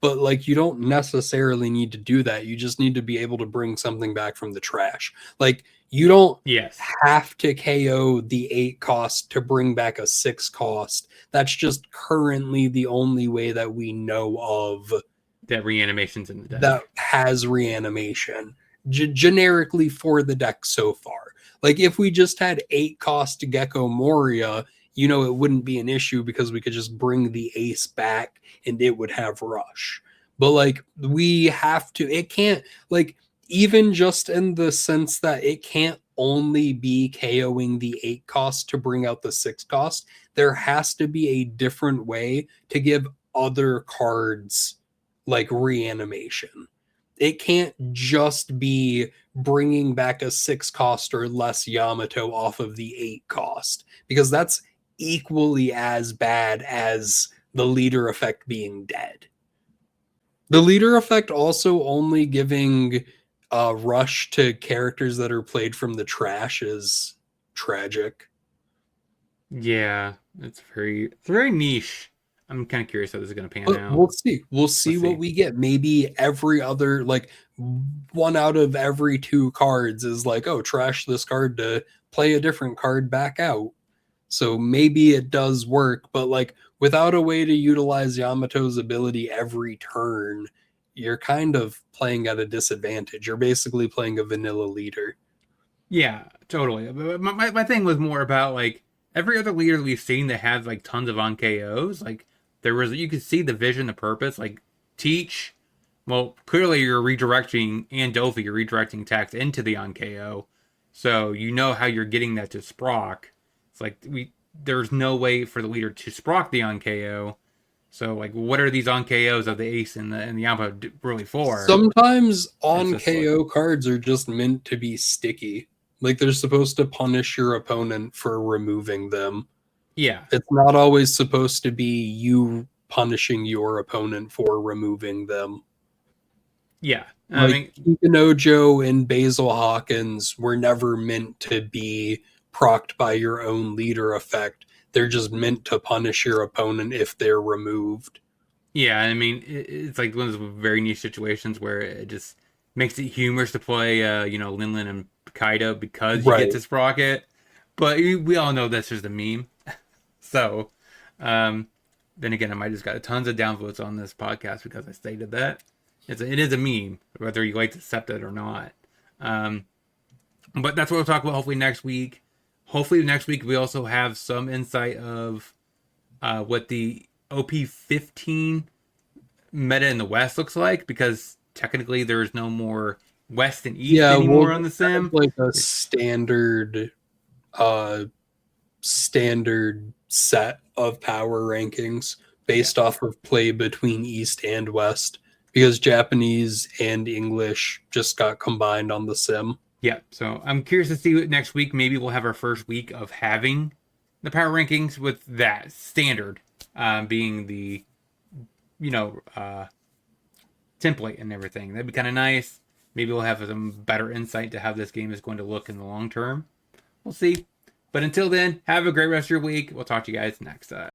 but like you don't necessarily need to do that. You just need to be able to bring something back from the trash. Like you don't Yes. have to KO the 8 cost to bring back a 6 cost. That's just currently the only way that we know of That reanimation's in the that deck. has reanimation generically for the deck so far. Like if we just had 8 cost Gecko Moria, you know, it wouldn't be an issue because we could just bring the ace back and it would have rush. But like we have to, it can't, like, even just in the sense that it can't only be KOing the 8 cost to bring out the 6 cost, there has to be a different way to give other cards like reanimation. It can't just be bringing back a 6 cost or less Yamato off of the 8 cost, because that's equally as bad as the leader effect being dead. The leader effect also only giving rush to characters that are played from the trash is tragic. Yeah, it's very niche. I'm kind of curious how this is going to pan But out. we'll see. We'll see Let's what see. we get. Maybe every other, like, one out of every two cards is like, oh, trash this card to play a different card back out. So maybe it does work, but like without a way to utilize Yamato's ability every turn, you're kind of playing at a disadvantage. You're basically playing a vanilla leader. Yeah, totally. But my thing was more about like every other leader we've seen that has like tons of on KOs. Like there was, you could see the vision, the purpose. Like Teach, well, clearly you're redirecting, and Dofi, you're redirecting attacks into the on KO, so you know how you're getting that to Sprock. It's like there's no way for the leader to Sprock the on KO. So like, what are these on KOs of the Ace and the Yampa really for? Sometimes It's on just like, KO cards are just meant to be sticky. Like they're supposed to punish your opponent for removing them. yeah, It's not always supposed to be you punishing your opponent for removing them. yeah. I Like mean, Kikinojo and Basil Hawkins were never meant to be procced by your own leader effect. They're just meant to punish your opponent if they're removed. yeah, I mean, it's like one of those very niche situations where it just makes it humorous to play, Linlin and Kaido because you get Right. to Sprocket. But we all know that's just a meme. So, um, then again, I might just got tons of downvotes on this podcast because I stated that. It is a meme, whether you like to accept it or not. Um, but that's what we'll talk about hopefully next week. Hopefully next week we also have some insight of what the OP15 meta in the West looks like, because technically there's no more West and East Yeah, we'll anymore on just the have sim. like a It's uh standard set of power rankings yeah, based off of play between East and West because Japanese and English just got combined on the sim. yeah. So I'm curious to see what next week. Maybe we'll have our first week of having the power rankings with that standard being the you know uh, template and everything. That'd be kind of nice. Maybe we'll have some better insight to how this game is going to look in the long term. We'll see. But until then, have a great rest of your week. We'll talk to you guys next time.